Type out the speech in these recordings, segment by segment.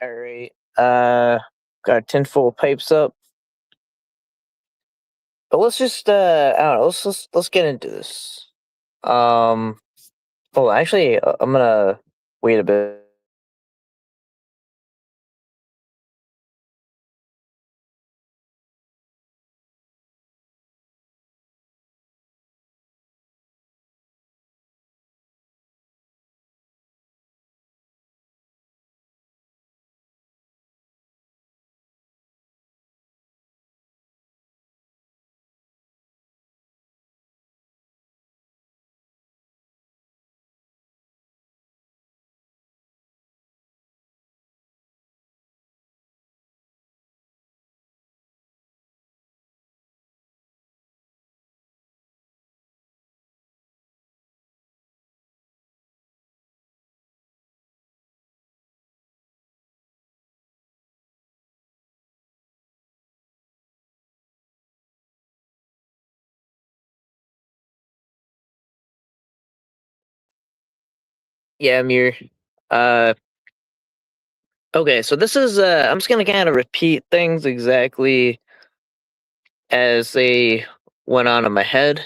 All right. Got tinfoil pipes up. But let's just I don't know, let's get into this. Um hold on, actually I'm gonna wait a bit. Yeah, I'm here. Uh okay, so this is I'm just gonna kinda repeat things exactly as they went on in my head.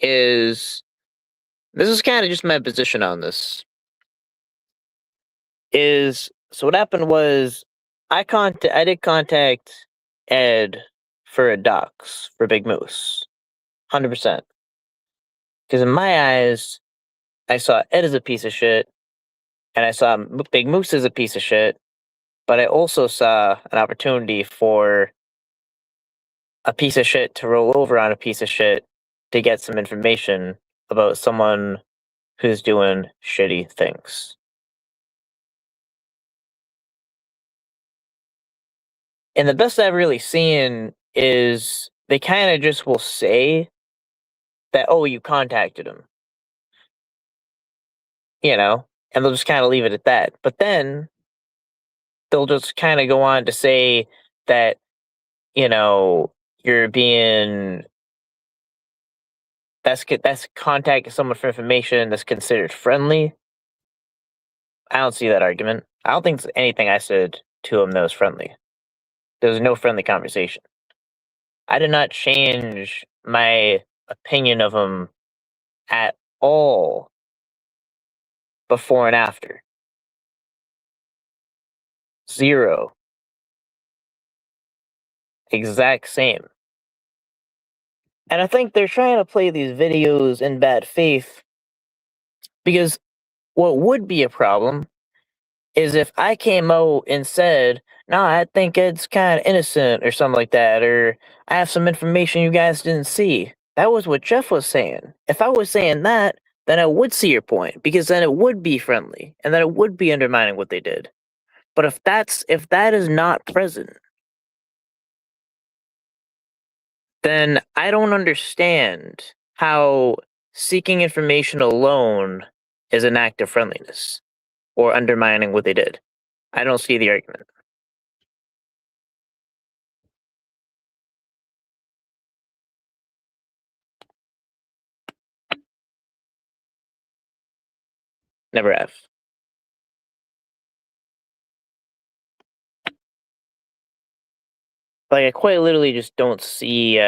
Is this is kinda just my position on this. Is so what happened was I did contact Ed for a docs for Big Moose. 100%. Because in my eyes, I saw Ed as a piece of shit, and I saw Big Moose as a piece of shit, but I also saw an opportunity for a piece of shit to roll over on a piece of shit to get some information about someone who's doing shitty things. And the best I've really seen is they kind of just will say that, oh, you contacted him, you know, and they'll just kind of leave it at that. But then they'll just kind of go on to say that, you know, you're being that's contacting someone for information that's considered friendly. I don't see that argument. I don't think anything I said to him that was friendly. There was no friendly conversation. I did not change my opinion of him at all before and after. Zero. Exact same. And I think they're trying to play these videos in bad faith because what would be a problem is if I came out and said, "No, I think Ed's kind of innocent," or something like that, or "I have some information you guys didn't see." That was what Jeff was saying. If I was saying that, then I would see your point because then it would be friendly and then it would be undermining what they did. But if that is not present, then I don't understand how seeking information alone is an act of friendliness or undermining what they did. I don't see the argument. Never have. Like I quite literally just don't see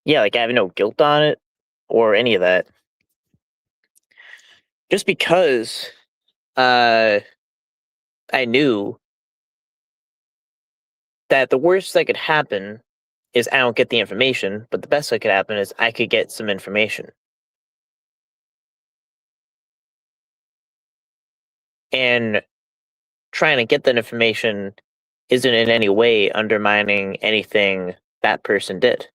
yeah, like I have no guilt on it or any of that. Just because uh I knew that the worst that could happen is I don't get the information, but the best that could happen is I could get some information. And trying to get that information isn't in any way undermining anything that person did.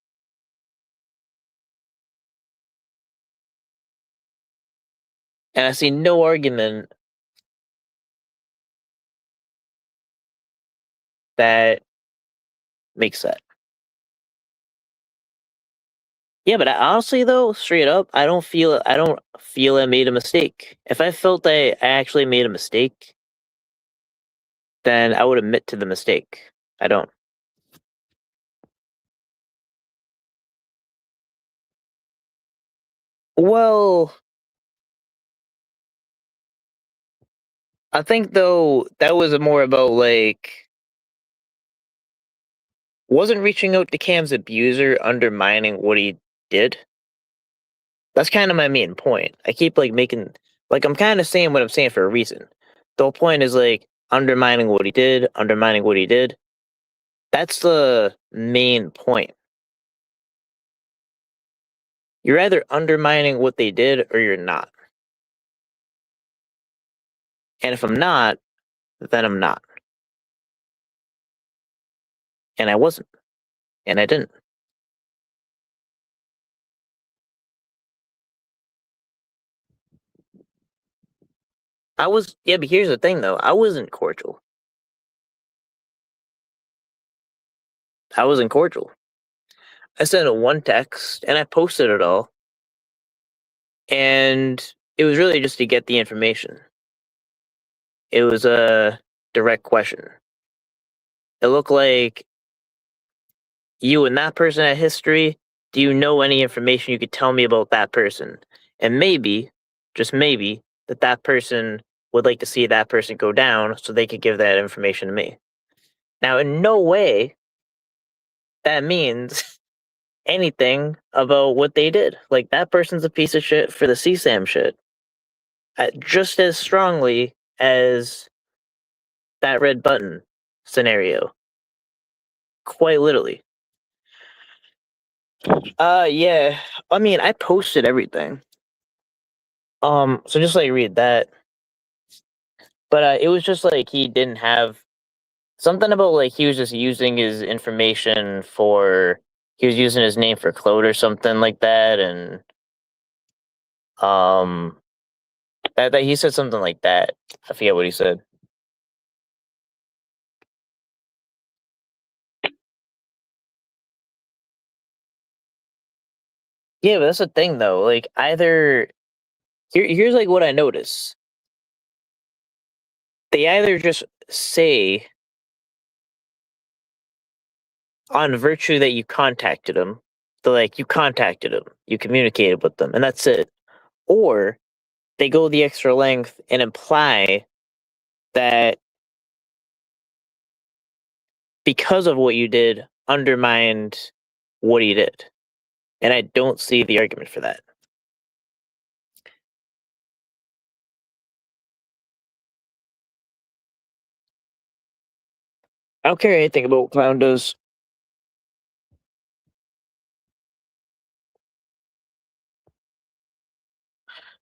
And I see no argument that makes that. Yeah, but honestly though, straight up, I don't feel I made a mistake. If I felt I actually made a mistake, then I would admit to the mistake. I don't. Well, I think though that was more about like wasn't reaching out to Cam's abuser undermining what he did. That's kind of my main point. I keep like making like I'm kind of saying what I'm saying for a reason. The whole point is like undermining what he did, undermining what he did. That's the main point. You're either undermining what they did or you're not. And if I'm not, then I'm not. And I wasn't. And I didn't. I was, yeah, but here's the thing though. I wasn't cordial. I wasn't cordial. I sent a one text and I posted it all. And it was really just to get the information. It was a direct question. It looked like you and that person had history. Do you know any information you could tell me about that person? And maybe, just maybe, that person would like to see that person go down so they could give that information to me. Now, in no way that means anything about what they did. Like, that person's a piece of shit for the CSAM shit. Just as strongly as that red button scenario. Quite literally. Yeah. I mean, I posted everything. So just like read that. But it was just like he didn't have something about like he was just using his information for he was using his name for clout or something like that, and um that he said something like that. I forget what he said. Yeah, but that's the thing though. Like either here's like what I notice. They either just say on virtue that you contacted them, so like you contacted them, you communicated with them, and that's it. Or they go the extra length and imply that because of what you did, undermined what he did. And I don't see the argument for that. I don't care anything about what Clown does.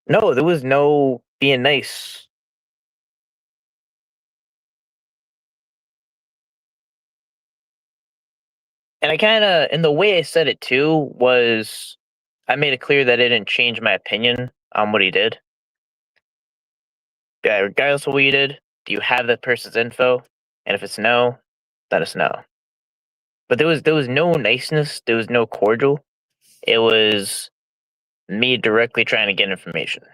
No, there was no being nice. And I kind of, and the way I said it too was I made it clear that it didn't change my opinion on what he did. Yeah, regardless of what you did, do you have that person's info? And if it's no, then it's no. But there was no niceness. There was no cordial. It was me directly trying to get information.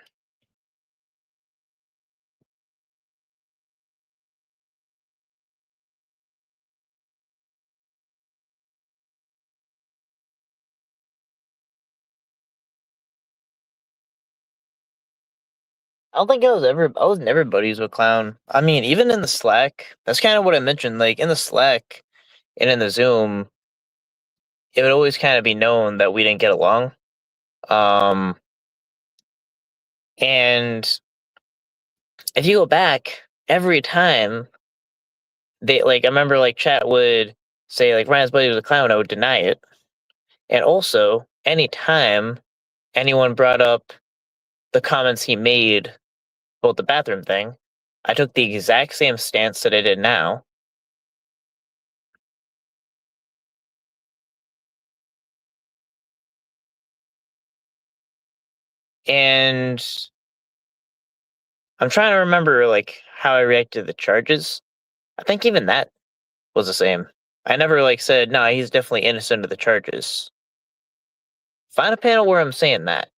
I don't think I was never buddies with Clown. I mean, even in the Slack, that's kind of what I mentioned. Like in the Slack and in the Zoom, it would always kind of be known that we didn't get along. Um, and if you go back every time they like, I remember like chat would say like Ryan's buddy was a clown, I would deny it. And also, anytime anyone brought up the comments he made about the bathroom thing, I took the exact same stance that I did now. And I'm trying to remember like how I reacted to the charges. I think even that was the same. I never like said, no, he's definitely innocent of the charges. Find a panel where I'm saying that.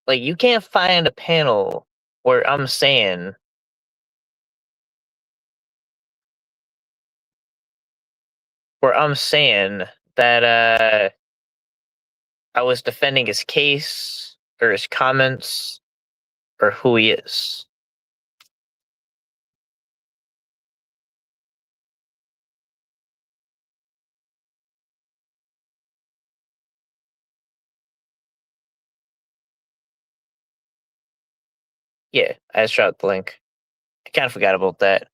Like you can't find a panel where I'm saying where I'm saying that I was defending his case or his comments or who he is. Yeah, I just dropped the link. I kind of forgot about that.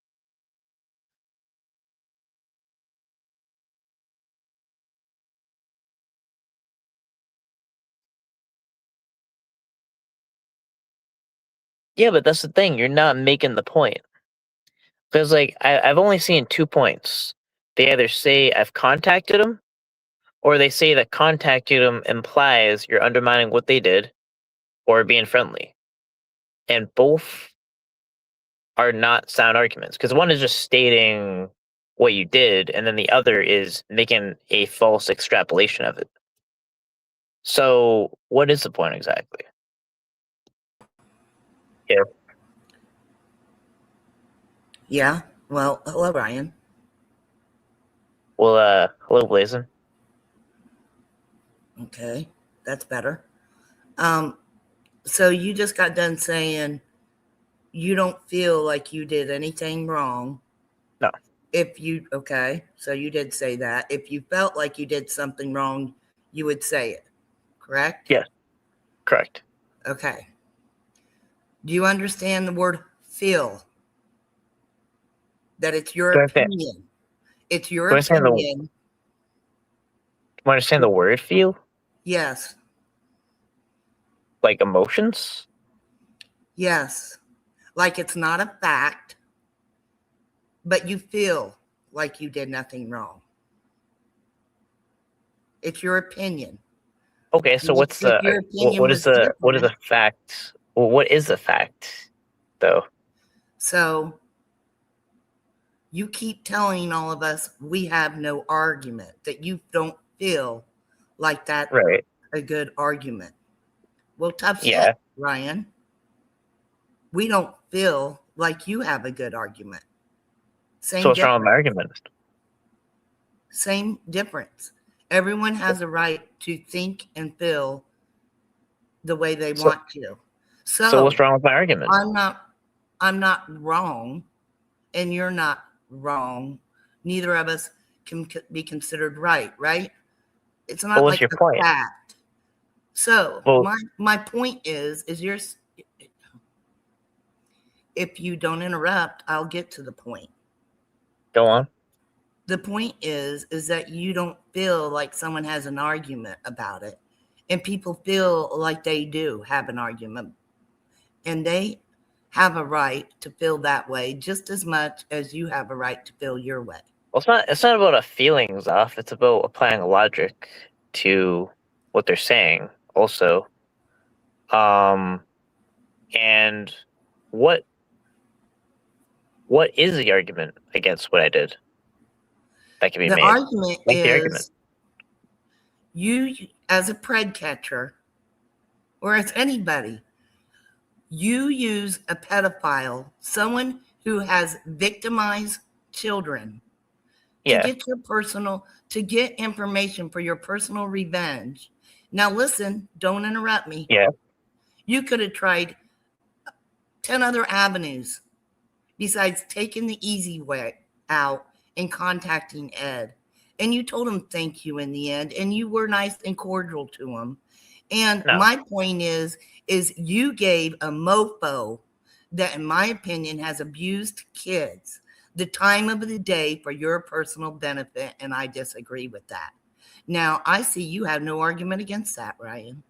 Yeah, but that's the thing. You're not making the point. Because, like, I've only seen 2 points. They either say I've contacted him, or they say that contacting them implies you're undermining what they did or being friendly. And both are not sound arguments, because one is just stating what you did, and then the other is making a false extrapolation of it. So, what is the point exactly? Yeah. Yeah. Well, hello, Ryan. Well, hello, Blazin. Okay, that's better. So you just got done saying you don't feel like you did anything wrong. No. Okay, so you did say that. If you felt like you did something wrong, you would say it, correct? Yes, correct. Okay. Do you understand the word feel? That it's your Do I understand, opinion. It's your do I understand the, do opinion. I understand the word feel? Yes. Like emotions? Yes. Like it's not a fact, but you feel like you did nothing wrong. It's your opinion. Okay, so what's If the your opinion what is was the different, fact? Well, what is the fact, though? so you keep telling all of us we have no argument, that you don't feel like that's Right. a good argument. Well, tough shit, Yeah. Ryan. We don't feel like you have a good argument. So Same what's wrong with my difference. argument? Same difference. Everyone has a right to think and feel the way they So want to. so what's So wrong with my argument? I'm not wrong, and you're not wrong. Neither of us can be considered right, right? It's But not what's like your a point? fact. So Well, my point is if you don't interrupt, I'll get to the point. go on. The point is that you don't feel like someone has an argument about it, and people feel like they do have an argument, and they have a right to feel that way just as much as you have a right to feel your way. Well, it's not about a feelings off. It's about applying logic to what they're saying. Also, and what is the argument against what I did that can be The made? argument What's the argument? is you, as a pred catcher, or as anybody, you use a pedophile, someone who has victimized children, Yeah. to get information for your personal revenge. Now listen, don't interrupt me. Yeah. You could have tried 10 other avenues besides taking the easy way out and contacting Ed. And you told him thank you in the end, and you were nice and cordial to him. And No. my point is you gave a mofo that, in my opinion, has abused kids the time of the day for your personal benefit, and I disagree with that. Now, I see you have no argument against that, Ryan.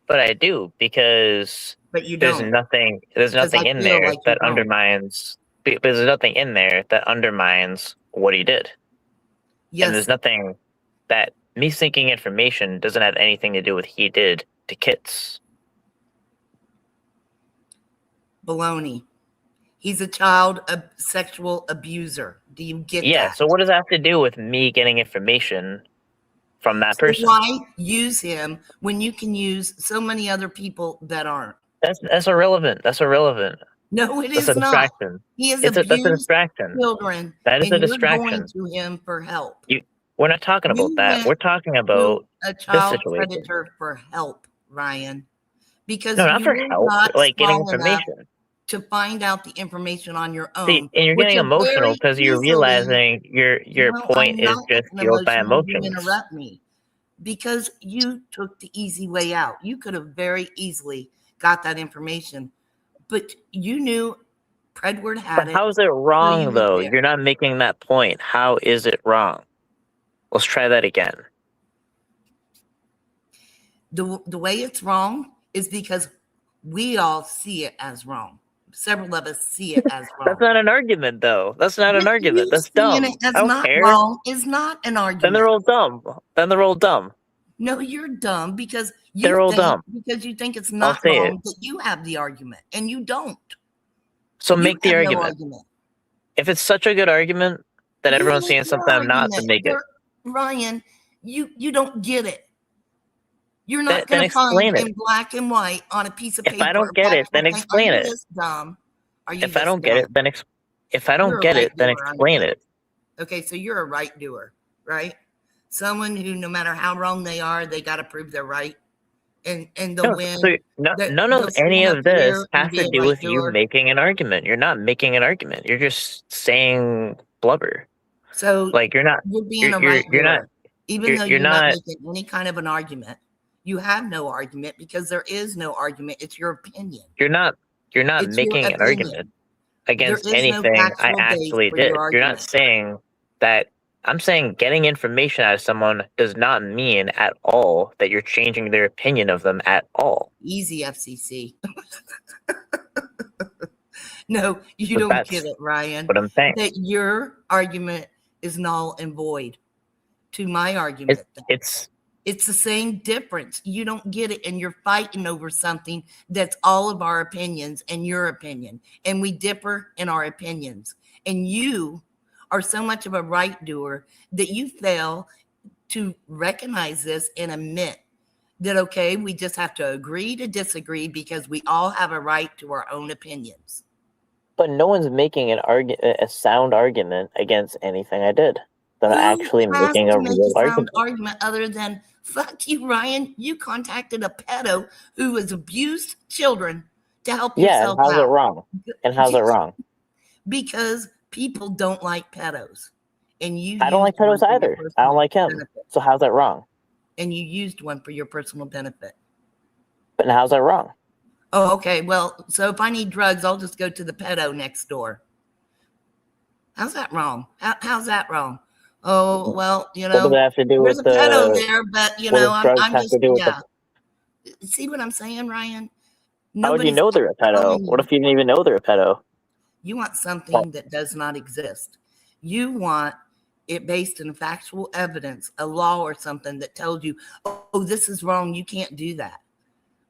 But I do, because But you there's don't. nothing in Feel there like you that don't. undermines. Because there's nothing in there that undermines what he did, and there's Yes, nothing that me seeking information doesn't have anything to do with he did to kids. baloney. He's a child sexual abuser. Do you get Yeah. that? So what does that have to do with me getting information from that So person? why use him when you can use so many other people that aren't? That's irrelevant. That's irrelevant. No, it That's a is not. distraction. He has That's a abused distraction. children, That is a and you're going distraction. to him for help. We're not talking about You that. went We're talking to about a this child situation. predator for help, Ryan, because No, not for you're help. not Like getting strong enough information. to find out the information on your See, own, and you're which getting are emotional very because you're easily. realizing your No, point I'm is not just getting fueled by emotional. You emotions. interrupt me because you took the easy way out. You could have very easily got that information, but you knew Predward But had it, how is it so you wrong went though? there. You're not making that point. How is it wrong? Let's try that again. The way it's wrong is because we all see it as wrong. Several of us see it as That's wrong. not an argument though. That's not an But argument. you That's seeing it dumb. as I don't not care. wrong is not an Then they're argument. all dumb. Then they're all dumb. No, you're dumb because They're all dumb. it's I'll not say it. wrong that you have the argument and you don't. So You make the have no argument. argument. If it's such a good argument that You everyone's make seeing your something I'm not, then argument. make it. Ryan, you don't get it. You're not Then going to find explain it. in black and white on a piece of If I paper don't get it, then saying, "Are explain you it. this dumb? Are you If I this don't get it, dumb?" then if I don't You're a get right it, then doer, aren't explain you? it. Okay, so you're a right doer, right? Someone who, no matter how wrong they are, they got to prove they're right, and they'll No, win. so none of They'll any stand up of this here has and be to a do right with you doer. making an argument. You're not making an argument. You're just saying blubber. So Like you're not. you're being a right You're not. doer, even though You're you're not not. making any kind of an argument. You have no argument because there is no argument. It's your opinion. You're not. You're not It's your making an argument opinion. There against is no anything I factual base actually for your did. You're not argument. saying that. I'm saying getting information out of someone does not mean at all that you're changing their opinion of them at all. Easy, FCC. No, you But don't get that's it, Ryan. what I'm saying. That your argument is null and void to my argument. It's It's the same difference. You don't get it, and you're fighting over something that's all of our opinions and your opinion, and we differ in our opinions. And you are so much of a right doer that you fail to recognize this and admit that, okay, we just have to agree to disagree because we all have a right to our own opinions. But no one's making a sound argument against anything I did. They're not actually making a real argument. Argument other than, fuck you, Ryan. You contacted a pedo who has abused children to help yourself and how's out. it wrong? And how's it wrong? Because people don't like pedos. And I don't like pedos either. I don't like him. Benefit. So how's that wrong? And you used one for your personal benefit. But how's that wrong? Oh, okay. Well, so if I need drugs, I'll just go to the pedo next door. How's that wrong? How's that wrong? Oh, well, you know, what does that have to do there's with a pedo there, but you know, I'm just, See what I'm saying, Ryan? How would you know they're a pedo? What if you didn't even know they're a pedo? You want something that does not exist. You want it based in factual evidence, a law or something that tells you, oh, this is wrong. You can't do that.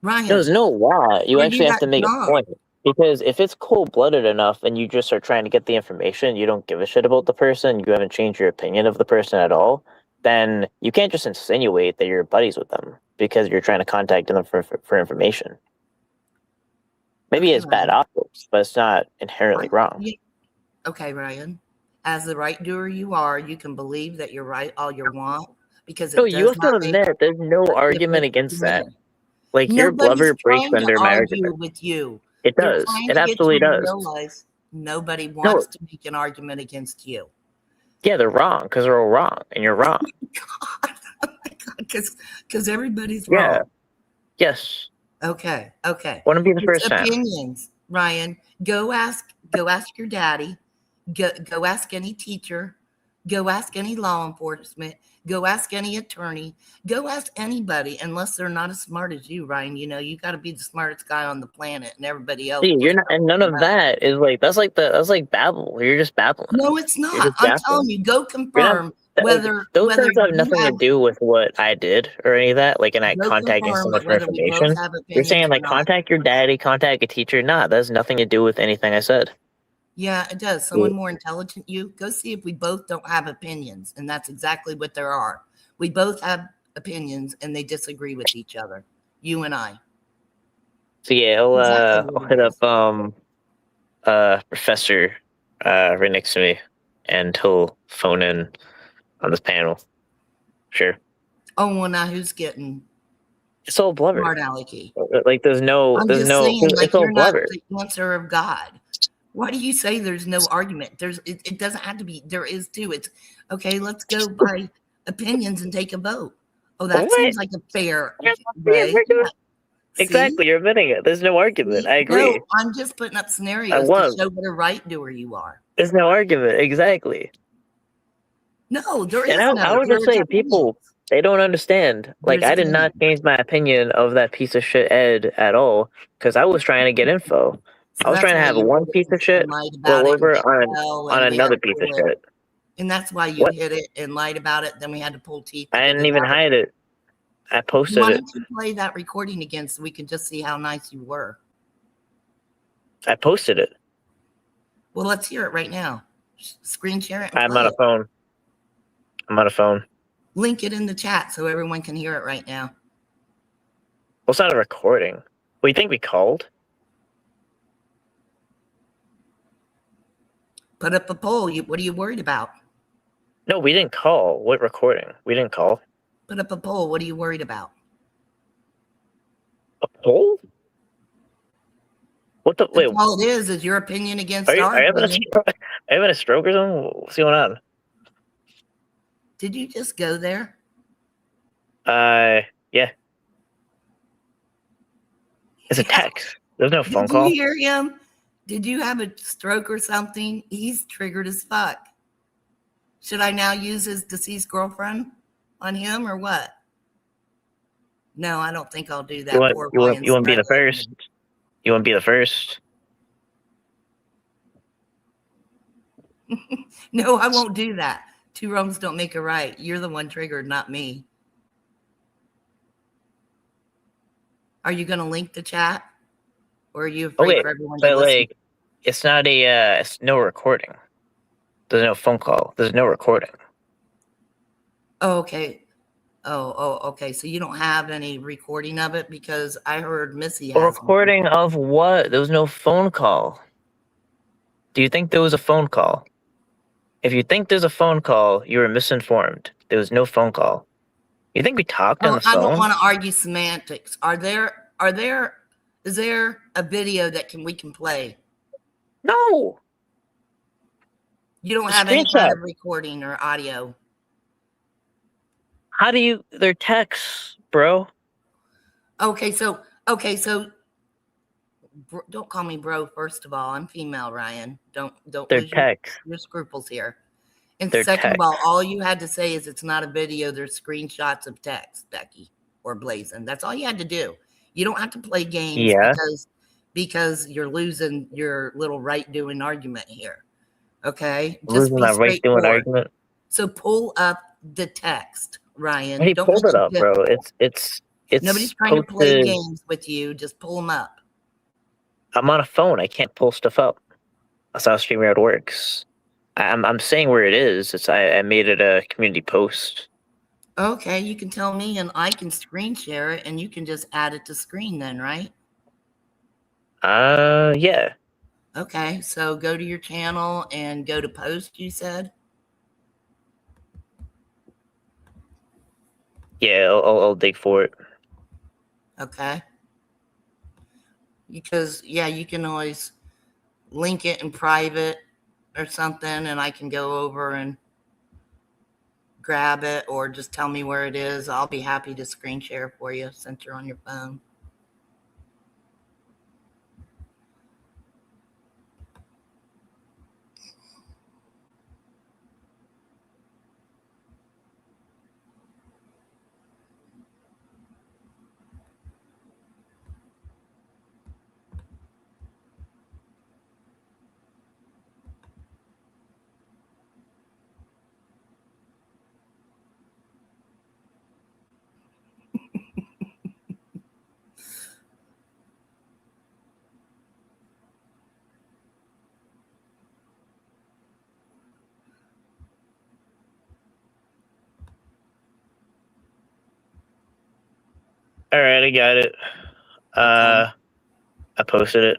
Ryan. There's no law. You actually have to make a point. Because if it's cold-blooded enough and you just are trying to get the information, you don't give a shit about the person, you haven't changed your opinion of the person at all, then you can't just insinuate that you're buddies with them because you're trying to contact them for information. Maybe it's bad optics, but it's not inherently wrong. Okay, Ryan. As the right doer you are, you can believe that you're right all you want because no, you have to admit there's no argument against that. Like your blubber breaks under my argument with you. It does. It absolutely does. Realize nobody wants to make an argument against you. Yeah, they're wrong because they're all wrong, and you're wrong. God, oh my God, because everybody's wrong. Yeah. Yes. Okay. Want to be the first time? Opinions, Ryan. Go ask your daddy. Go ask any teacher. Go ask any law enforcement. Go ask any attorney. Go ask anybody, unless they're not as smart as you, Ryan. You know, you got to be the smartest guy on the planet, and everybody else. See, you're not, and none of that is like that's like babble. You're just babbling. No, it's not. I'm telling you, go confirm whether those things have nothing to do with what I did or any of that. Like, and I contacting someone for information. You're saying like contact your daddy, contact a teacher. Nah, that has nothing to do with anything I said. Yeah, it does. Someone more intelligent you, go see if we both don't have opinions. And that's exactly what there are. We both have opinions and they disagree with each other. You and I. So yeah, I'll hit up professor right next to me, and he'll phone in on this panel. Sure. Oh, well, now who's getting It's all blubber. smart alecky? Like there's no, I'm just saying, it's like, all you're not blubber. the answer of God. Why do you say there's no argument? It doesn't have to be. There is too. It's okay. Let's go by opinions and take a vote. Oh, that What? seems like a fair Yeah, way. Yeah. See, exactly. You're admitting it. There's no argument. see, I no, agree. I'm just putting up I scenarios to won. show what a right doer you are. There's no argument. Exactly. No, there And is I no. would just There's say people, opinions. they don't understand. Like There's I did not opinions. change my opinion of that piece of shit Ed at all because I was trying to get info. So I was that's trying to why have you one hit it piece of shit and lied about blow it and over didn't tell, on and we had another to piece of pull it. shit. And that's why you What? hit it and lied about it. Then we had to pull teeth to I get didn't it even out of hide it. I posted Why it. don't you play that recording again so we can just see how nice you were? I posted it. Well, let's hear it right now. Screen share it and I'm play on a it. phone. I'm on a phone. Link it in the chat so everyone can hear it right now. Well, it's not a recording. What, you think we called? Put up a poll. What are you worried about? No, we didn't call. What recording? We didn't call. Put up a poll. What are you worried about? A poll? What the? Wait, That's all it is your opinion against are you our having opinion. are you having a stroke or something? What's going on? Did you just go there? Yeah. It's a Yeah. text. There's no phone Did you call. hear him? Did you have a stroke or something? He's triggered as fuck. Should I now use his deceased girlfriend on him or what? No, I don't think I'll do that. Poor Ryan's You want to be the struggling. first? You want to be the first? No, I won't do that. Two wrongs don't make a right. You're the one triggered, not me. Are you going to link the chat? Or are you afraid Okay, for everyone to but listen? like, it's not a. It's no recording. There's no phone call. There's no recording. Oh, okay. Okay. So you don't have any recording of it because I heard Missy A has one. recording of what? There was no phone call. Do you think there was a phone call? If you think there's a phone call, you were misinformed. There was no phone call. You think we talked on Oh, the I don't phone? want to argue semantics. Is there a video that we can play? No. You don't A have any kind screenshot. of recording or audio. How do you? They're texts, bro. Okay, so don't call me bro. First of all, I'm female, Ryan. Don't They're lose texts. your scruples here. And They're second of texts. all you had to say is it's not a video. There's screenshots of text, Becky or Blazin. That's all you had to do. You don't have to play games Yeah. because you're losing your little right doing argument here. Okay, just Losing be that right doing straightforward. argument. So pull up the text, Ryan. He Don't pulled make it it up, bro. difficult. It's Nobody's trying to play posted. games with you. Just pull them up. I'm on a phone. I can't pull stuff up. That's how StreamYard works. I'm saying where it is. I made it a community post. Okay, you can tell me and I can screen share it and you can just add it to screen then, right? Yeah. Okay, so go to your channel and go to post, you said? Yeah, I'll dig for it. Okay. Because, yeah, you can always link it in private or something and I can go over and grab it or just tell me where it is. I'll be happy to screen share for you since you're on your phone. All right, I got it. Okay. I posted it.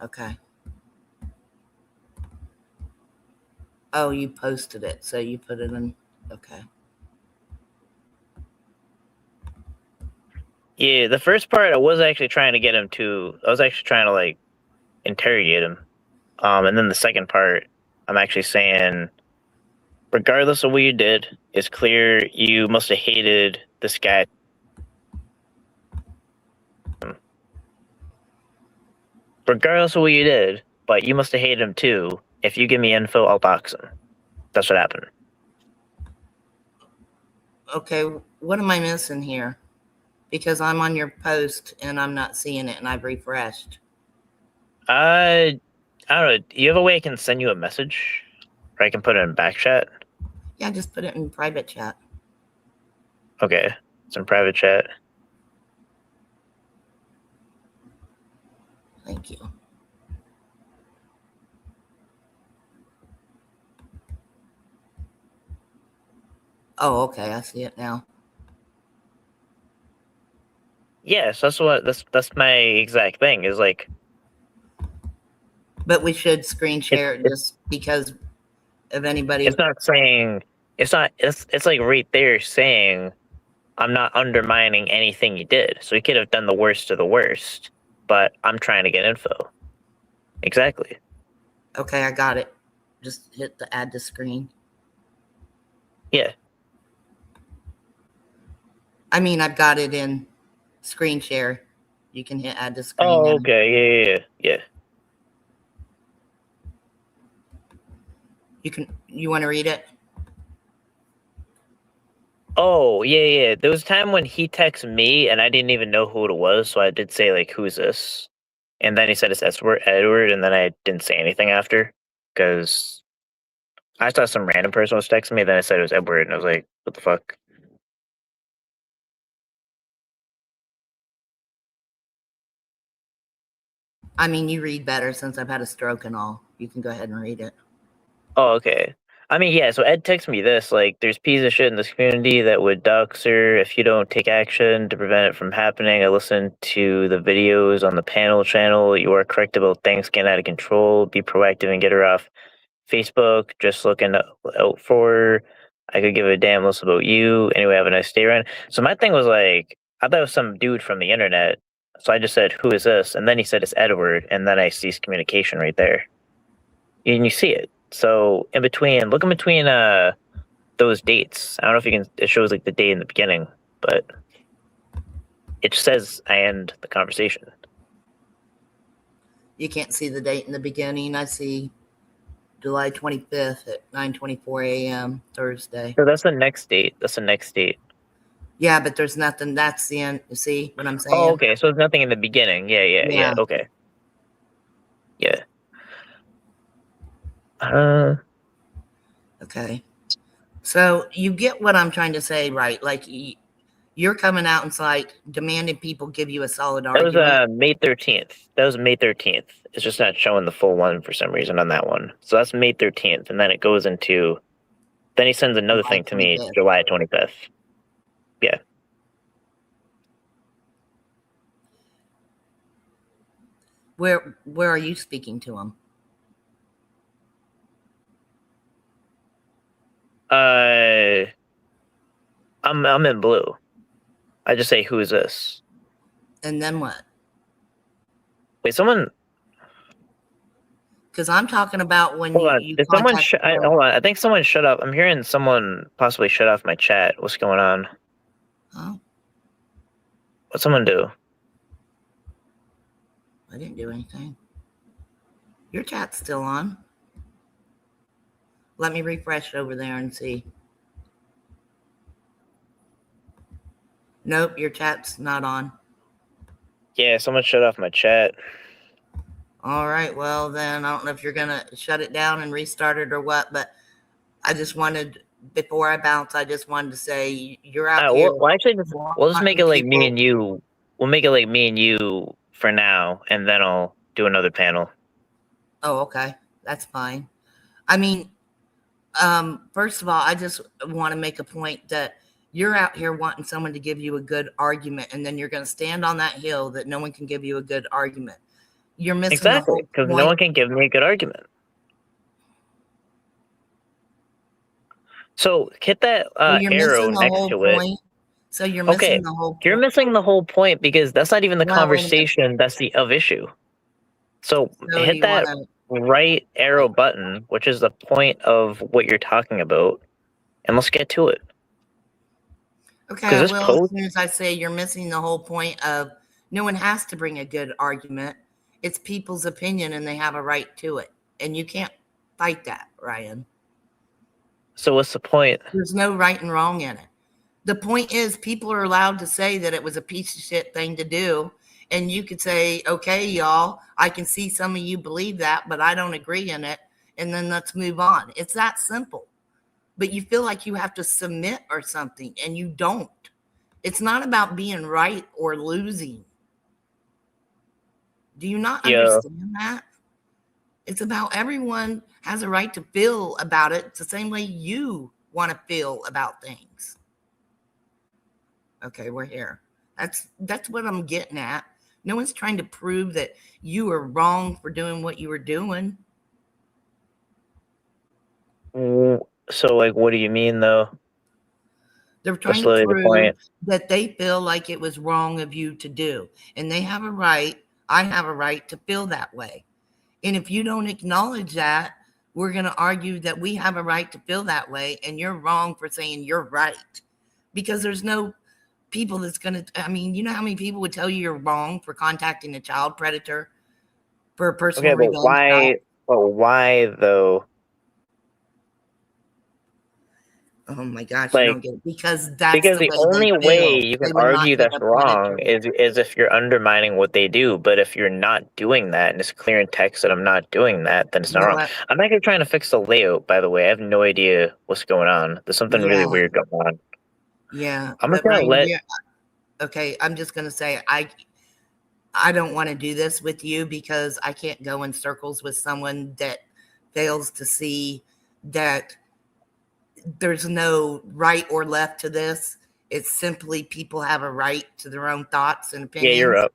Okay. Oh, you posted it, so you put it in. Okay. Yeah, the first part I was actually trying to get him to. I was actually trying to like interrogate him. And then the second part, I'm actually saying, regardless of what you did, it's clear you must have hated this guy. Regardless of what you did, but you must have hated him too. If you give me info, I'll box him. That's what happened. Okay, what am I missing here? Because I'm on your post and I'm not seeing it, and I've refreshed. I don't know. Do you have a way I can send you a message, or I can put it in back chat? Yeah, just put it in private chat. Okay, it's in private chat. Thank you. Oh, okay, I see it now. Yes, that's my exact thing. Is like, But we should screen share it it's just because of anybody. it's not saying it's like right there saying I'm not undermining anything you did. So you could have done the worst of the worst, but I'm trying to get info. Exactly. Okay, I got it. Just hit the add to screen. Yeah. I mean, I've got it in screen share. You can hit add to screen now. Oh, okay. Yeah. You want to read it? Oh, yeah. There was a time when he texted me and I didn't even know who it was, so I did say like, "Who's this?" And then he said it's Edward, and then I didn't say anything after because I thought some random person was texting me. Then I said it was Edward, and I was like, "What the fuck?" I mean, you read better since I've had a stroke and all. You can go ahead and read it. Oh, okay. I mean, yeah, so Ed texted me this, like, there's piece of shit in this community that would dox her if you don't take action to prevent it from happening. I listened to the videos on the panel channel. You are correct about things getting out of control. Be proactive and get her off Facebook. Just looking out for her. I could give a damn less about you. Anyway, have a nice day, Ryan. So my thing was like, I thought it was some dude from the internet. So I just said, who is this? And then he said it's Edward. And then I ceased communication right there. And you see it. So in between, look in between those dates. I don't know if you can. It shows like the date in the beginning, but it says I end the conversation. You can't see the date in the beginning. I see July 25th at 9:24 a.m. Thursday. So that's the next date. That's the next date. Yeah, but there's nothing. That's the end. You see what I'm saying? Oh, okay. So there's nothing in the beginning. Yeah. Okay. Yeah. Okay. So you get what I'm trying to say, right? Like you're coming out and it's like demanding people give you a solid That was argument. May 13th. That was May 13th. It's just not showing the full one for some reason on that one. So that's May 13th, and then it goes into. Then he sends another July thing to me 25th. July 25th. Yeah. Where are you speaking to him? I'm in blue. I just say, who is this? And then what? Wait, someone. Because I'm talking about when Hold on. you Did someone? contacted him. Hold on. I think someone shut up. I'm hearing someone possibly shut off my chat. What's going on? Huh? What'd someone do? I didn't do anything. Your chat's still on. Let me refresh over there and see. Nope, your chat's not on. Yeah, someone shut off my chat. All right, well then I don't know if you're gonna shut it down and restart it or what, but I just wanted, before I bounce, I just wanted to say you're out here Well, actually, we'll just make wanting it like me people. and you. We'll make it like me and you for now, and then I'll do another panel. Oh, okay, that's fine. I mean, first of all, I just want to make a point that you're out here wanting someone to give you a good argument, and then you're going to stand on that hill that no one can give you a good argument. You're missing the Exactly, whole because no point. one can give me a good argument. So hit that So you're arrow missing the next whole to it. point. So you're Okay, missing the whole you're point. missing the whole point because that's not even the Well, wait a minute. conversation that's the of issue. So So hit you want that to, right arrow button, which is the point of what you're talking about, and let's get to it. okay, Because I this will as post, soon as I say you're missing the whole point of no one has to bring a good argument. It's people's opinion and they have a right to it. And you can't fight that, Ryan. so what's the point? There's no right and wrong in it. The point is, people are allowed to say that it was a piece of shit thing to do. And you could say, okay, y'all, I can see some of you believe that, but I don't agree in it. And then let's move on. It's that simple. But you feel like you have to submit or something, and you don't. It's not about being right or losing. Do you not Yeah. understand that? It's about everyone has a right to feel about it. It's the same way you want to feel about things. Okay, we're here. That's what I'm getting at. No one's trying to prove that you are wrong for doing what you were doing. So, like, what do you mean, though? They're That's trying to literally the prove point. that they feel like it was wrong of you to do. And they have a right, I have a right to feel that way. And if you don't acknowledge that, we're going to argue that we have a right to feel that way and you're wrong for saying you're right. Because there's no people that's going to, I mean, you know how many people would tell you you're wrong for contacting a child predator for a personal Okay, but revenge shot? why? But why though? Oh my gosh, you Like, don't get it. Because that's because the the way they only way feel. you can They would not argue get that's a predator. wrong is if you're undermining what they do. But if you're not doing that, and it's clear in text that I'm not doing that, then it's You not know wrong. what? I'm actually trying to fix the layout. By the way, I have no idea what's going on. There's something really Yeah, weird going on. yeah. I'm just But gonna Ryan, let. yeah, okay, I'm just gonna say I don't want to do this with you because I can't go in circles with someone that fails to see that there's no right or left to this. It's simply people have a right to their own thoughts and Yeah, you're opinions, up,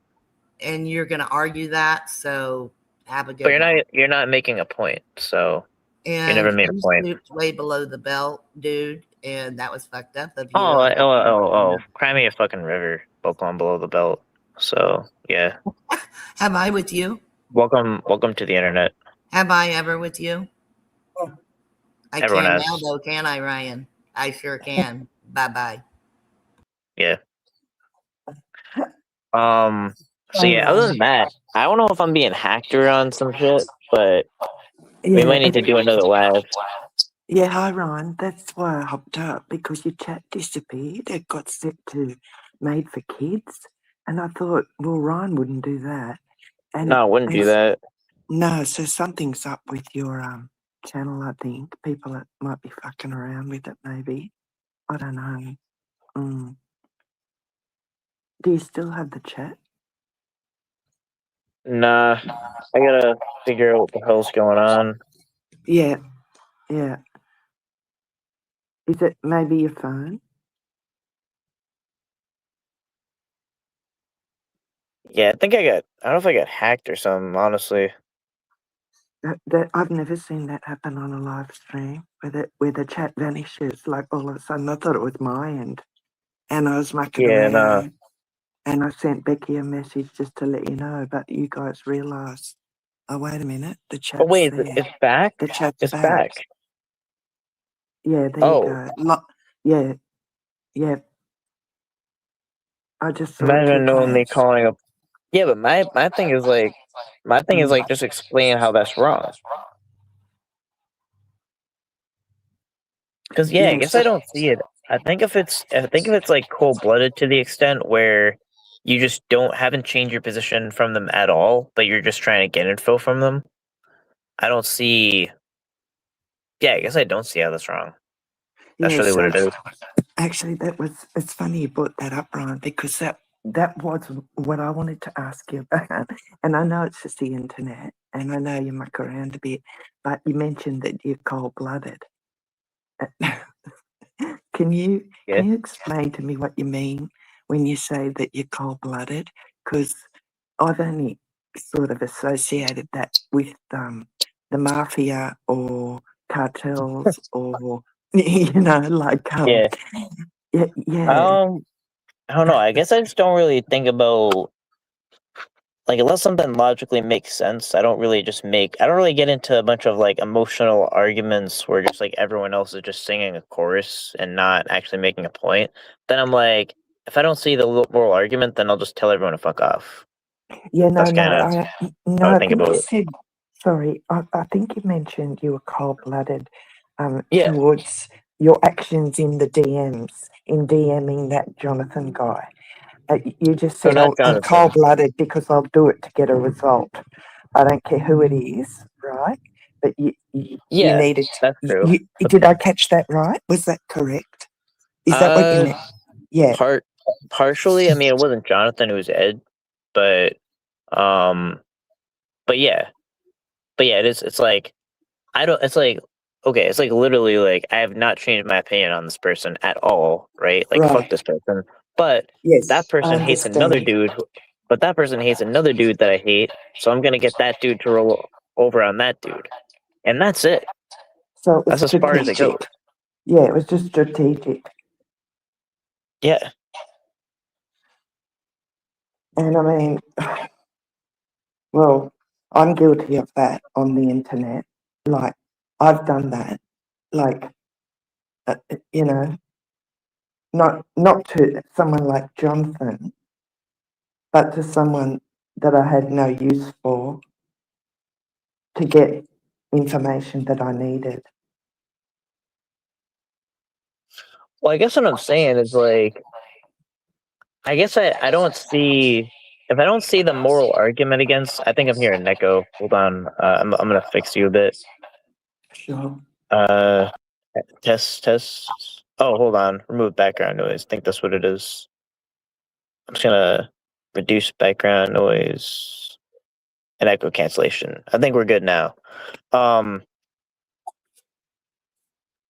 and you're going to argue that. So have a but good one. you're not making a point. So you never And made a you point. stooped way below the belt, dude, and that was fucked up of you. Oh, I oh, hope you oh, don't do oh! that. Cry me a fucking river. Welcome below the belt. So yeah, Have I with you? welcome to the internet. Have I ever with you? I Everyone can now, has. though, can I, Ryan? I sure can. Bye bye. Yeah. Um. So Hi, yeah. Other Ryan. than that, I don't know if I'm being hacked or on some shit, but we Yeah, might need to do another live. yeah, hi, Ryan. That's why I hopped up because your chat disappeared. It got set to made for kids, and I thought, well, Ryan wouldn't do that. No, I wouldn't do that. No, so something's up with your channel. I think people that might be fucking around with it. Maybe I don't know. Mm. Do you still have the chat? Nah, I gotta figure out what the hell's going on. Yeah, yeah. Is it maybe your phone? Yeah, I think I got. I don't know if I got hacked or something. Honestly. That I've never seen that happen on a live stream where the chat vanishes like all of a sudden. I thought it was my end, and I was mucking Yeah, no. around, and I sent Becky a message just to let you know. But you guys realised, oh wait a minute, the Oh chat's wait, there. it's back. The chat's It's back. back. Yeah, there you Oh, go. Yeah, yeah. I just saw two imagine knowing me comments. calling up. Yeah, but my thing is like, just explain how that's wrong. Because yeah, I Yeah, guess so I don't see it. I think if it's like cold blooded to the extent where you just haven't changed your position from them at all, but you're just trying to get info from them. I don't see. Yeah, I guess I don't see how that's wrong. That's yeah, really what so it is. actually, it's funny you brought that up, Brian, because that was what I wanted to ask you about. And I know it's just the internet, and I know you muck around a bit, but you mentioned that you're cold blooded. Can you Yeah. can you explain to me what you mean when you say that you're cold blooded? Because I've only sort of associated that with the mafia or cartels or You know, like Yeah. yeah, yeah. I don't know. I guess I just don't really think about, like, unless something logically makes sense. I don't really get into a bunch of like emotional arguments where just like everyone else is just singing a chorus and not actually making a point. Then I'm like, if I don't see the moral argument, then I'll just tell everyone to fuck off. Yeah, no, That's no, kind of no. how I I think think about you it. said. Sorry, I think you mentioned you were cold-blooded Yeah. towards your actions in the DMs, in DMing that Jonathan guy. You just No, said, not "Oh, I'm Jonathan. cold-blooded because I'll do it to get a result. I don't care who it is, right?" But you Yeah, needed. that's true. But Did I catch that right? Was that correct? Is that what you uh, meant? Yeah. partially. I mean, it wasn't Jonathan; it was Ed. But um, but yeah, it is. It's like I don't. It's like okay. It's like literally like I have not changed my opinion on this person at all. Right? Like fuck Right. this person. But that Yes, I person hates another understand. dude. But that person hates another dude that I hate. So I'm gonna get that dude to roll over on that dude, and that's it. So it was That's as far as it goes. strategic. Yeah, it was just strategic. Yeah. And I mean, well, I'm guilty of that on the internet. Like, I've done that. Like, you know, not to someone like Jonathan, but to someone that I had no use for to get information that I needed. Well, I guess what I'm saying is like I guess I don't see if I don't see the moral argument against. I think I'm hearing an echo. Hold on, I'm gonna fix you a bit. Sure. Uh, test. Oh, hold on. Remove background noise. I think that's what it is. I'm just gonna reduce background noise and echo cancellation. I think we're good now. Um,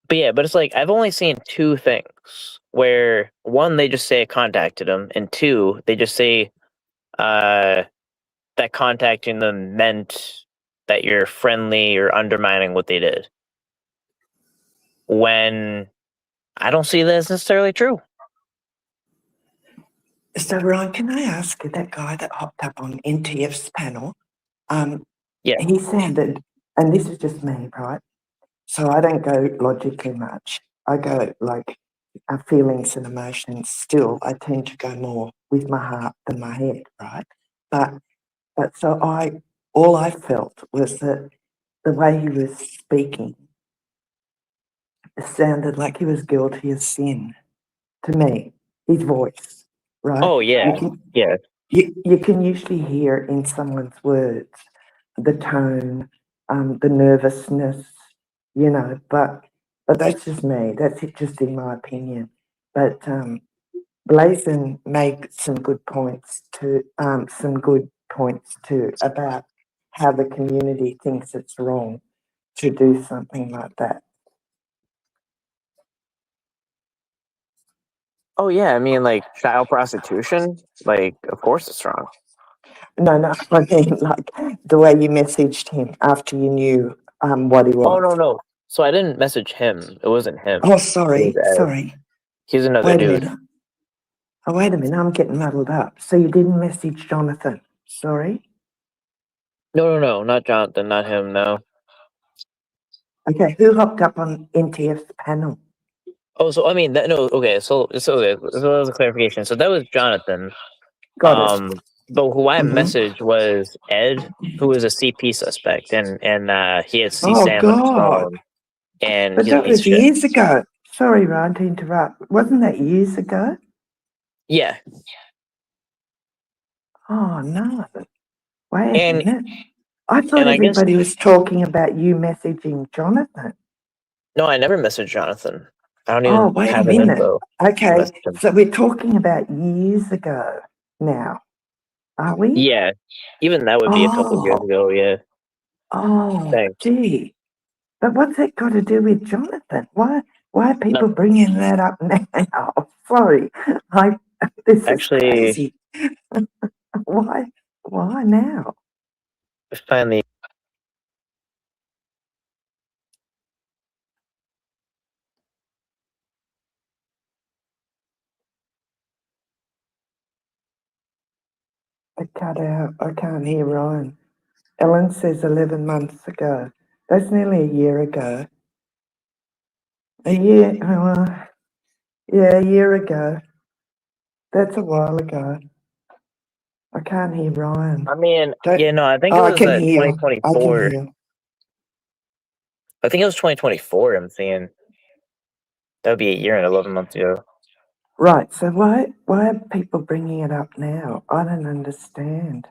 but yeah, but it's like I've only seen two things where one they just say I contacted him, and two they just say uh that contacting them meant that you're friendly or undermining what they did. When I don't see that as necessarily true. So, Ryan, can I ask you, that guy that hopped up on NTF's panel, Yeah. he sounded, and this is just me, right? So I don't go logically much. I go like feelings and emotions. Still, I tend to go more with my heart than my head, right? But so all I felt was that the way he was speaking sounded like he was guilty of sin to me. His voice, right? Oh yeah. Yeah. You can usually hear in someone's words the tone, the nervousness, you know, but that's just me. That's it, just in my opinion. But Blazon made some good points too about how the community thinks it's wrong to do something like that. Oh yeah. I mean, like child prostitution. Like, of course it's wrong. No, I mean like the way you messaged him after you knew what he Oh was. no. So I didn't message him. It wasn't him. Oh, It was sorry, Ed. sorry. He's another Wait a dude. minute. Oh, wait a minute. I'm getting muddled up. So you didn't message Jonathan? Sorry. No, not Jonathan, not him. No. Okay, who hopped up on NTF's panel? Oh, so I mean that. No, okay. So that was a clarification. So that was Jonathan. Got it. But who I Mm-hmm. messaged was Ed, who was a CP suspect, and he had Oh, CSAM on his God. phone, and But he's a that piece was of shit. years ago. Sorry, Ryan, to interrupt. Wasn't that years ago? Yeah, Oh, no. Wait a and minute. I thought I guess everybody was talking about you messaging Jonathan. no, I never messaged Jonathan. I don't Oh, even wait a have his minute. info to Okay, message him. so we're talking about years ago now, are we? Yeah, even that would be a couple years Oh, ago. Yeah, thanks. gee. But what's that got to do with Jonathan? Why are people Nothing. bringing that up now? Sorry, I, this is Actually, crazy. Why now? finally, it cut out. I can't hear Ryan. Ellen says 11 months ago. That's nearly a year ago. A year, yeah, a year ago. That's a while ago. I can't hear Ryan. I mean, Don't, yeah, no, I think it oh, I was can hear. I can 2024. hear. I think it was 2024. I'm seeing that would be a year and 11 months ago. Right. So why are people bringing it up now? I don't understand.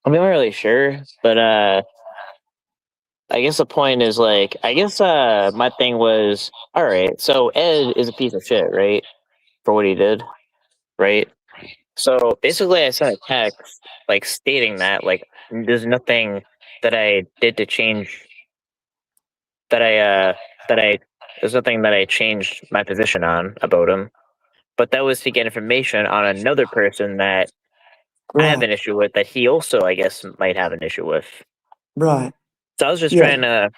I'm not really sure, but I guess the point is like, I guess my thing was, all right, so Ed is a piece of shit, right, for what he did, right? So basically, I sent a text like stating that like there's nothing that I did to change that I there's nothing that I changed my position on about him, but that was to get information on another person that I have an Right. issue with that he also, I guess, might have an issue with. Right. So I was just Yeah. trying to.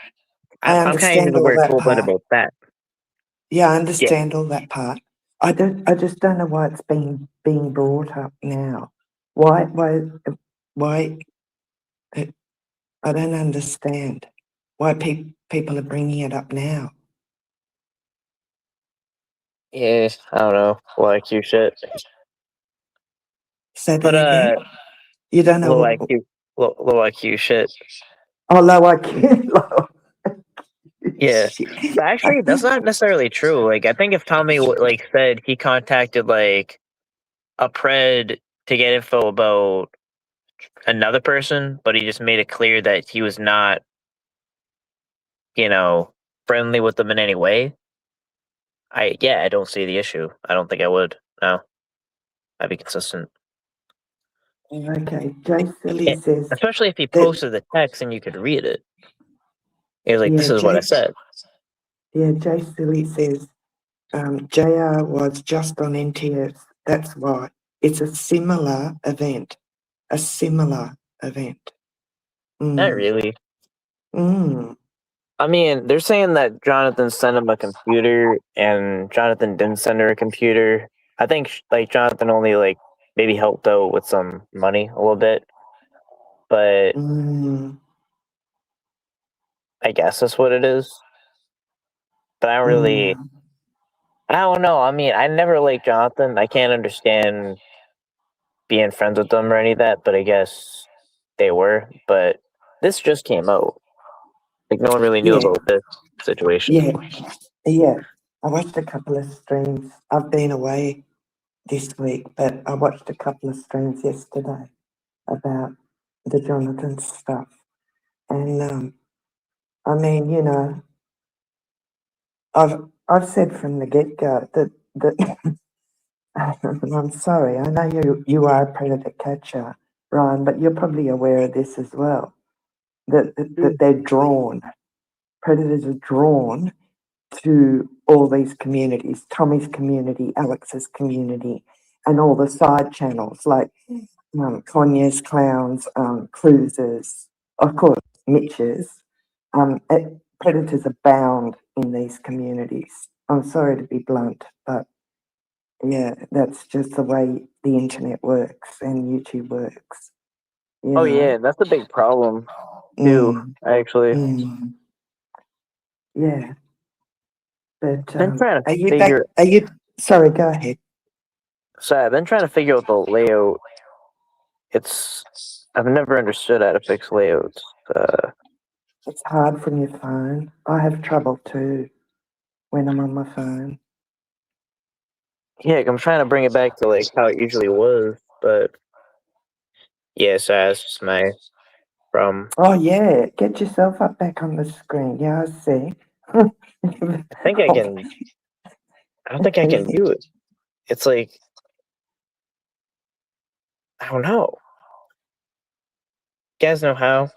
I I'm kind of using understand the all word that cold blooded part. about that. Yeah, I Yeah. understand all that part. I just don't know why it's being brought up now. Why I don't understand why people are bringing it up now. Yeah, I don't know. Low IQ shit. Say that But again. You don't know low what? IQ, low IQ shit. Oh, low IQ. Low. Yeah. Shit. But actually, that's not necessarily true. Like, I think if Tommy like said he contacted like a pred to get info about another person, but he just made it clear that he was not, you know, friendly with them in any way. I don't see the issue. I don't think I would. No, I'd be consistent. Okay. Jay Silly Yeah, says especially if he that. posted the text and you could read it. He was like, "This Yeah, is what I said." Jay Silly says JR was just on NTS. That's why it's a similar event. A similar event. Not Mm. really. Mm. I mean, they're saying that Jonathan sent him a computer, and Jonathan didn't send her a computer. I think like Jonathan only like maybe helped out with some money a little bit, but Mm. I guess that's what it is. But I don't really, Mm. I don't know. I mean, I never liked Jonathan. I can't understand being friends with them or any of that, but I guess they were. But this just came out. Like no one really knew Yeah, about this situation. yeah. I watched a couple of streams. I've been away this week, but I watched a couple of streams yesterday about the Jonathan stuff. And I mean, you know, I've said from the get go that I'm sorry. I know you are a predator catcher, Ryan, but you're probably aware of this as well. That they're drawn. Predators are drawn to all these communities, Tommy's community, Alex's community, and all the side channels like Conyers, Clowns, Cruisers, of course, Mitches. Predators abound in these communities. I'm sorry to be blunt, but yeah, that's just the way the internet works and YouTube works. You Oh know? yeah, that's a big problem too. Actually, Mm. Yeah. But been trying to are you back? figure. Are you? Sorry, go ahead. So I've been trying to figure out the layout. I've never understood how to fix layouts. It's hard from your phone. I have trouble too when I'm on my phone. Yeah, I'm trying to bring it back to like how it usually was, but yeah, so that's just my problem. Oh yeah, get yourself up back on the screen. Yeah, I see. I think I can. I don't think I can do it. It's like I don't know. You guys know how?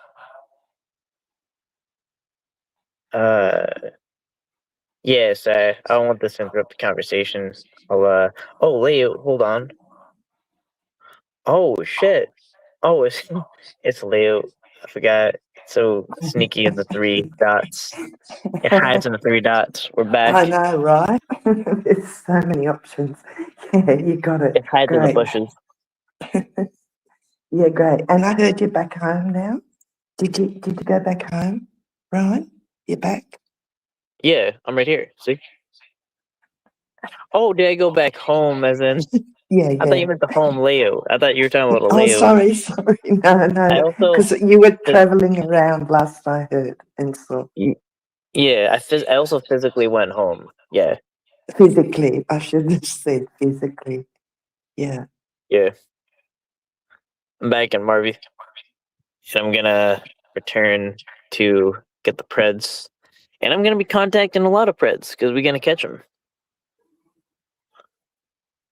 Yes, I don't want this to interrupt the conversation. I'll oh layout, hold on. Oh shit. Oh it's it's layout. I forgot. So sneaky in the 3 dots. It hides in the 3 dots. We're back. I know, right? There's so many options. Yeah, you got it. It hides in the Great. bushes. Yeah, great. And I heard you're back home now. Did you go back home, Ryan? You're back? Yeah, I'm right here. See? Oh, did I go back home as in Yeah, I thought you yeah. meant the home layout. I thought you were talking about a Oh, layout. sorry. No, I no. also Because you were phys- traveling around last I heard and saw. yeah, I also physically went home. Yeah. Physically, I should have said physically. Yeah. Yeah. I'm back in Marvy. And I'm gonna return to get the Preds. And I'm gonna be contacting a lot of Preds because we're gonna catch them.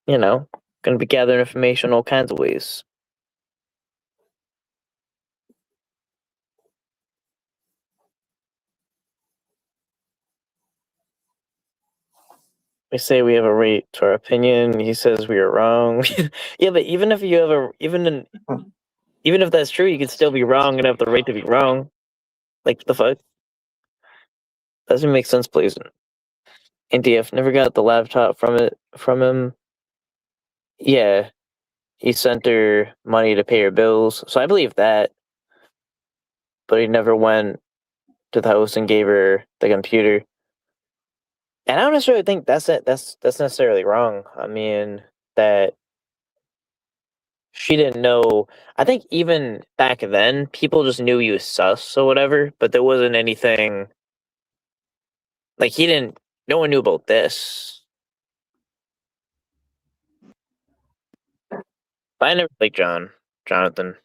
You know, gonna be gathering information all kinds of ways. We say we have a right to our opinion. He says we are wrong. Yeah, but even if you have even if that's true, you can still be wrong and have the right to be wrong. Like what the fuck? Doesn't make sense, please. NDF never got the laptop from him. Yeah, he sent her money to pay her bills, so I believe that. But he never went to the house and gave her the computer. And I don't necessarily think that's it. That's necessarily wrong. I mean that she didn't know. I think even back then, people just knew he was sus or whatever, but there wasn't anything like he didn't. No one knew about this. But I never liked Jonathan.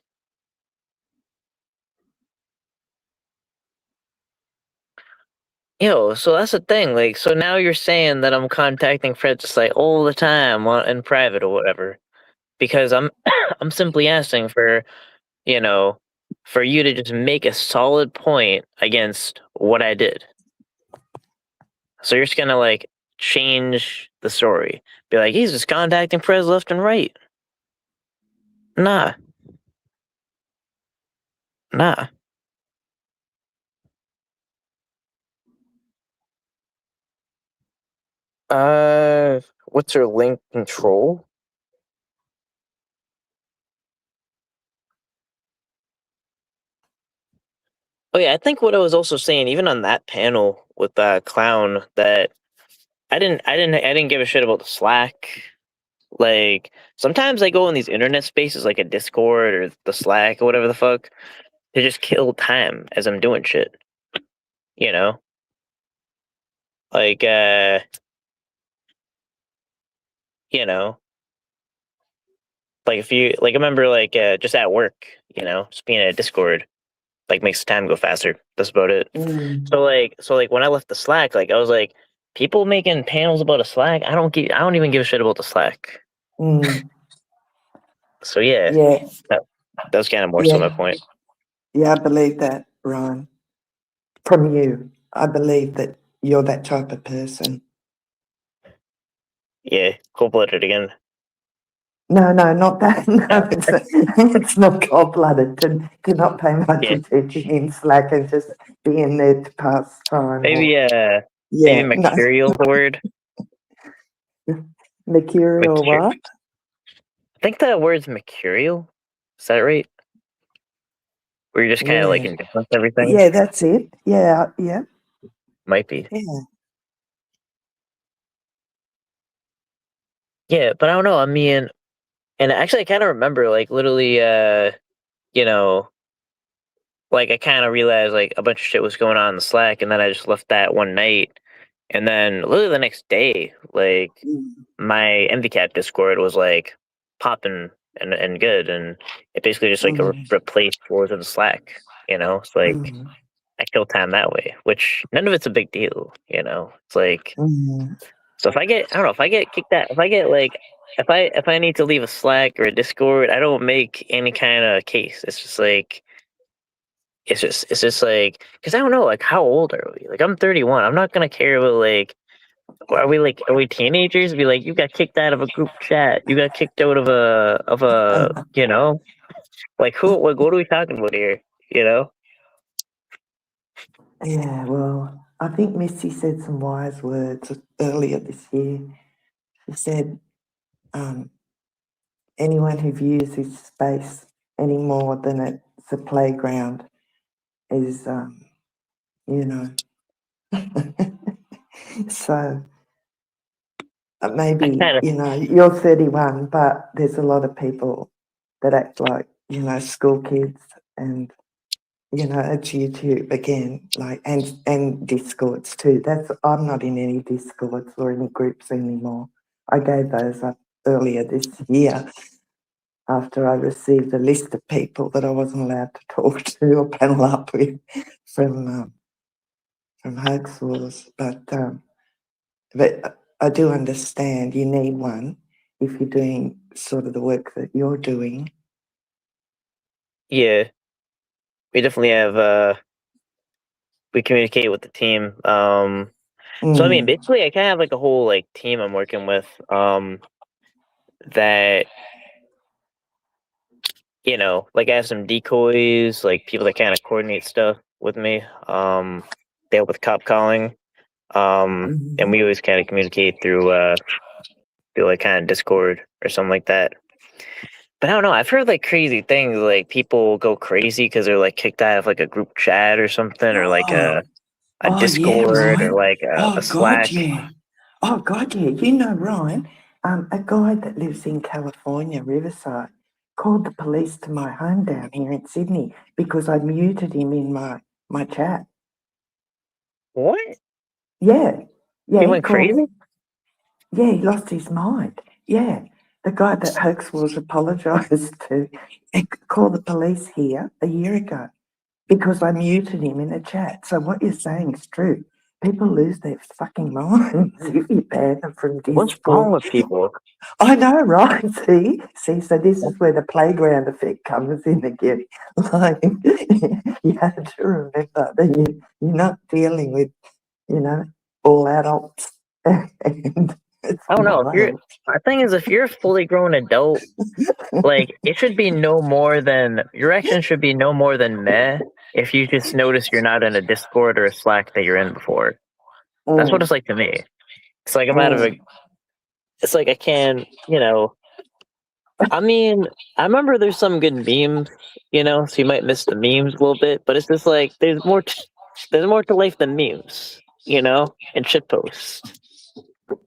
Yo, so that's the thing. Like, so now you're saying that I'm contacting Fred just like all the time in private or whatever, because I'm I'm simply asking for you know for you to just make a solid point against what I did. So you're just gonna like change the story, be like he's just contacting Fred left and right. Nah, nah. What's her link control? Oh yeah, I think what I was also saying, even on that panel with that clown, that I didn't give a shit about the Slack. Like sometimes I go in these internet spaces like a Discord or the Slack or whatever the fuck to just kill time as I'm doing shit. You know, like you know, like if you like, I remember like just at work, just being at a Discord like makes the time go faster. That's about it. So like when I left the Slack, like I was like, people making panels about a Slack. I don't even give a shit about the Slack. So yeah, Yeah. that was kind of more so my point. Yeah, I believe that, Ryan. From you, I believe that you're that type of person. Yeah, cold-blooded again. No, not that. No, it's not cold-blooded to not pay much Yeah. attention in Slack and just be in there to pass time. Maybe yeah, maybe mercurial the word. Mercurial what? I think that word's mercurial. Is that right? Where you're just kind of like indifferent to everything. Yeah, that's it. Yeah. Might be. Yeah. Yeah, but I don't know. I mean, and actually, I kind of remember, like, literally, like, I kind of realized, like, a bunch of shit was going on in the Slack, and then I just left that one night. And then, literally, the next day, like, my MVCat Discord was, like, popping and good, and it basically just, like, replaced Wars of the Slack, It's like, I kill time that way, which none of it's a big deal, It's like, so if I get kicked out, if I need to leave a Slack or a Discord, I don't make any kind of case. It's just like, like, because I don't know, like, how old are we? Like, I'm 31. I'm not gonna care about are we teenagers? Be like, you got kicked out of a group chat. You got kicked out of a, like, who? What are we talking about here? Yeah, well, I think Missy said some wise words earlier this year. She said, anyone who views this space any more than it's a playground is, you know, so I maybe, kind of, you're 31, but there's a lot of people that act like, school kids, and, it's YouTube again, like, and Discords too. I'm not in any Discords or any groups anymore. I gave those up earlier this year after I received a list of people that I wasn't allowed to talk to or panel up with from Hoax Wars. But I do understand you need one if you're doing sort of the work that you're doing. yeah, we definitely have, we communicate with the team. So I mean, basically, I kind of have like a whole like team I'm working with. That like I have some decoys, like people that kind of coordinate stuff with me. They help with cop calling. And we always kind of communicate through like kind of Discord or something like that. But I don't know. I've heard like crazy things, like people go crazy because they're like kicked out of like a group chat or something, or like a Yeah, Discord or Ryan. like a Oh God, Slack. yeah. Oh God, yeah. Ryan, a guy that lives in California, Riverside, called the police to my home down here in Sydney because I muted him in my chat. What? Yeah. Yeah, He he went called crazy? me. Yeah, he lost his mind. Yeah. The guy that Hoax Wars apologised to called the police here a year ago because I muted him in a chat. So what you're saying is true. People lose their fucking minds if you ban them from What's wrong Discord. with people? I know, right? See, so this is where the playground effect comes in again. Like, you have to remember that you're not dealing with, all adults. And it's I don't know. wild. My thing is, if you're a fully grown adult, like it should be no more than your action should be no more than meh. If you just notice you're not in a Discord or a Slack that you're in before, that's what Mm, it's like to me. It's like I'm out of a. mm. It's like I can't. I mean, I remember there's some good memes, so you might miss the memes a little bit, but it's just like there's more to life than memes, and shitposts.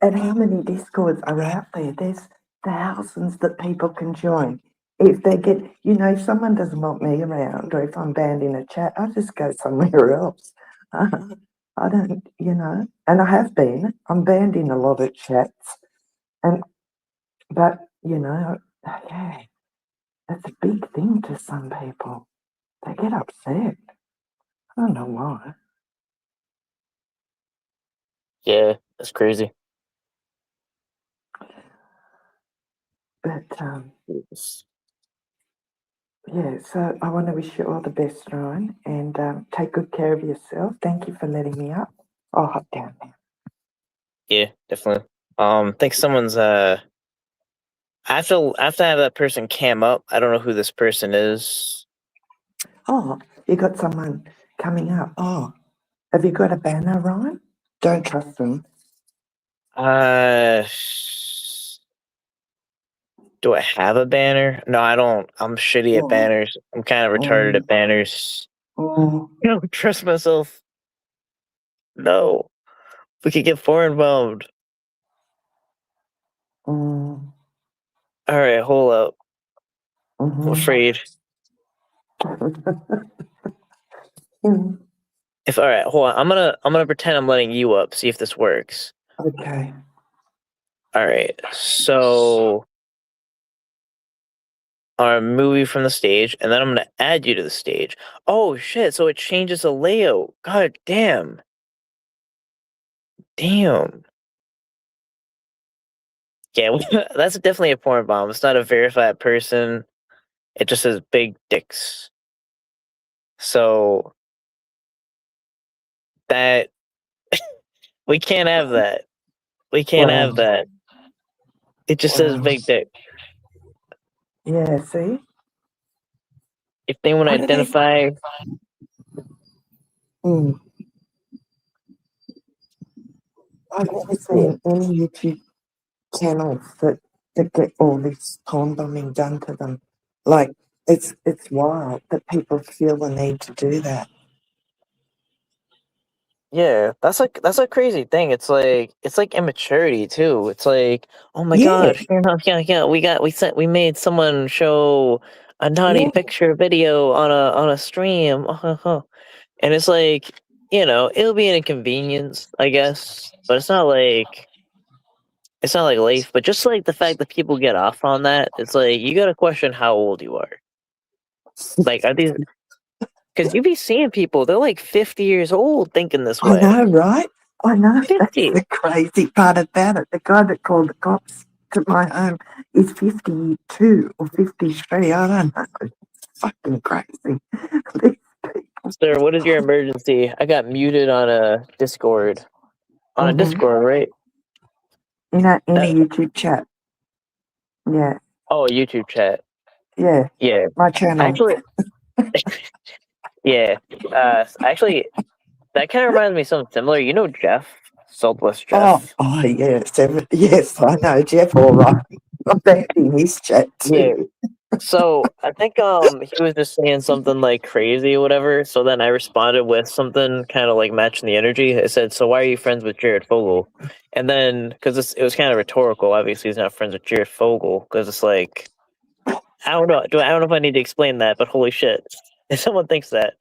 And how many Discords are out there? There's thousands that people can join. If they get, if someone doesn't want me around or if I'm banned in a chat, I just go somewhere else. I don't, and I have been. I'm banned in a lot of chats. But, yeah, that's a big thing to some people. They get upset. I don't know why. Yeah, that's crazy. But, yeah, so I want to wish you all the best, Ryan, and take good care of yourself. Thank you for letting me up. I'll hop down now. Yeah, definitely. Think someone's I have to have that person cam up. I don't know who this person is. Oh, you got someone coming up. Oh, have you got a banner, Ryan? Don't trust them. Do I have a banner? No, I don't. I'm shitty at Oh, banners. I'm kind of retarded at banners. oh, I don't trust myself. No, we could get foreign bombed. oh. All right, hold up. Mm-hmm. I'm afraid. All right, hold on. I'm gonna pretend I'm letting you up. See if this works. Okay. All right. So, move you from the stage, and then I'm gonna add you to the stage. Oh shit! So it changes the layout. God damn. Damn. Yeah, that's definitely a porn bomb. It's not a verified person. It just says big dicks. So that we can't have that. We can't have that. It just says big dick. Yeah, see? If they want to What are they? identify, Mm. I've never Yeah. seen any YouTube channels that get all this time bombing done to them. Like it's wild that people feel the need to do that. Yeah, that's a crazy thing. It's like immaturity too. It's like, oh my Yeah, god, yeah, we made someone show a naughty yeah. picture video on a stream. And it's like, it'll be an inconvenience, I guess, but it's not like life, but just like the fact that people get off on that, it's like you gotta question how old you are. Like, are these? Because you be seeing people, they're like 50 years old thinking this I way. know, right? I know. That's 50. the crazy part about it. The guy that called the cops to my home is 52 or 53. I don't know. It's fucking crazy. These people. Sir, what is your emergency? I got muted on a Discord. On a Hmm. Discord, right? In a That YouTube chat. Yeah, Oh, a YouTube chat. yeah. Yeah. My channel. Actually, yeah. Actually, that kind of reminds me of something similar. You know Jeff? Southwest Jeff. Oh, yes. Yes, I know. Jeff, all right. I'm back in his chat Yeah. too. So I think he was just saying something like crazy or whatever. So then I responded with something kind of like matching the energy. I said, "So why are you friends with Jared Fogle?" And then because it was kind of rhetorical, obviously he's not friends with Jared Fogle because it's like I don't know. I don't know if I need to explain that, but holy shit, if someone thinks that.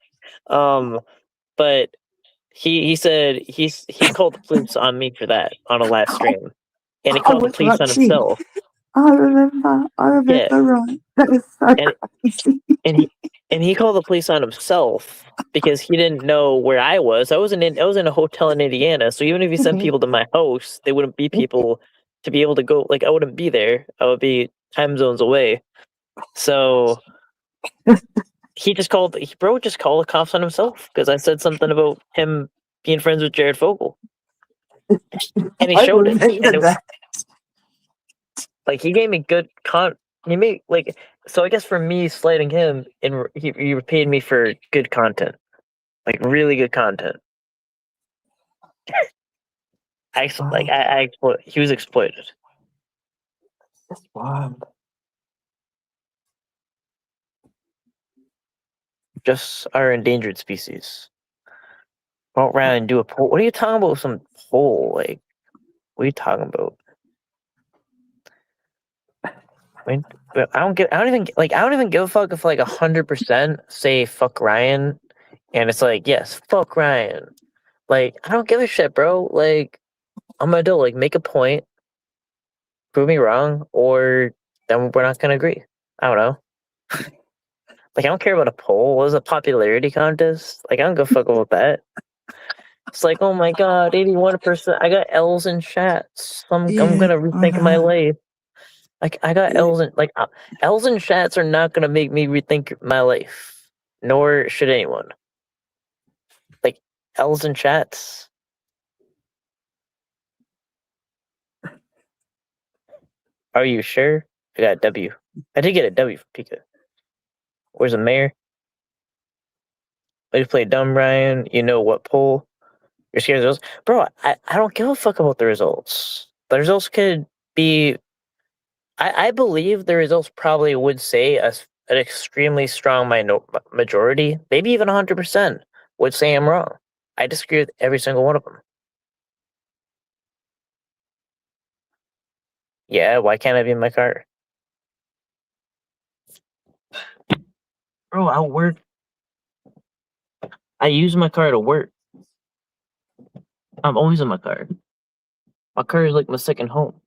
Um, but he said he called the police on me for that on a last stream, and he I called the was police on watching. himself. I remember. Yeah, Right. That was so and crazy. and he called the police on himself because he didn't know where I was. I was in a hotel in Indiana, so even if he sent Mhm. people to my house, they wouldn't be people to be able to go. Like I wouldn't be there. I would be time zones away. So bro just called the cops on himself because I said something about him being friends with Jared Fogle, and he I showed it. remember And that. like he gave me good he made like so I guess for me slighting him and he repaid me for good content, like really good content. Oh, He was exploited. that's wild. Just our endangered species. Go around and do a poll. What are you talking about? Some poll? Like, what are you talking about? I mean, I don't even give a fuck if like 100% say fuck Ryan, and it's like yes, fuck Ryan. Like, I don't give a shit, bro. Like, I'm gonna do like make a point, prove me wrong, or then we're not gonna agree. I don't know. Like, I don't care about a poll. What was a popularity contest? Like, I don't give a fuck about that. It's like, oh my god, 81%. I got L's in chats. I'm Yeah, gonna I rethink my know. life. Like, I got Yeah. L's in chats are not gonna make me rethink my life. Nor should anyone. Like, L's in chats. Are you sure? I got a W. I did get a W for Pika. Where's the mayor? Let's play dumb Ryan. You know what poll? You're scared of the results? Bro, I don't give a fuck about the results. The results could be. I believe the results probably would say an extremely strong majority, maybe even 100%, would say I'm wrong. I disagree with every single one of them. Yeah, why can't I be in my car? Bro, I work. I use my car to work. I'm always in my car. My car is like my second home.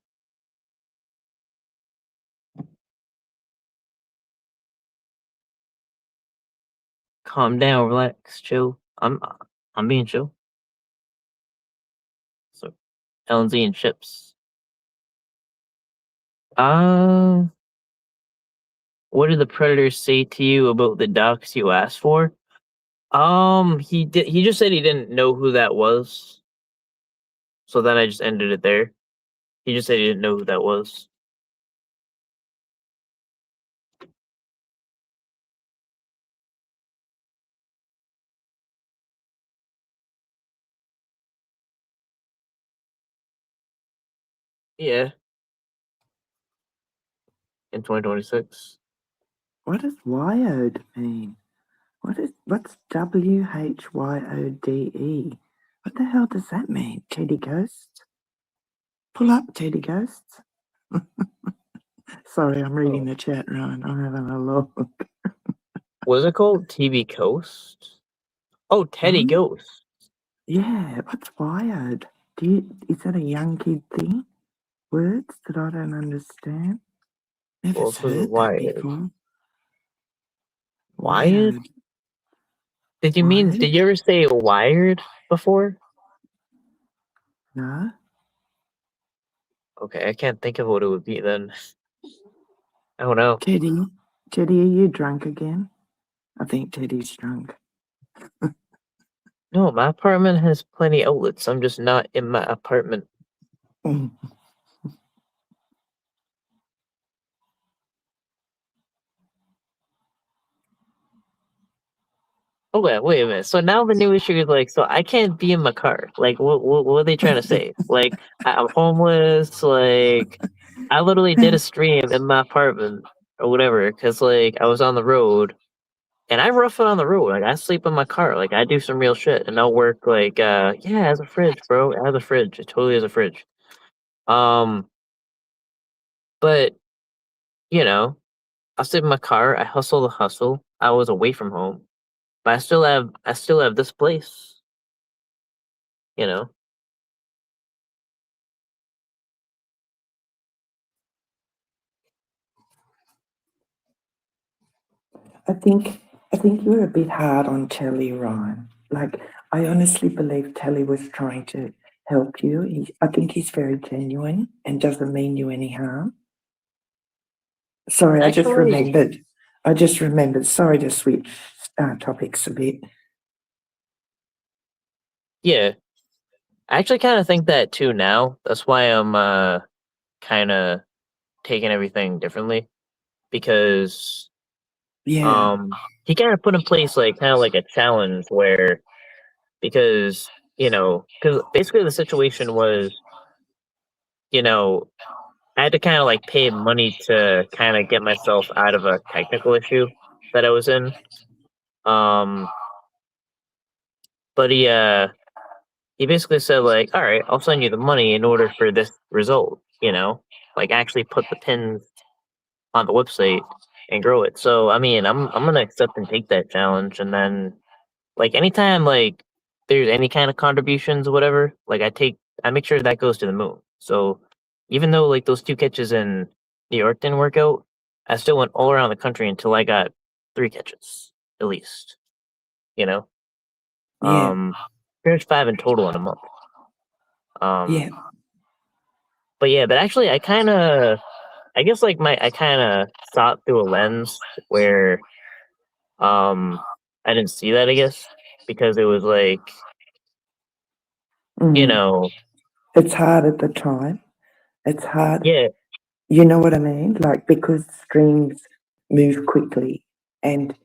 Calm down, relax, chill. I'm being chill. So LNZ and chips. Um, what did the predators say to you about the docs you asked for? He did. He just said he didn't know who that was. So then I just ended it there. He just said he didn't know who that was. Yeah. In 2026. What does WYOD mean? What's WHYODE? What the hell does that mean? Teddy Ghosts? Pull up, Teddy Ghosts. Sorry, I'm reading the chat, Ryan. I'm having a look. What is it called? TV Ghost? Oh, Teddy Ghost. Yeah, what's WYOD? Is that a young kid thing? Words that I don't understand? Never Well, this is heard that Wired. before. Wired? Did you Wired? ever say wired before? No. Okay, I can't think of what it would be then. I don't know. Teddy, are you drunk again? I think Teddy's drunk. No, my apartment has plenty outlets. I'm just not in my apartment. Oh, wait a minute. So now the new issue is like, so I can't be in my car. Like, what are they trying to say? Like, I'm homeless. Like, I literally did a stream in my apartment or whatever because like I was on the road and I rough it on the road. Like, I sleep in my car. Like, I do some real shit and I'll work like, yeah, it has a fridge, bro. It has a fridge. It totally has a fridge. But you know, I sleep in my car. I hustle the hustle. I was away from home, but I still have this place. You know. I think you're a bit hard on Telly, Ryan. Like, I honestly believe Telly was trying to help you. I think he's very genuine and doesn't mean you any harm. Sorry, I just remembered. Sorry to switch topics a bit. Yeah, I actually kind of think that too now. That's why I'm kind of taking everything differently because Yeah. he kind of put in place like kind of like a challenge where because because basically the situation was I had to kind of like pay money to kind of get myself out of a technical issue that I was in. Um, but he basically said like, all right, I'll send you the money in order for this result. Like actually put the pins on the website and grow it. So I mean, I'm gonna accept and take that challenge, and then like anytime like there's any kind of contributions or whatever, like I make sure that goes to the moon. So even though like those 2 catches in New York didn't work out, I still went all around the country until I got 3 catches at least. You know, Yeah. there's 5 in total in a month. Yeah. But actually, I guess like I kind of saw it through a lens where I didn't see that, I guess, because it was like you Mm. know It's hard at the time. It's hard. yeah. You know what I mean? Like, because streams move quickly and,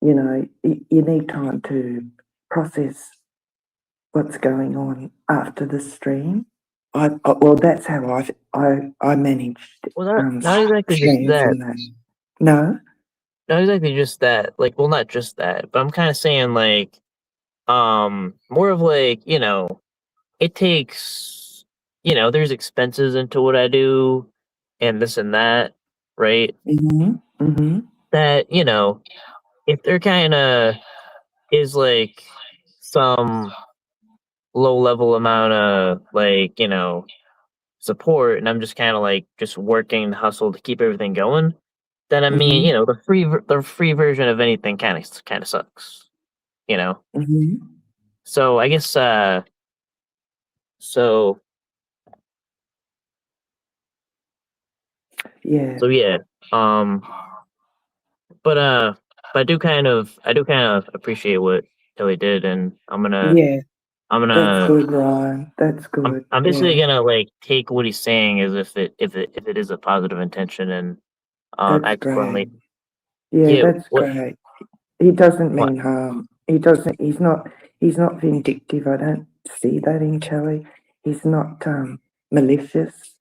you need time to process what's going on after the stream. Well, that's how I managed Well, not exactly just streams that. and that. No? Not exactly just that. Like, well, not just that, but I'm kind of saying like, more of like, it takes, there's expenses into what I do, and this and that, right? Mm-hmm. Mm-hmm. That if there kind of is like some low level amount of like, support, and I'm just kind of like just working the hustle to keep everything going. Then I mean, Mm-hmm. the free version of anything kind of sucks, you know. Mm-hmm. So I guess so Yeah. yeah. Um, but I do kind of appreciate what Tilly did, and Yeah. I'm That's gonna good, Ryan. That's good. I'm Yeah. basically gonna like take what he's saying as if it is a positive intention, and That's excellently. great. Yeah, Yeah. that's What? great. He doesn't What? mean harm. He's not vindictive. I don't see that in Charlie. He's not malicious.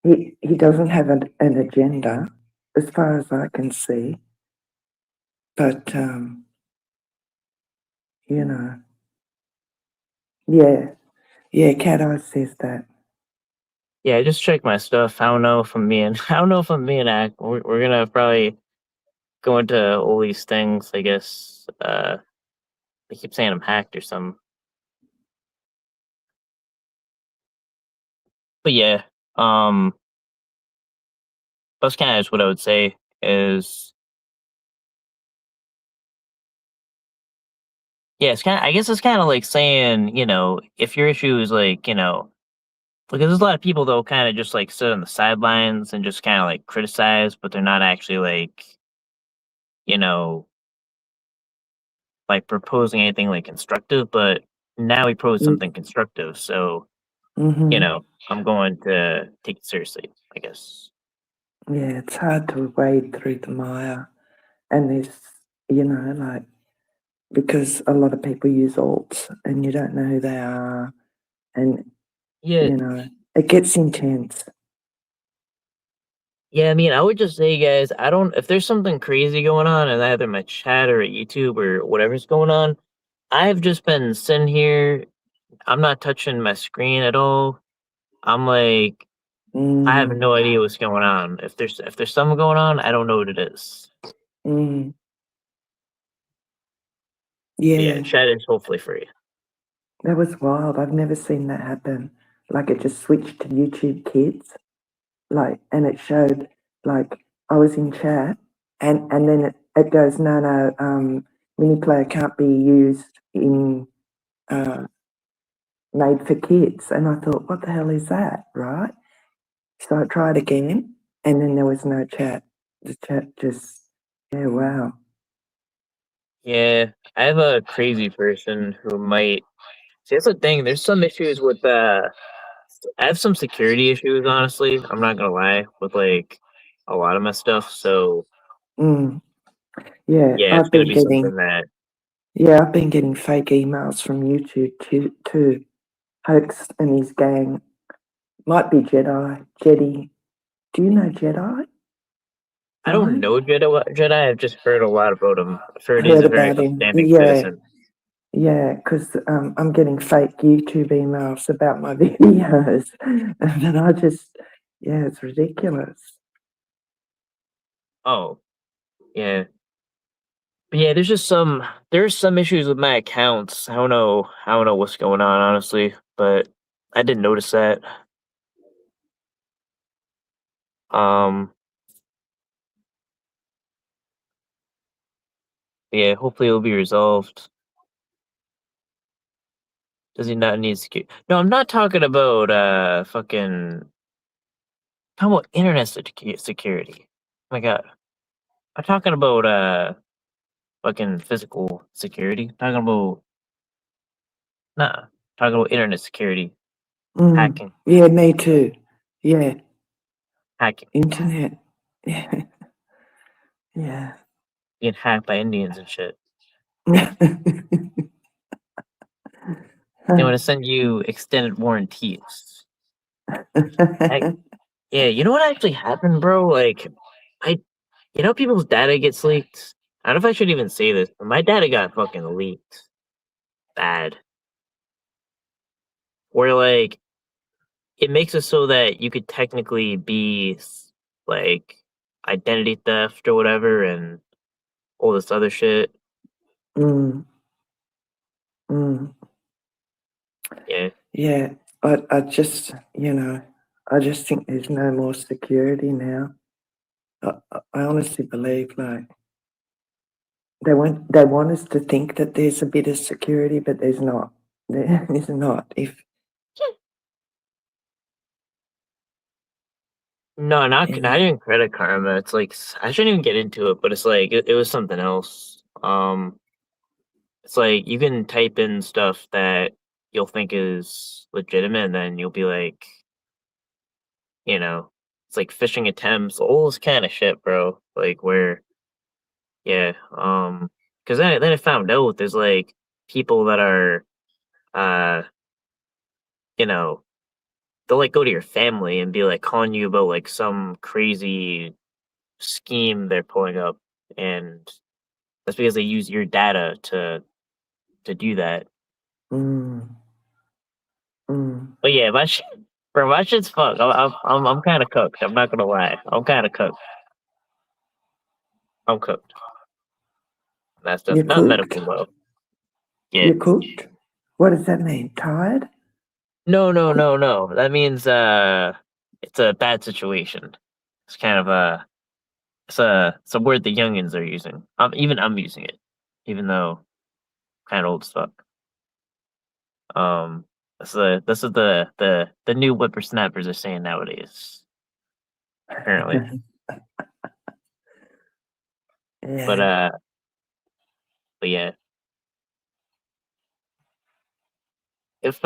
he doesn't have an agenda, as far as I can see. But you know, yeah, Cat Eye says that. Yeah, I just checked my stuff. I don't know if I'm being I don't know if I'm being hacked. We're gonna probably go into all these things, I guess. They keep saying I'm hacked or something. But yeah, that's kind of just what I would say is yeah, it's kind of I guess it's kind of like saying, if your issue is like, because there's a lot of people that'll kind of just like sit on the sidelines and just kind of like criticize, but they're not actually you know, like proposing anything like constructive. But now he proposed something constructive, so Mm-hmm. I'm going to take it seriously, I guess. Yeah, it's hard to wade through the mire, and there's like because a lot of people use alts, and you don't know who they are, and Yeah, it gets intense. yeah. I mean, I would just say, guys, I don't. If there's something crazy going on in either my chat or at YouTube or whatever's going on, I've just been sitting here. I'm not touching my screen at all. I'm like, I have no idea what's going on. If there's something going on, I don't know what it is. Mm, But yeah, yeah, chat is hopefully free. that was wild. I've never seen that happen. Like it just switched to YouTube Kids, and it showed like I was in chat, and then it goes, no, mini player can't be used in uh, made for kids, and I thought, what the hell is that, right? So I tried again, and then there was no chat. The chat just, yeah, wow. Yeah, I have a crazy person who might. See, that's the thing. There's some issues with I have some security issues, honestly. I'm not gonna lie, with like a lot of my stuff. So Mm, yeah, yeah, it's gonna be something that I've been getting fake emails from YouTube too. Hoax and his gang might be Jedi. Do you know Jedi? I don't Ryan? know Jedi. I've just heard a lot about him. I've heard he's Heard a very about him? upstanding Yeah, citizen. yeah. Because I'm getting fake YouTube emails about my videos, and then yeah, it's ridiculous. Oh, yeah. But yeah, there's some issues with my accounts. I don't know what's going on, honestly, but I didn't notice that. Um, yeah, hopefully it'll be resolved. Does he not need security? No, I'm not talking about talking about internet security. Oh my god. I'm talking about fucking physical security. Talking about nah. Talking about internet security. Hacking. Yeah, me too. Yeah, Hacking. internet. Yeah, yeah. Being hacked by Indians and shit. They want to send you extended warranties. Yeah, you know what actually happened, bro? Like, I, people's data gets leaked. I don't know if I should even say this, but my data got fucking leaked. Bad. Where like, it makes it so that you could technically be like identity theft or whatever, and all this other shit. mm, mm. Yeah, Yeah, I just, I just think there's no more security now. I honestly believe like they want us to think that there's a bit of security, but there's not. There is not. If no, not yeah, even Credit Karma. It's like I shouldn't even get into it, but it's like it was something else. It's like you can type in stuff that you'll think is legitimate, and then you'll be like, it's like phishing attempts, all this kind of shit, bro. Like where, yeah, because then I found out there's like people that are, uh, you know, they'll like go to your family and be like calling you about like some crazy scheme they're pulling up, and that's because they use your data to do that. Mm. Mm. But yeah, bro, my shit's fucked. I'm kind of cooked. I'm not gonna lie. I'm kind of cooked. I'm cooked. That's You're not cooked? medical though. Yeah. You're cooked? What does that mean? Tired? No, no, no, no. That means it's a bad situation. It's kind of it's a word the youngins are using. Even I'm using it, even though kind of old as fuck. This is the new whippersnappers are saying nowadays. Apparently, but Yeah. but yeah, if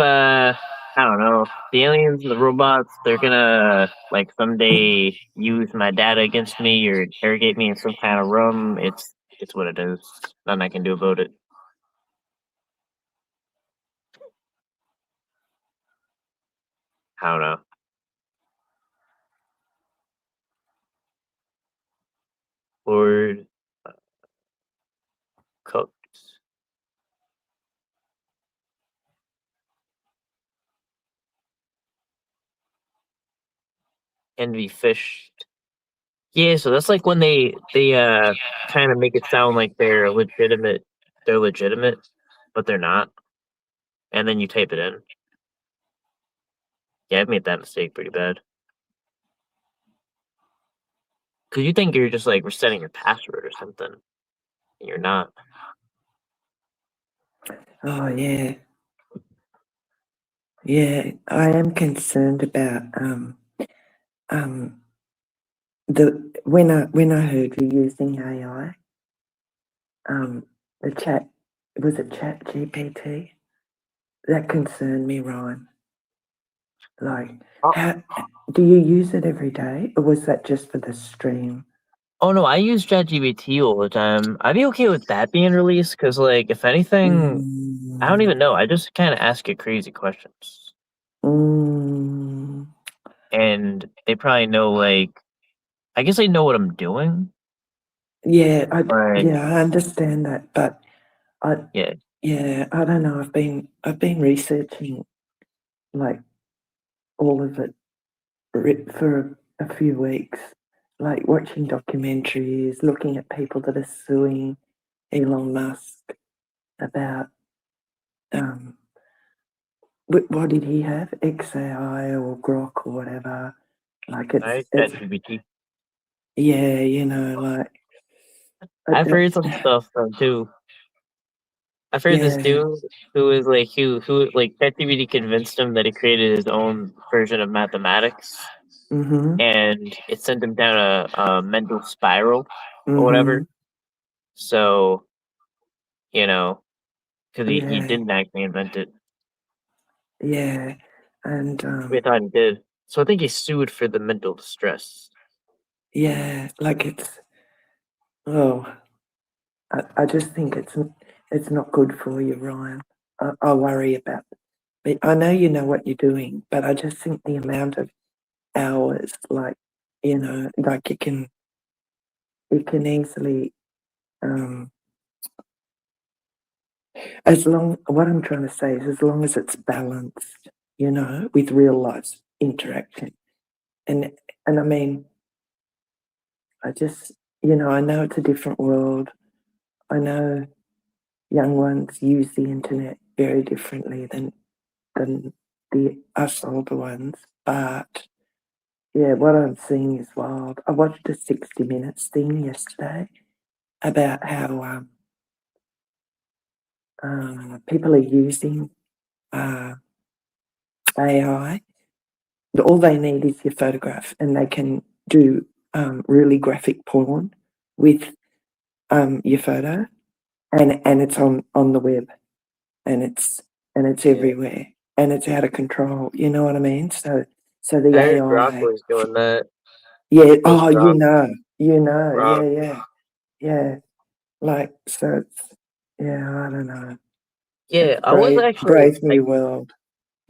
I don't know, the aliens and the robots, they're gonna like someday use my data against me or interrogate me in some kind of room. It's what it is. Nothing I can do about it. I don't know. Lord cooked. Can be fished. Yeah, so that's like when they kind of make it sound like they're legitimate, but they're not. And then you type it in. Yeah, I've made that mistake pretty bad. Cause you think you're just like resetting your password or something, and you're not. Oh, yeah. Yeah, I am concerned about the when I heard you using AI, the chat was it Chat GPT? That concerned me, Ryan. Like, Oh, how do you use it every day, or was that just for the stream? oh no, I use ChatGPT all the time. I'd be okay with that being released, cause like if anything, I don't Mm, even know. I just kind of ask it crazy questions, mm, and they probably know like I guess they know what I'm doing. yeah, But I understand that, but I yeah, yeah, I don't know. I've been researching like all of it for a few weeks, like watching documentaries, looking at people that are suing Elon Musk about um, what did he have, XAI or Grok or whatever. Like I it's ChatGPT. yeah, you know, like I've heard that's some stuff too. I've heard this yeah, dude who is like who like ChatGPT convinced him that he created his own version of mathematics, mm-hmm, and it sent him down a mental spiral or mm-hmm, whatever. So you know, because he yeah, didn't actually invent it, yeah, and we thought he did. So I think he sued for the mental distress. yeah, like oh, I just think it's not good for you, Ryan. I worry about it. But I know you know what you're doing, but I just think the amount of hours, like like it can easily, um, as long. What I'm trying to say is, as long as it's balanced, with real life interaction, and I mean, I just, I know it's a different world. I know young ones use the internet very differently than the us older ones. But yeah, what I'm seeing is wild. I watched a 60 Minutes thing yesterday about how people are using AI. All they need is your photograph, and they can do really graphic porn with your photo, and it's on the web, and it's Yeah, everywhere, and it's out of control. You know what I mean? So the I heard Grok AI, was doing that. yeah. Was Oh, Grok? yeah, Grok. yeah. Like so, it's yeah. I don't know. Yeah, It's I was actually brave new like, world.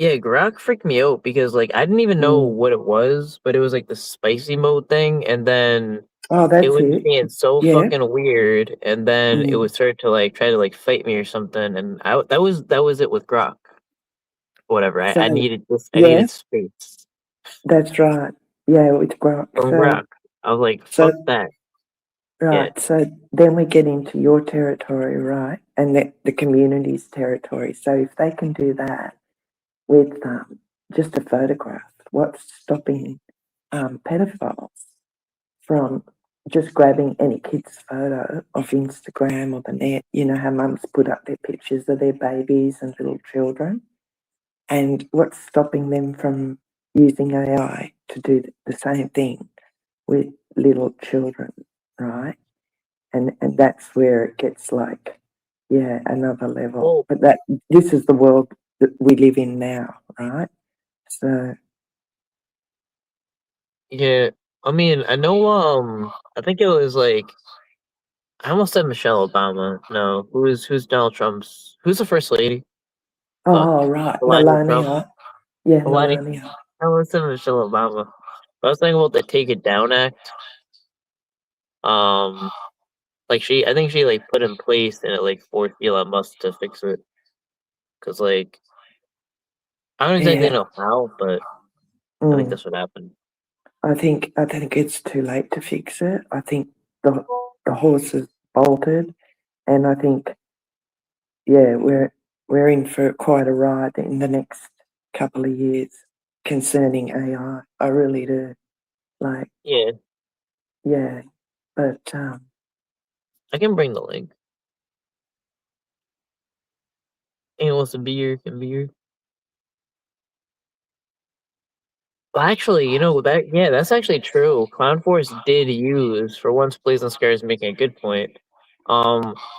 Yeah, Grok freaked me out because like I didn't even know what it was, but it was like the spicy mode thing, and then Oh, it that's was it. being so Yeah. fucking weird, and then it Mm. would start to like try to like fight me or something, and that was it with Grok. Whatever. I So, needed this. I yeah, needed space that's right. Yeah, with Grok. from So, Grok. I was like, so fuck that. Yeah. right. So then we get into your territory, right? And the community's territory. So if they can do that with just a photograph, what's stopping pedophiles from just grabbing any kid's photo off Instagram or the net? You know how mums put up their pictures of their babies and little children? And what's stopping them from using AI to do the same thing with little children, right? And that's where it gets like, yeah, another level. Well, But this is the world that we live in now, right? So, yeah. I mean, I know. I think it was like I almost said Michelle Obama. No, who's Donald Trump's? Who's the first lady? Fuck, oh right, Melania Trump. Melania, yeah, Melania. Melania. I almost said Michelle Obama. I was thinking about the Take It Down Act. Um, like I think she like put in place and it like forced Elon Musk to fix it. Cause like I don't exactly Yeah, know how, but I think mm. that's what happened. I think it's too late to fix it. I think the horse is bolted, and I think yeah, we're in for quite a ride in the next couple of years concerning AI. I really do. Like, Yeah, yeah, but I can bring the link. Anyone wants to be here can be here. Well, actually, you know that yeah, that's actually true. Clown Force did use for once. Blazing Scar is making a good point.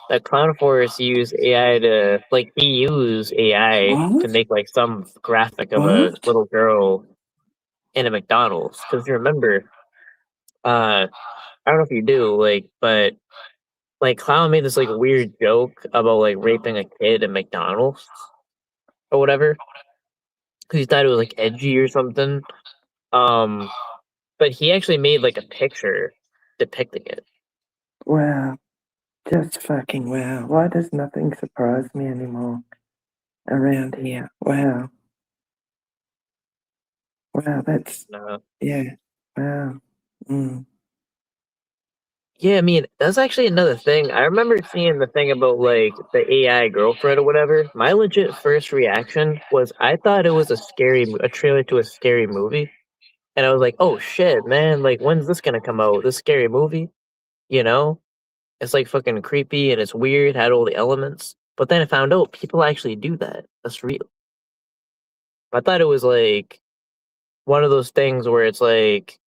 That Clown Force used AI to like he used AI to what? make like some graphic of a What? little girl in a McDonald's. Because you remember, I don't know if you do, like, but like Clown made this like weird joke about like raping a kid at McDonald's or whatever. Because he thought it was like edgy or something. Um, but he actually made like a picture depicting it. Wow. Just fucking wow. Why does nothing surprise me anymore around here? Wow. Wow, that's, Uh, yeah. Wow. Mm. yeah, I mean that's actually another thing. I remember seeing the thing about like the AI girlfriend or whatever. My legit first reaction was I thought it was a trailer to a scary movie, and I was like, oh shit, man! Like when's this gonna come out? This scary movie, you know? It's like fucking creepy and it's weird, had all the elements. But then I found out people actually do that. That's real. I thought it was like one of those things where it's like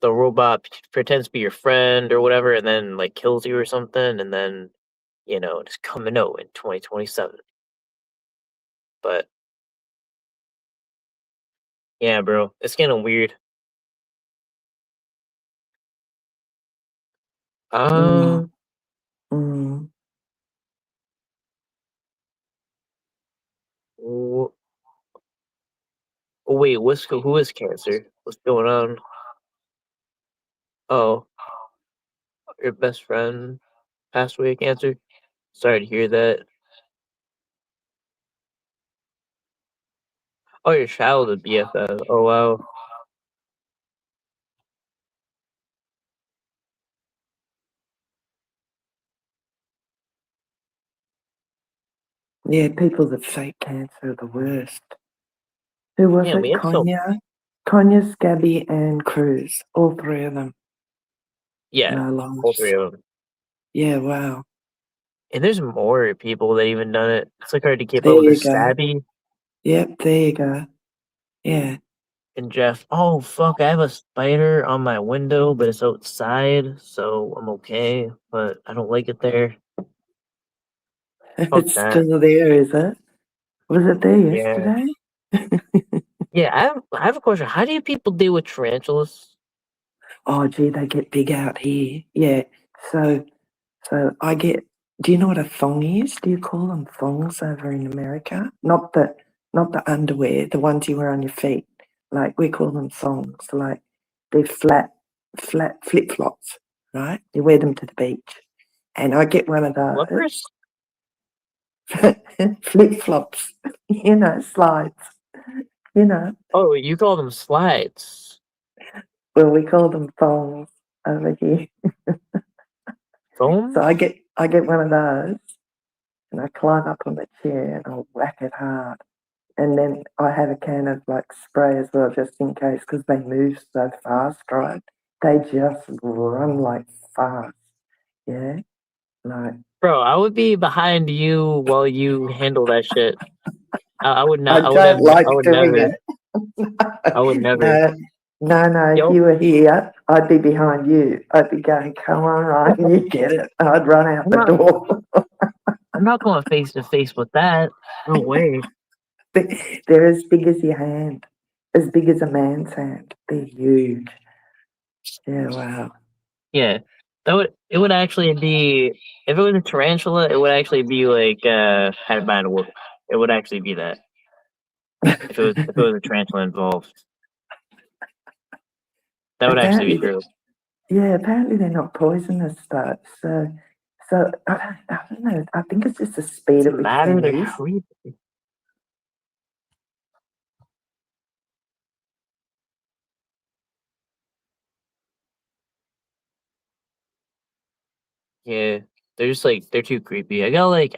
the robot pretends to be your friend or whatever and then like kills you or something and then, it's coming out in 2027. But yeah, bro, it's getting weird. Mm. Um, Mm. w- wait, who is cancer? What's going on? Oh, your best friend passed away of cancer? Sorry to hear that. Oh, your childhood BFF. Oh, wow. Yeah, people that fake cancer are the worst. Who was Man, we it? have so Konya, Scabby, and Cruz. All three of them. yeah, No all lives. three of them. Yeah, wow. And there's more people that even done it. It's like hard to keep There up with the you go. Stabby Yep, there you go. Yeah. and Jeff. Oh fuck, I have a spider on my window, but it's outside, so I'm okay. But I don't like it there. Fuck It's that. still there, is it? Was it there Yeah. yesterday? Yeah, I have a question. How do you people deal with tarantulas? Oh, gee, they get big out here. Yeah. So, so I get. Do you know what a thong is? Do you call them thongs over in America? not the underwear, the ones you wear on your feet. Like we call them thongs. Like they're flat flip flops, right? You wear them to the beach, and I get one of those Flippers? flip flops. Slides. Oh, you call them slides. Well, we call them thongs over here. Foam? So I get one of those, and I climb up on the chair and I'll whack it hard. And then I have a can of like spray as well, just in case, because they move so fast, right? They just run like fast. Yeah, like Bro, I would be behind you while you handle that shit. I would I not. don't like I would doing never. it. I would never. No, no. If Yo, you were here, I'd be behind you. I'd be going, "Come on, Ryan, you get it." I'd run out I'm the not. door. I'm not going face to face with that. No way. They're as big as your hand, as big as a man's hand. They're huge. Yeah, wow. Yeah, that would. It would actually be. If it was a tarantula, it would actually be like had by a wolf. It would actually be that. If it was a tarantula involved, that would actually be Apparently, true. apparently they're not poisonous though. So I don't know. I think it's just the speed at Doesn't which they matter. They're move. creepy. Yeah, they're just like they're too creepy. I got like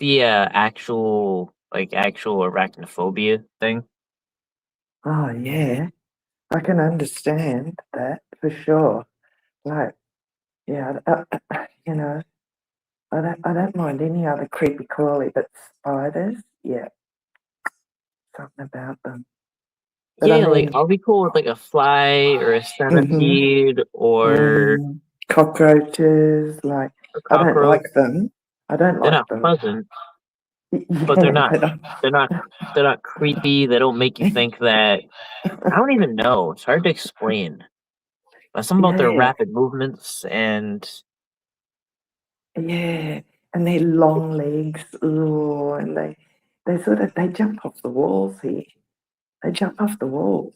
the actual arachnophobia thing. Oh yeah, I can understand that for sure. Like, yeah, I don't mind any other creepy crawly, but spiders, yeah, something about them. But I Yeah, like mean, I'll be cool with like a fly or a mhm, centipede or cockroaches, like a I don't cockroach. like them. I don't They're like not them. pleasant, but Yeah, but they're not they're not creepy. They don't make you think that I don't even know. It's hard to explain. But something about their yeah, rapid movements and yeah, and their long legs, ooh, and they sort of they jump off the walls here. They jump off the walls,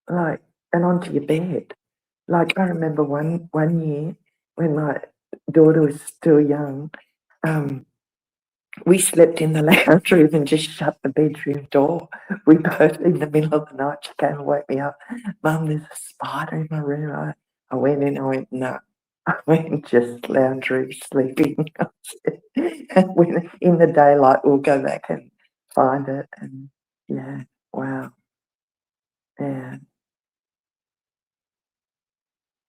like, and onto your bed. Like I remember one year when my daughter was still young, um, we slept in the lounge room and just shut the bedroom door. We both in the middle of the night. She came and woke me up. Mum, there's a spider in my room. I went in. I went no. I went just lounge room sleeping. And when in the daylight, we'll go back and find it. And yeah, wow, yeah.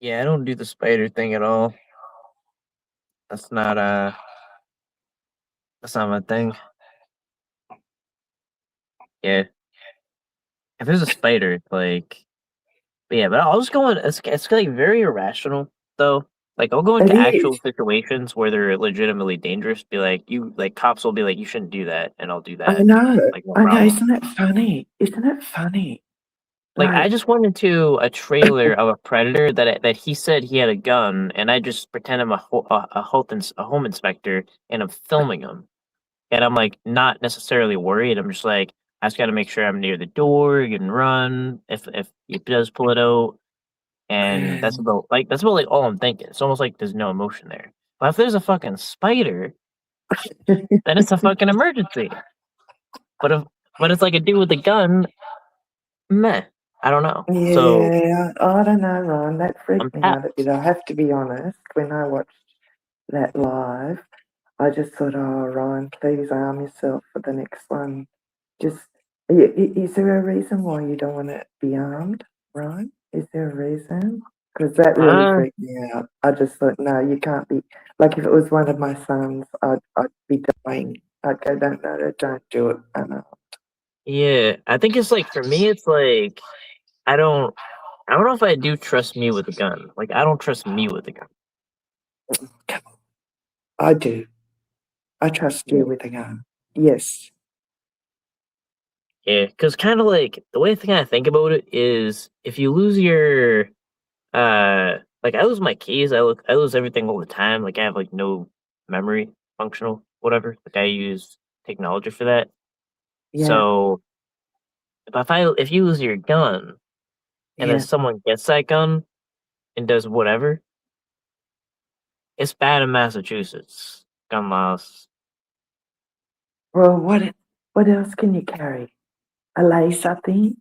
yeah, I don't do the spider thing at all. That's not that's not my thing. Yeah. If there's a spider, like but yeah, but I'll just go in it's like very irrational though. Like I'll go It into is. actual situations where they're legitimately dangerous, be like you like cops will be like, you shouldn't do that, and I'll do I that. know. Like no I know. problem. Isn't it funny? Isn't it funny? Like I Like, just went into a trailer of a predator that he said he had a gun, and I just pretend I'm a home inspector, and I'm filming him, and I'm like not necessarily worried. I'm just like I just got to make sure I'm near the door. You can run if he does pull it out, and that's about like all I'm thinking. It's almost like there's no emotion there. But if there's a fucking spider, then it's a fucking emergency. But if but it's like a dude with a gun, meh. I don't know. So yeah, I don't know, Ron. That I'm freaked me out a tapped. bit. I have to be honest. When I watched that live, I just thought, oh, Ryan, please arm yourself for the next one. Just, is there a reason why you don't want to be armed, Ryan? Is there a reason? Because that really Uh, freaked me out. I just thought, no, you can't be. Like, if it was one of my sons, I'd be dying. I'd go, don't do it. I know. yeah. I think it's like for me, it's like I don't. I don't know if I do trust me with a gun. Like I don't trust me with a gun. Come on. I do. I trust Yeah. you with a gun. Yes. Yeah, because kind of like the way I think about it is if you lose your like I lose my keys, I lose everything all the time. Like I have like no memory functional, whatever. Like I use technology for that. Yeah, So if you lose your gun and then yeah. someone gets that gun and does whatever, it's bad in Massachusetts. Gun laws. Well, what else can you carry? A laser thing?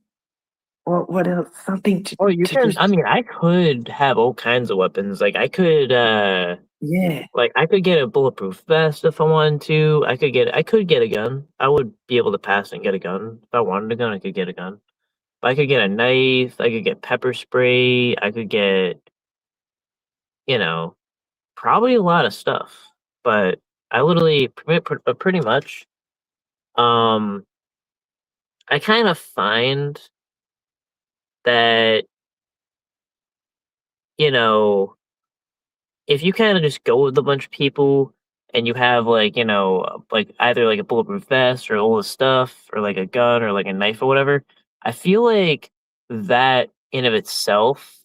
What else? Something Well, you to can. just I mean, I could have all kinds of weapons. Like yeah. I could get a bulletproof vest if I wanted to. I could get a gun. I would be able to pass and get a gun. If I wanted a gun, I could get a gun. But I could get a knife, I could get pepper spray, I could get, you know, probably a lot of stuff. But I literally pretty much um I kind of find that, you know, if you kind of just go with a bunch of people and you have like, like either like a bulletproof vest or all this stuff or like a gun or like a knife or whatever, I feel like that in of itself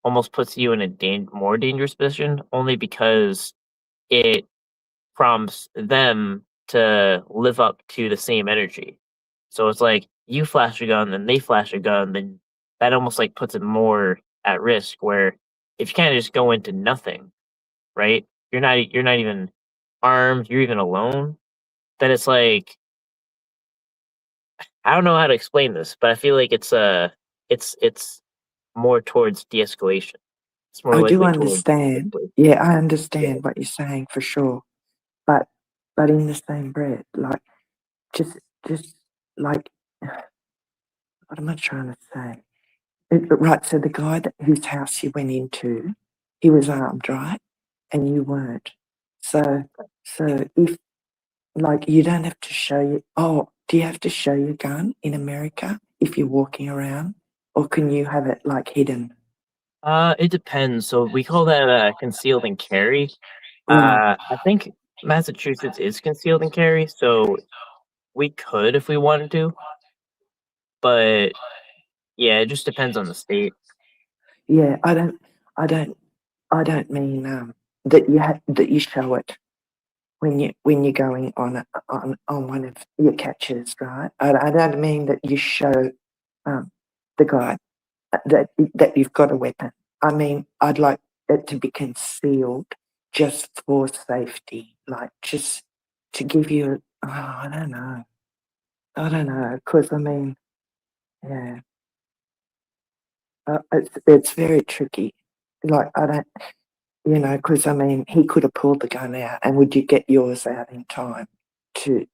almost puts you in a more dangerous position only because it prompts them to live up to the same energy. So it's like you flash a gun, then they flash a gun, then that almost like puts it more at risk. Where if you kind of just go into nothing, right? You're not even armed, you're even alone. Then it's like I don't know how to explain this, but I feel like it's more towards de-escalation. It's more I do likely towards understand. de-escalation. Yeah, I Yeah. understand what you're saying for sure. But but in the same breath, like just just like what am I trying to say? Right, so the guy whose house you went into, he was armed, right? And you weren't. So so if like you don't have to show you do you have to show your gun in America if you're walking around? Or can you have it like hidden? It depends. So we call that concealed and carry. Right. I think Massachusetts is concealed and carry, so we could if we wanted to, but yeah, it just depends on the state. Yeah, I don't I don't mean that that you show it when you're going on one of your catches, right? I don't mean that you show the guy that you've got a weapon. I mean, I'd like it to be concealed just for safety, like just to give you. I don't know, because I mean, yeah, it's very tricky. Like I don't, because I mean, he could have pulled the gun out, and would you get yours out in time to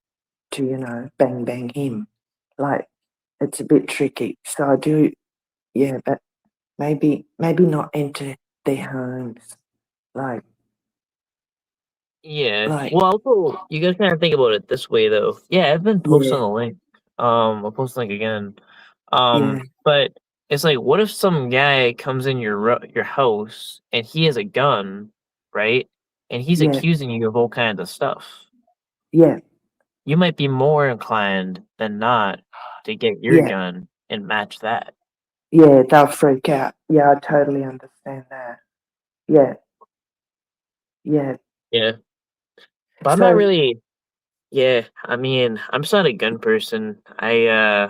bang bang him? Like it's a bit tricky. So I do, yeah, but maybe not enter their homes. Like Yeah. like Well, also, you guys kind of think about it this way, though. Yeah, I've been yeah, posting a link. I'll post the link again. yeah, But it's like, what if some guy comes in your house and he has a gun, right? And he's yeah, accusing you of all kinds of stuff. yeah, You might be more inclined than not to get your yeah, gun and match that. yeah. They'll freak out. Yeah, I totally understand that. Yeah, yeah. Yeah. But I'm not So really. Yeah, I mean, I'm just not a gun person.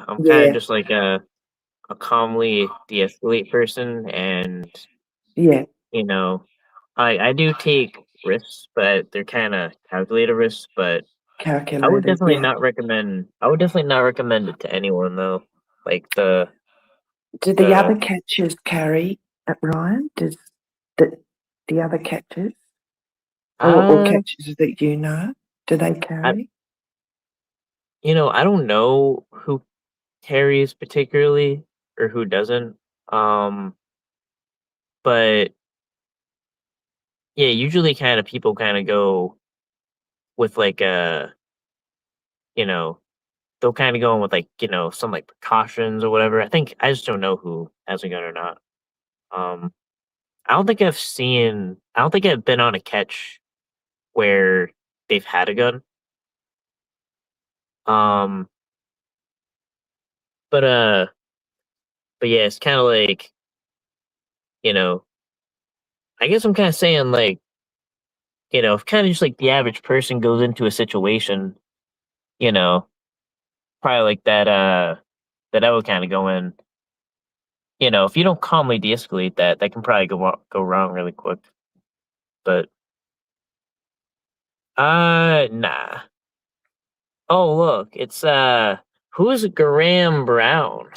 I'm kind of yeah, just like a calmly de-escalate person, and yeah. you know, I do take risks, but they're kind of calculated risks. But Calculated. Yeah. I would definitely not recommend it to anyone though. Like Do the the other catchers carry at Ryan? Does the the other catchers or uh catchers that you know? Do they I carry? I don't know who carries particularly or who doesn't. Um, but yeah, usually kind of people kind of go with like you know, they'll kind of go in with like, some like precautions or whatever. I just don't know who has a gun or not. Um, I don't think I've been on a catch where they've had a gun. Um, but but yeah, it's kind of like, you know, I guess I'm kind of saying like, if kind of just like the average person goes into a situation, you know, probably like that I would kind of go in. You know, if you don't calmly de-escalate that, that can probably go wrong really quick. But nah. Oh look, it's who's Graham Brown?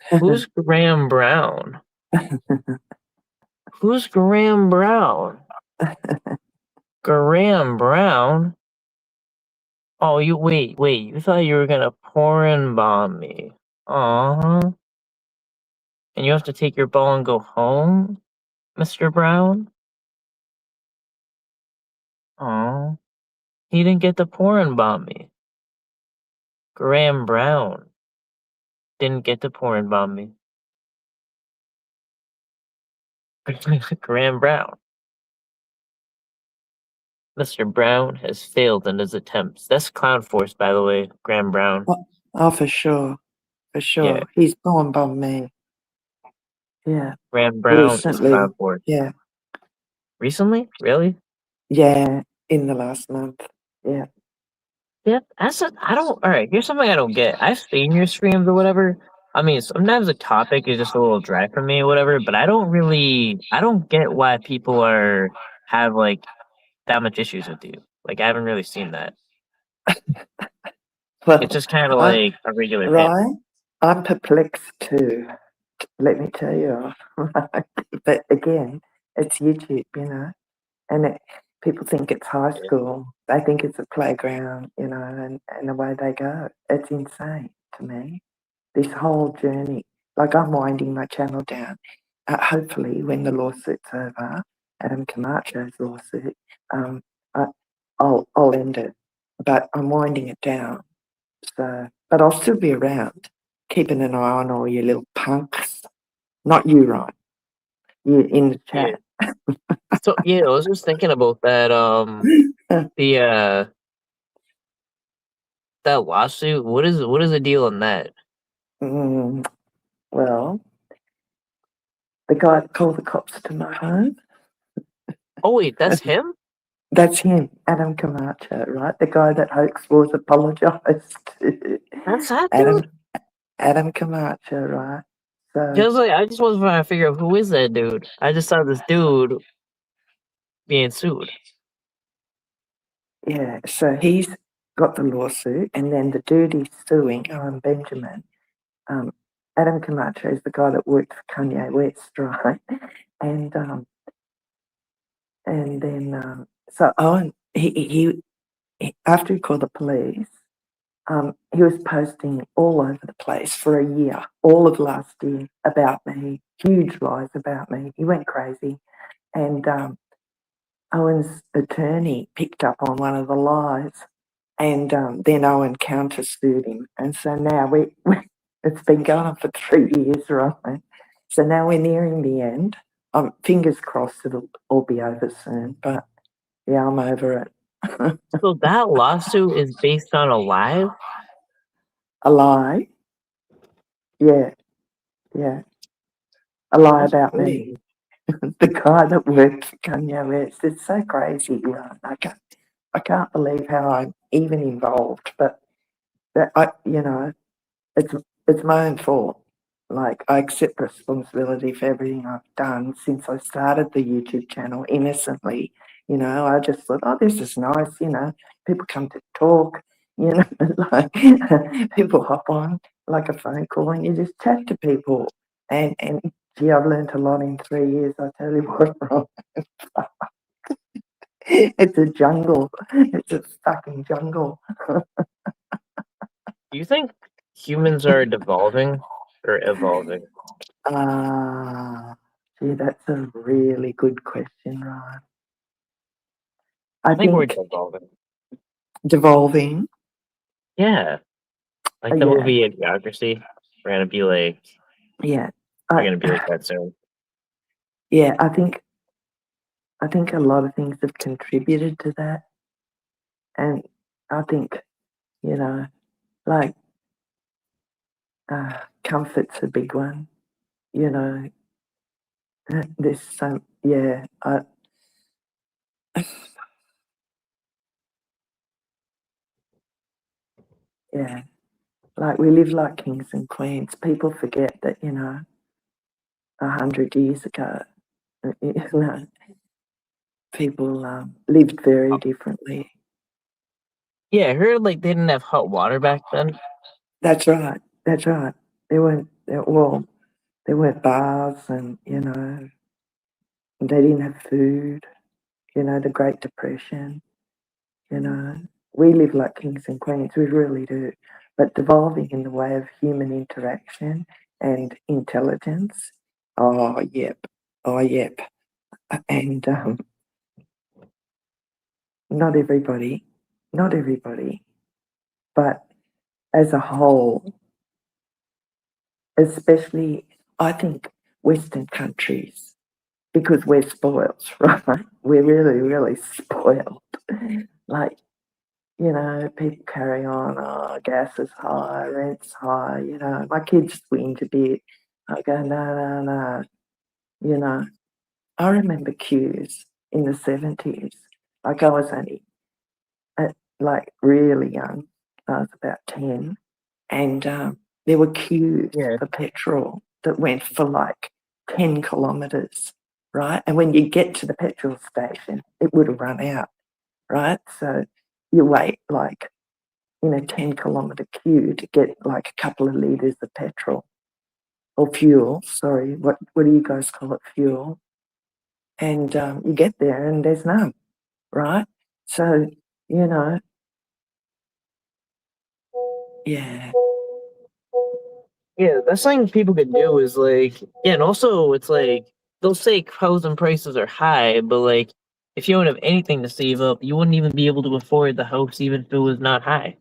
Who's Graham Brown? Who's Graham Brown? Graham Brown? Oh, wait, you thought you were gonna pour and bomb me. Aw. And you have to take your ball and go home, Mr. Brown? Aw. He didn't get to pour and bomb me. Graham Brown didn't get to pour and bomb me. Graham Brown. Mr. Brown has failed in his attempts. That's Clown Force, by the way, Graham Brown. Oh, for sure. For sure. Yeah. He's born by me. Yeah. Graham Brown is Recently. Clown Force. Yeah. Recently? Really? Yeah. In the last month. Yeah. Yeah, I don't. All right, here's something I don't get. I've seen your streams or whatever. I mean, sometimes the topic is just a little dry for me or whatever, but I don't get why people have like that much issues with you. Like, I haven't really seen that. Well, It's just kind of like a regular fan. right? I'm perplexed too. Let me tell you. But again, it's YouTube, you know, and people think it's high school. They think it's a playground, you know, and away they go. It's insane to me. This whole journey, like I'm winding my channel down. Hopefully, when the lawsuit's over, Adam Camacho's lawsuit, I'll end it. But I'm winding it down. So, but I'll still be around, keeping an eye on all you little punks. Not you, Ryan. You in the chat. So yeah, I was just thinking about that. That lawsuit. What is the deal on that? Well, the guy that called the cops to my home. Oh wait, that's him. That's him, Adam Camacho, right? The guy that Hoax Wars apologised to. That's that dude. Adam Camacho, right? So Just like I just was trying to figure out who is that dude. I just saw this dude being sued. yeah, so he's got the lawsuit, and then the dude he's suing, Benjamin. Adam Camacho is the guy that worked for Kanye West, right? And then so Owen, he after he called the police, he was posting all over the place for a year, all of last year, about me, huge lies about me. He went crazy, and Owen's attorney picked up on one of the lies, and then Owen countersued him, and so now it's been going on for 3 years, right? So now we're nearing the end. Fingers crossed it'll all be over soon, but yeah, I'm over it. So that lawsuit is based on a lie? A lie? Yeah. A lie That's about crazy. me. The guy that worked for Kanye West. It's so crazy, right? I can't believe how I'm even involved, but it's my own fault. Like, I accept responsibility for everything I've done since I started the YouTube channel innocently. You know, I just thought, oh, this is nice. You know, people come to talk. You know, like people hop on like a phone call and you just chat to people. And gee, I've learned a lot in 3 years. I tell you what, Ron. It's a jungle. It's a fucking jungle. Do you think humans are devolving or evolving? Gee, that's a really good question, Ryan. I think we're devolving. Devolving. Yeah. Like the movie Idiocracy. We're gonna be like Yeah. we're gonna be like that soon. Yeah, I think a lot of things have contributed to that. And I think, you know, like comfort's a big one. You know, there's some, yeah. Yeah. Like we live like kings and queens. People forget that, 100 years ago, you know, people lived very differently. Yeah, I heard like they didn't have hot water back then. That's right. That's right. Well, there weren't baths, and they didn't have food. The Great Depression. We live like kings and queens. We really do. But devolving in the way of human interaction and intelligence. Oh, yep. Oh, yep. And not everybody, but as a whole, especially, I think, Western countries, because we're spoiled, right? We're really, really spoiled. Like, people carry on, oh, gas is high, rent's high, my kids whinge a bit. I go, no, no, no. I remember queues in the 70s. Like I was only really young. I was about 10. And there were queues Yeah. for petrol that went for like 10 kilometres, right? And when you get to the petrol station, it would have run out, right? So you wait like in a 10-kilometre queue to get like a couple of litres of petrol or fuel. Sorry, what do you guys call it? Fuel. And you get there and there's none, right? So, yeah. Yeah, that's something people could do is like, yeah, and also it's like they'll say housing prices are high, but like if you don't have anything to save up, you wouldn't even be able to afford the house even if it was not high.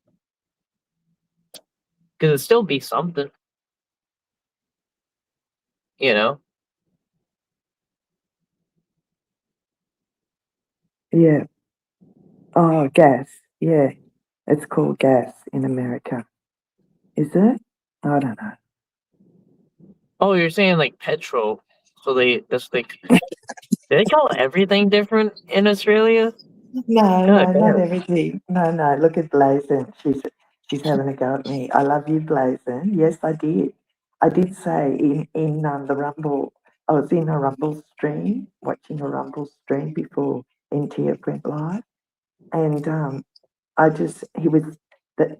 Because it'd still be something, you know? Yeah. Oh, gas. Yeah. It's called gas in America. Is it? I don't know. Oh, you're saying like petrol. So that's like, do they call everything different in Australia? No, God no, not damn. everything. No, no. Look at Blazon. She's having a go at me. I love you, Blazon. Yes, I did. I did say in the Rumble. I was in a Rumble stream, watching a Rumble stream before NTF went live, and I just he was the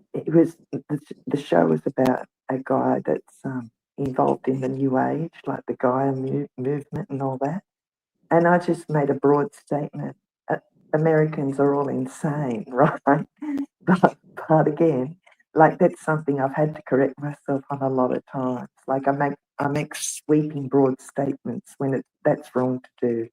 show was about a guy that's involved in the New Age, like the Gaia movement and all that. And I just made a broad statement. Americans are all insane, right? But again, like that's something I've had to correct myself on a lot of times. Like I make sweeping broad statements when that's wrong to do,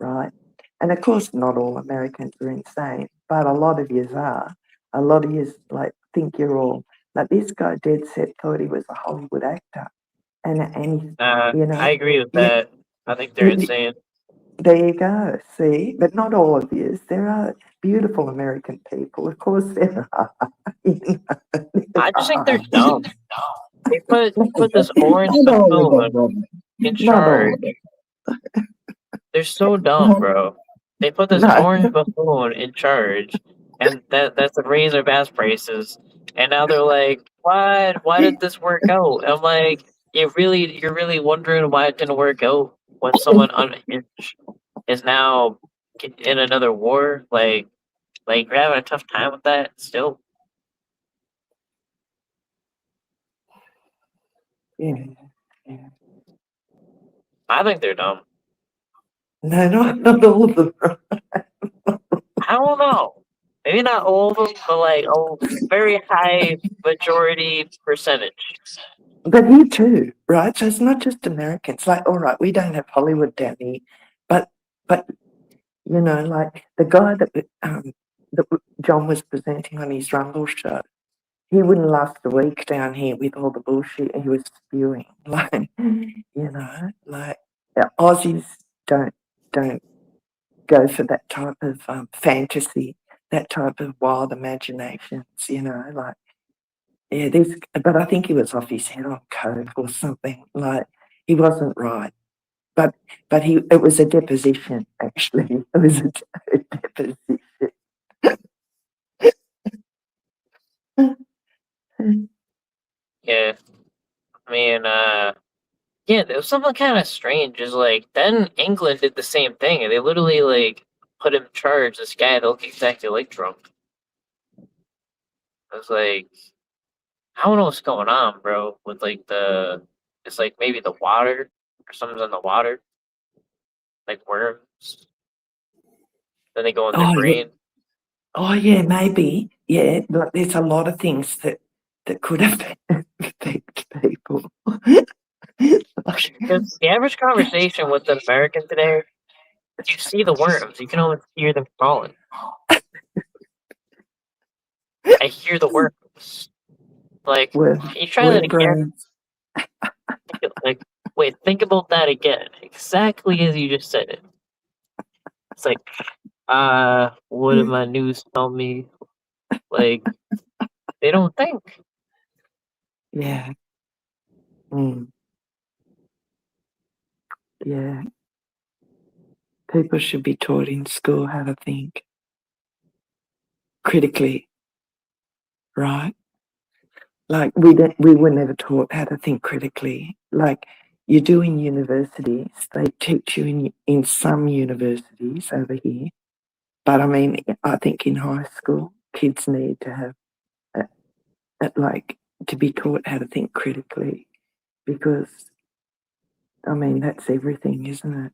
right? And of course, not all Americans are insane, but a lot of yous are. A lot of yous like think you're all like this guy. Dead set thought he was a Hollywood actor, and I agree with yeah, that. I think they're insane. there you go. See, but not all of yous. There are beautiful American people, of course. There are. I just think they're dumb. They put this orange Not all of buffoon them. in Not all charge. of them. They're so dumb, bro. They put this No. orange buffoon in charge, and that's the razor gas prices. And now they're like, Why did this work out?" I'm like, you're really wondering why it didn't work out when someone is now in another war? Like you're having a tough time with that still. Yeah. Yeah. I think they're dumb. No, not all of them. I don't know. Maybe not all of them, but like a very high majority percentage. But here too, right? So it's not just Americans. Like, all right, we don't have Hollywood down here, but like the guy that John was presenting on his Rumble show, he wouldn't last a week down here with all the bullshit he was spewing. Like Aussies don't go for that type of fantasy, that type of wild imaginations. Like yeah, but I think he was off his head on coke or something. Like he wasn't right. But it was a deposition actually. It was a deposition. Yeah. I mean, yeah, there was something kind of strange. Is like then England did the same thing, and they literally like put in charge this guy that looked exactly like Trump. I was like, I don't know what's going on, bro. With like it's like maybe the water or something's in the water, like worms. Then they go in their Oh yeah. brain. Oh yeah, maybe. Yeah, like there's a lot of things that could affect people. Because the average conversation with an American today, you see the worms. You can almost hear them crawling. I hear the worms. Like, Word, can you try that word again? brains. Like, wait, think about that again. Exactly as you just said it. It's like, what did my news tell me? Like, they don't think. Yeah. Mm, yeah. People should be taught in school how to think critically, right? Like we were never taught how to think critically. Like you do in universities, they teach you in some universities over here. But I mean, I think in high school, kids need to have like to be taught how to think critically because I mean that's everything, isn't it?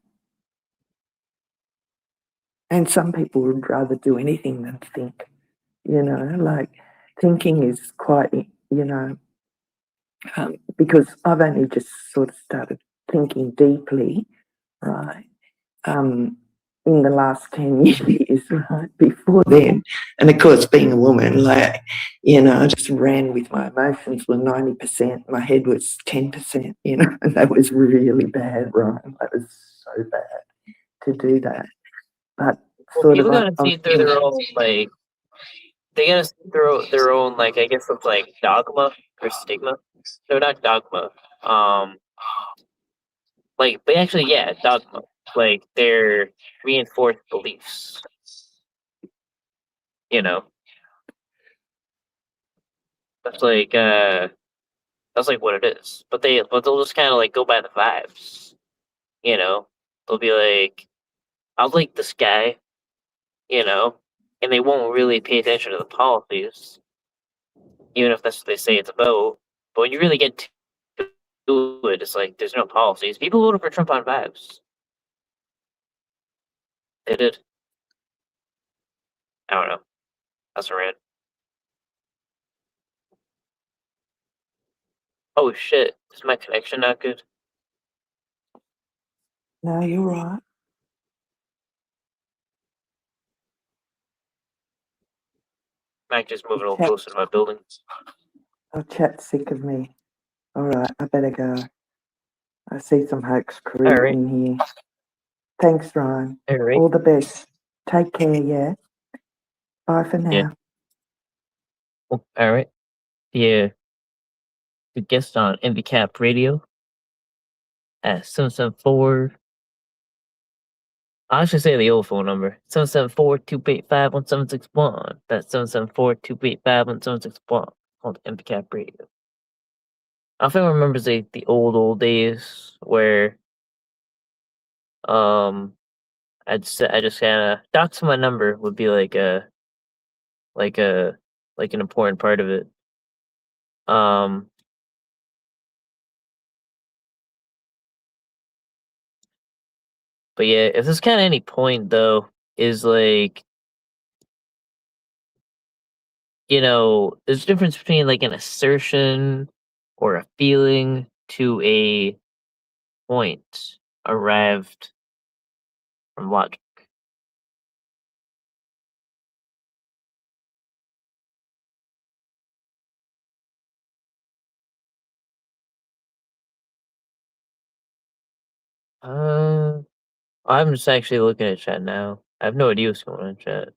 And some people would rather do anything than think. Like thinking is quite, because I've only just sort of started thinking deeply, right? In the last 10 years, right? Before then, and of course, being a woman, like, I just ran with my emotions were 90%, my head was 10%, and that was really bad, right? That was so bad to do that. But Well, sort of, people gotta see through their own, like, they gotta see through their own, like, I guess it's like dogma or stigma. No, not dogma. Um, but actually, yeah, dogma. Like, their reinforced beliefs. You know, that's like, uh, that's like what it is. But they'll just kind of like go by the vibes. You know, they'll be like, I like this guy. You know, and they won't really pay attention to the policies, even if that's what they say it's about. But when you really get to it, it's like there's no policies. People voted for Trump on vibes. They did. I don't know. That's a rant. Oh shit! Is my connection not good? no, you're right. Mike just moving a little Chat, closer to my building. chat's sick of me. All right, I better go. I see some hoax crew All right. in here. Thanks, Ryan. All right. All the best. Take care, yeah? Bye for Yeah. now. Oh, all right. Yeah. The guest on MVCap Radio at 774. I should say the old phone number. 774-285-1761. That's 774-285-1761. Called MVCap Radio. I think I remembers the old days where I just kinda dox my number would be like a like an important part of it. Um but yeah, if there's kinda any point though, is like, there's a difference between like an assertion or a feeling to a point arrived from logic. Uh, I'm just actually looking at chat now. I have no idea what's going on in chat.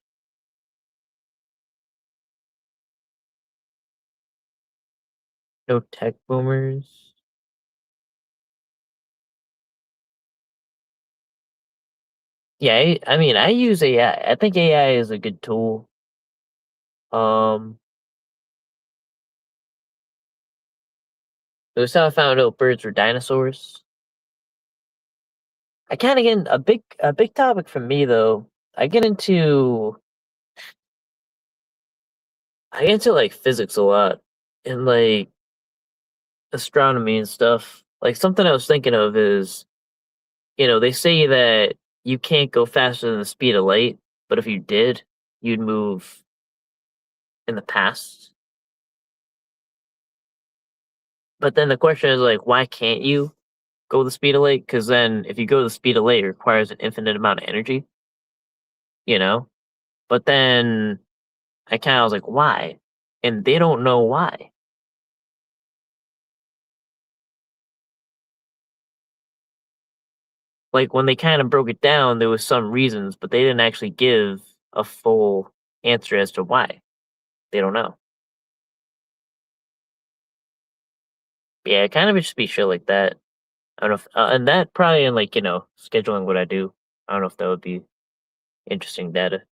No tech boomers. Yeah, I mean, I use AI. I think AI is a good tool. Um, It was how I found out birds were dinosaurs. I kind of get a big topic for me though. I get into like physics a lot and like astronomy and stuff. Like something I was thinking of is, they say that you can't go faster than the speed of light, but if you did, you'd move in the past. But then the question is like, why can't you go the speed of light? Because then if you go the speed of light, it requires an infinite amount of energy, you know? But then I kind of was like, why? And they don't know why. Like when they kind of broke it down, there was some reasons, but they didn't actually give a full answer as to why. They don't know. Yeah, it kind of just be shit like that. I don't know if, and that probably in like, scheduling what I do. I don't know if that would be interesting data.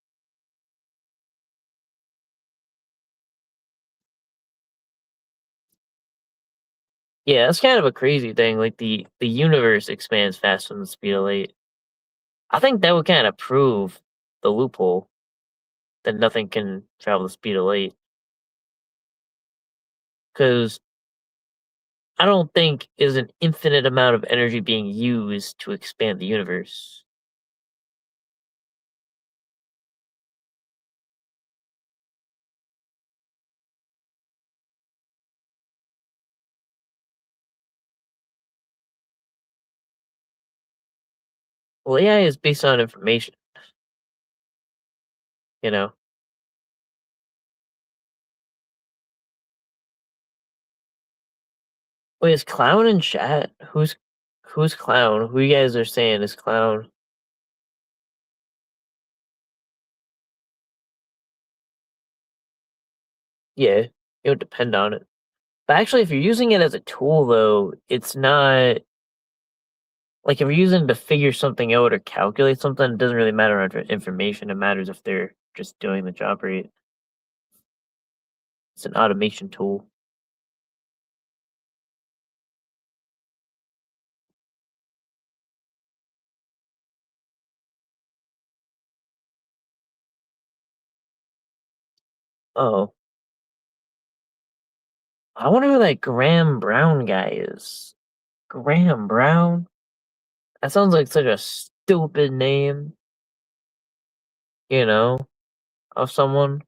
Yeah, that's kind of a crazy thing. Like the universe expands faster than the speed of light. I think that would kind of prove the loophole that nothing can travel the speed of light. Because I don't think is an infinite amount of energy being used to expand the universe. Well, AI is based on information, you know. Wait, is Clown in chat? Who's Clown? Who you guys are saying is Clown? Yeah, it would depend on it. But actually, if you're using it as a tool, though, it's not like if you're using it to figure something out or calculate something. It doesn't really matter on information. It matters if they're just doing the job right. It's an automation tool. Oh, I wonder who that Graham Brown guy is. Graham Brown? That sounds like such a stupid name, you know, of someone.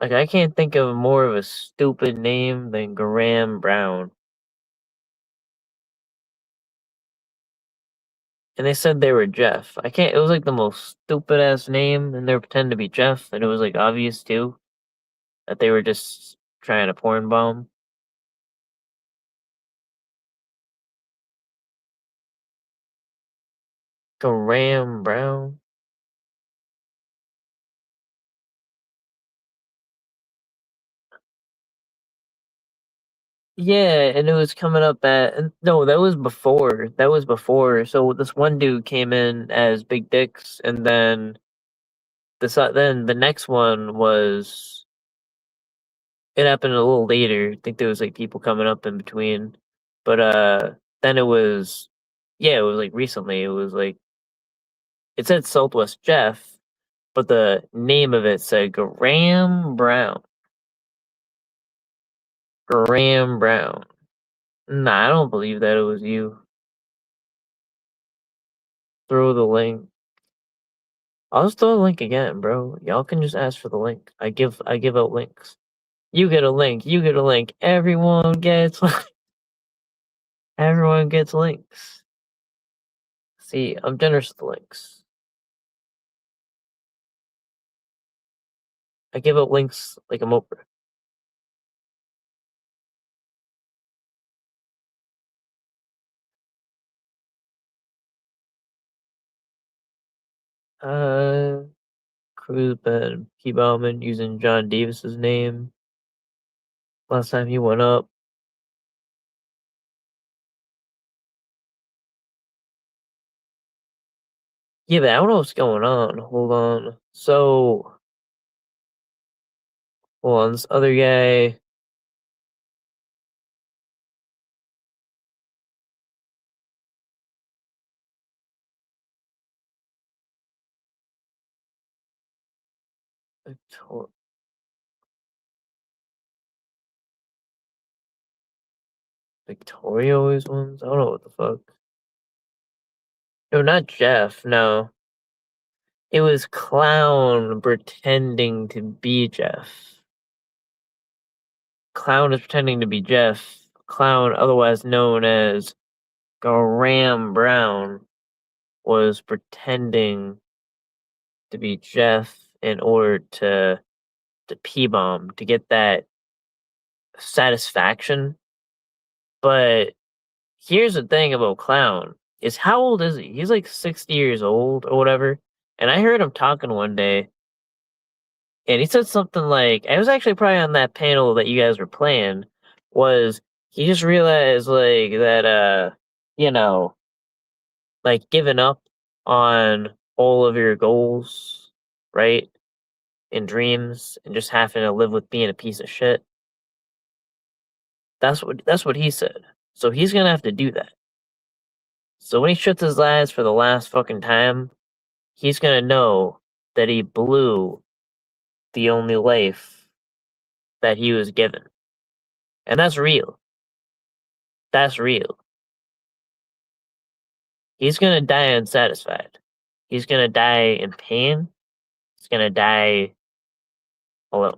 Like, I can't think of more of a stupid name than Graham Brown. And they said they were Jeff. I can't, it was like the most stupid ass name, and they were pretending to be Jeff, and it was like obvious too that they were just trying to porn bomb. Graham Brown? Yeah, and it was coming up no, that was before. That was before. So this one dude came in as Big Dicks, and then then the next one was it happened a little later. I think there was like people coming up in between, but then it was like recently. It was like it said Southwest Jeff, but the name of it said Graham Brown. Graham Brown. Nah, I don't believe that it was you. Throw the link. I'll just throw the link again, bro. Y'all can just ask for the link. I give out links. You get a link. You get a link. Everyone gets links. See, I'm generous with the links. I give out links like I'm Oprah. Cruz been P Bauman using John Davis's name. Last time he went up. Yeah, but I don't know what's going on. Hold on. So, hold on. This other guy. Victoria always wins? I don't know what the fuck. No, not Jeff, no. It was Clown pretending to be Jeff. Clown is pretending to be Jeff. Clown, otherwise known as Graham Brown, was pretending to be Jeff in order to P-bomb, to get that satisfaction. But here's the thing about Clown, is how old is he? He's like 60 years old or whatever. And I heard him talking one day, and he said something like, I was actually probably on that panel that you guys were playing, was he just realized like that you know, like giving up on all of your goals, right? And dreams, and just having to live with being a piece of shit. That's what he said. So he's gonna have to do that. So when he shuts his eyes for the last fucking time, he's gonna know that he blew the only life that he was given. And that's real. That's real. He's gonna die unsatisfied. He's gonna die in pain. He's gonna die alone.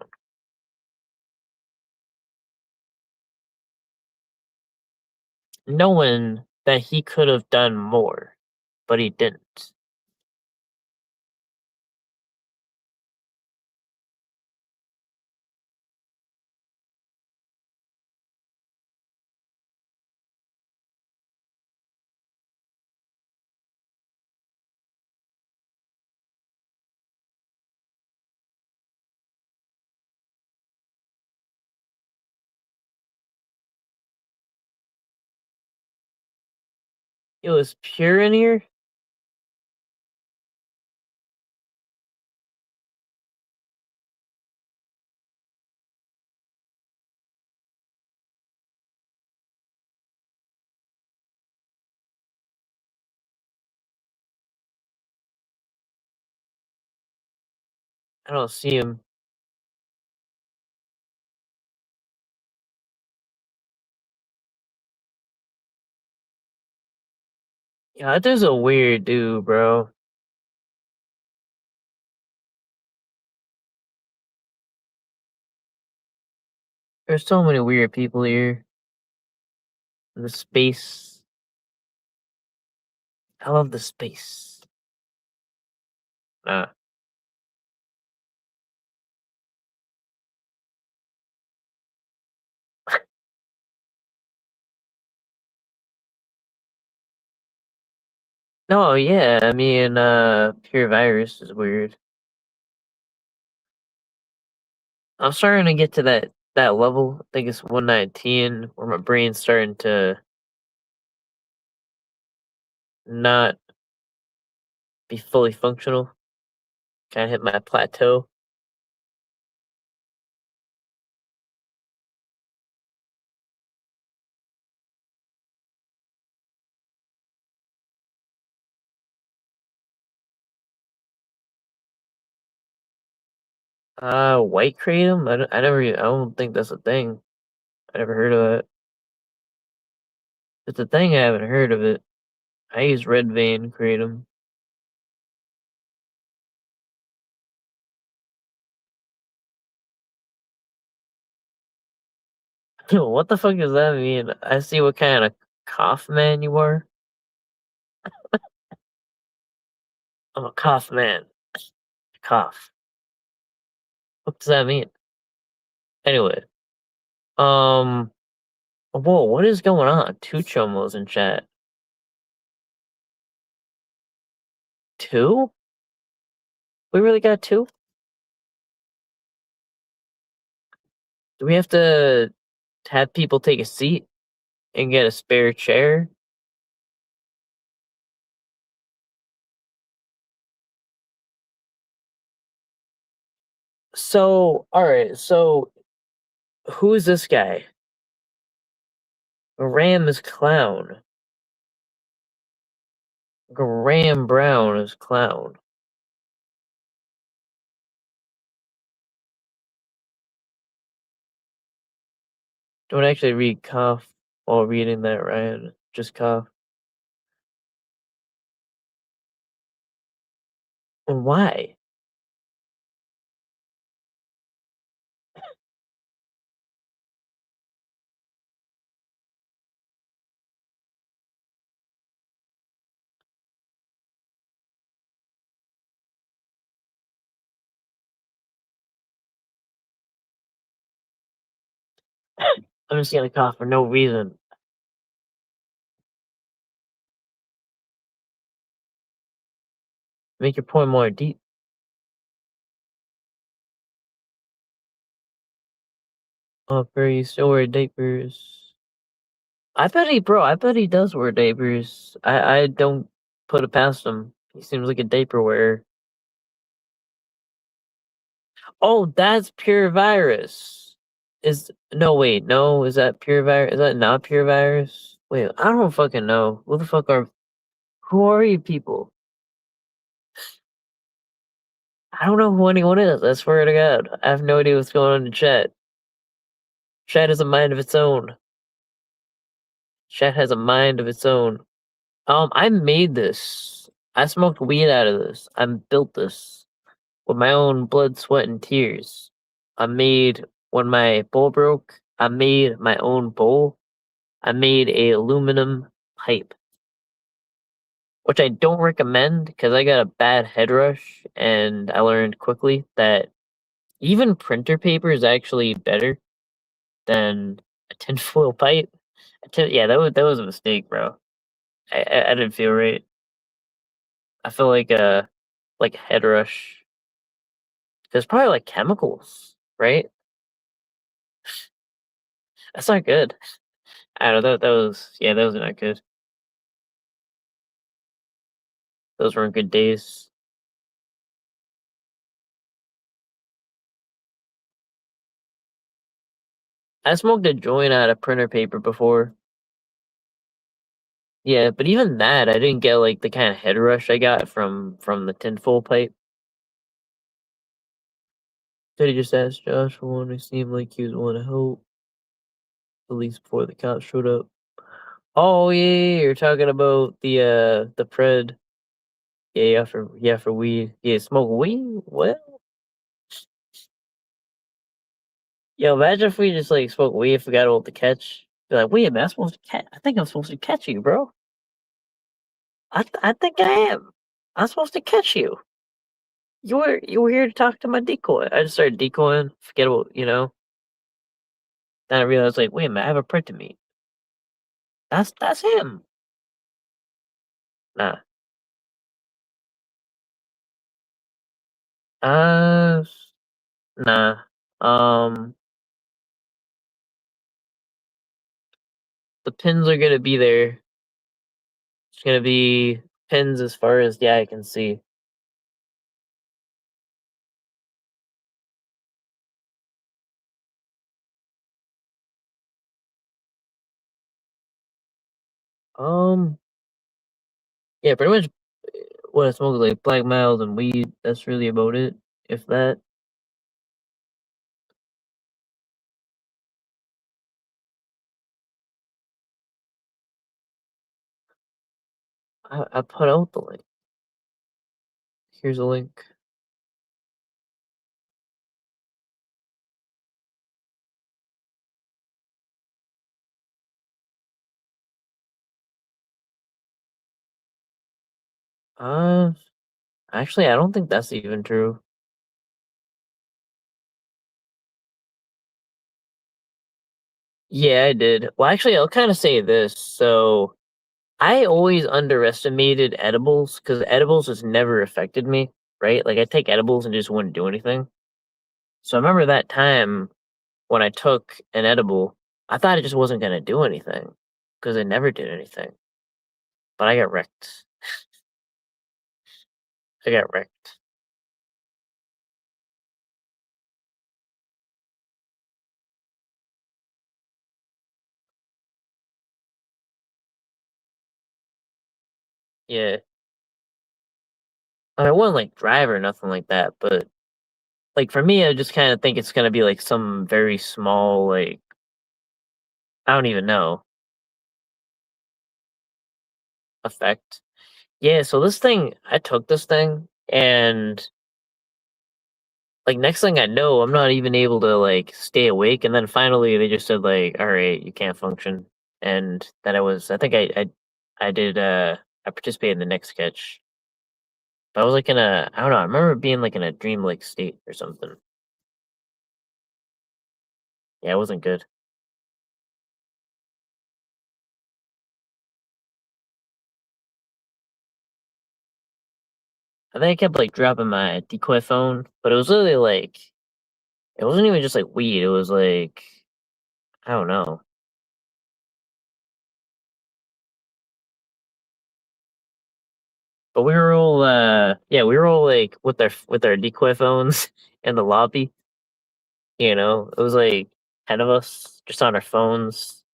Knowing that he could have done more, but he didn't. It was pure in here. I don't see him. Yeah, that dude's a weird dude, bro. There's so many weird people here. The space. I love the space. Nah. No, yeah, I mean, pure virus is weird. I'm starting to get to that level. I think it's 119, where my brain's starting to not be fully functional. Kind of hit my plateau. White kratom? I don't think that's a thing. I never heard of it. If it's a thing, I haven't heard of it. I use red vein kratom. What the fuck does that mean? I see what kind of cough man you are. I'm a cough man. Cough. What does that mean? Anyway, whoa, what is going on? Two chomos in chat. Two? We really got two? Do we have to have people take a seat and get a spare chair? So, alright, so who is this guy? Ram is clown. Graham Brown is clown. Don't actually read cough while reading that, Ryan. Just cough. And why? I'm just gonna cough for no reason. Make your point more deep. Oh, Barry, you still wear diapers. I bet he does wear diapers. I don't put it past him. He seems like a diaper wearer. Oh, that's pure virus. Is that pure virus? Is that not pure virus? Wait, I don't fucking know. Who are you people? I don't know who anyone is. I swear to God. I have no idea what's going on in chat. Chat has a mind of its own. Chat has a mind of its own. I made this. I smoked weed out of this. I built this with my own blood, sweat, and tears. When my bowl broke, I made my own bowl. I made a aluminum pipe, which I don't recommend because I got a bad head rush and I learned quickly that even printer paper is actually better than a tinfoil pipe. Yeah, that was a mistake, bro. I didn't feel right. I feel like a head rush. There's probably like chemicals, right? That's not good. I don't know. Those are not good. Those weren't good days. I smoked a joint out of printer paper before. Yeah, but even that, I didn't get like the kind of head rush I got from the tinfoil pipe. Could have just asked Josh one. He seemed like he was willing to help, at least before the cops showed up. Oh yeah, you're talking about the pred. Yeah, for weed. Yeah, smoke weed? What? Yo, imagine if we just like smoked weed and forgot about the catch. Be like, wait a minute, I'm supposed to catch. I think I'm supposed to catch you, bro. I think I am. I'm supposed to catch you. You were here to talk to my decoy. I just started decoying. Forget about Then I realized like, wait a minute, I have a print to meet. That's him. Nah. Uh, nah. Um, the pins are gonna be there. It's gonna be pins as far as the eye can see. Um, yeah, pretty much what I smoke is like black mild and weed. That's really about it. If that, I put out the link. Here's a link. Uh, Actually, I don't think that's even true. Yeah, I did. Well, actually, I'll kind of say this. So, I always underestimated edibles because edibles has never affected me, right? Like, I take edibles and just wouldn't do anything. So, I remember that time when I took an edible, I thought it just wasn't going to do anything because it never did anything. But I got wrecked. I got wrecked. Yeah. I wasn't like drive or nothing like that, but like for me, I just kind of think it's gonna be like some very small, like I don't even know. Effect. Yeah, so this thing, I took this thing, and like next thing I know, I'm not even able to like stay awake. And then finally, they just said like, "All right, you can't function." And then I think I did. I participated in the next sketch. But I was like in a, I don't know. I remember being like in a dreamlike state or something. Yeah, it wasn't good. I think I kept like dropping my decoy phone, but it was literally like, it wasn't even just like weed. It was like, I don't know. But we were all, yeah, we were all like with our decoy phones in the lobby. You know, it was like 10 of us just on our phones,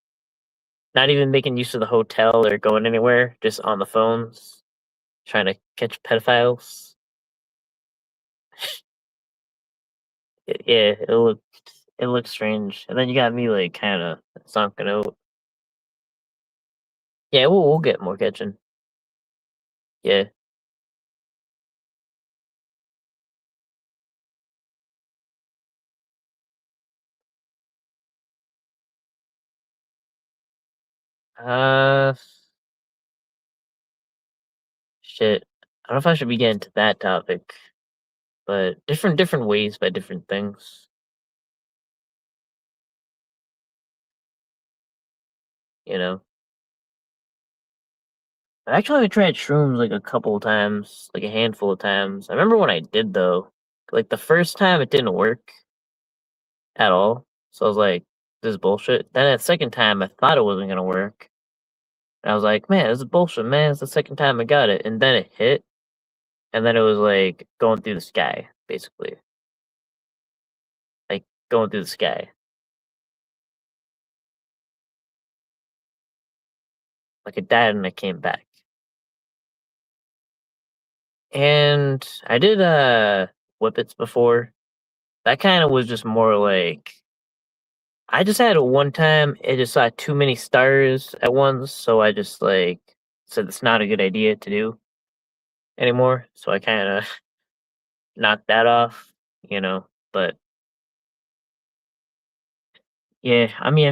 not even making use of the hotel or going anywhere, just on the phones, trying to catch pedophiles. Yeah, it looked strange. And then you got me like kind of sunken out. Yeah, we'll get more catching. Yeah. Uh, shit. I don't know if I should be getting to that topic, but different ways by different things. You know. I actually tried shrooms like a couple of times, like a handful of times. I remember when I did though, like the first time it didn't work at all. So I was like, this is bullshit. Then that second time I thought it wasn't gonna work. And I was like, man, this is bullshit, man. It's the second time I got it. And then it hit, and then it was like going through the sky, basically. Like going through the sky. Like it died and I came back. And I did whippets before. That kind of was just more like, I just had it one time. It just saw too many stars at once, so I just like said it's not a good idea to do anymore. So I kind of knocked that off, you know. But yeah, I mean, I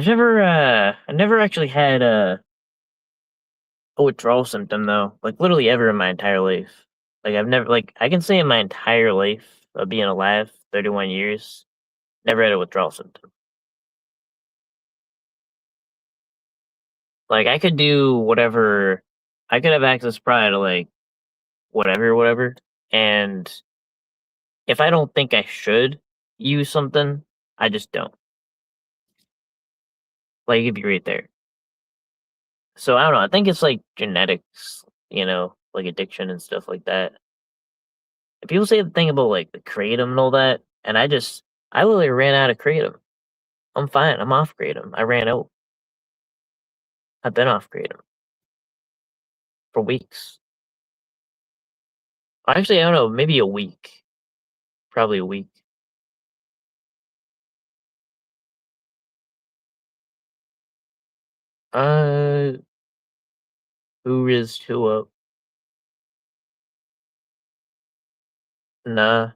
never actually had a withdrawal symptom though, like literally ever in my entire life. Like I've never, like I can say in my entire life of being alive, 31 years, never had a withdrawal symptom. Like I could do whatever, I could have access probably to like whatever, and if I don't think I should use something, I just don't. Like it could be right there. So I don't know. I think it's like genetics, you know, like addiction and stuff like that. And people say the thing about like the kratom and all that, and I literally ran out of kratom. I'm fine. I'm off kratom. I ran out. I've been off kratom for weeks. Actually, I don't know. Maybe a week. Probably a week. Uh, who is who up? Nah.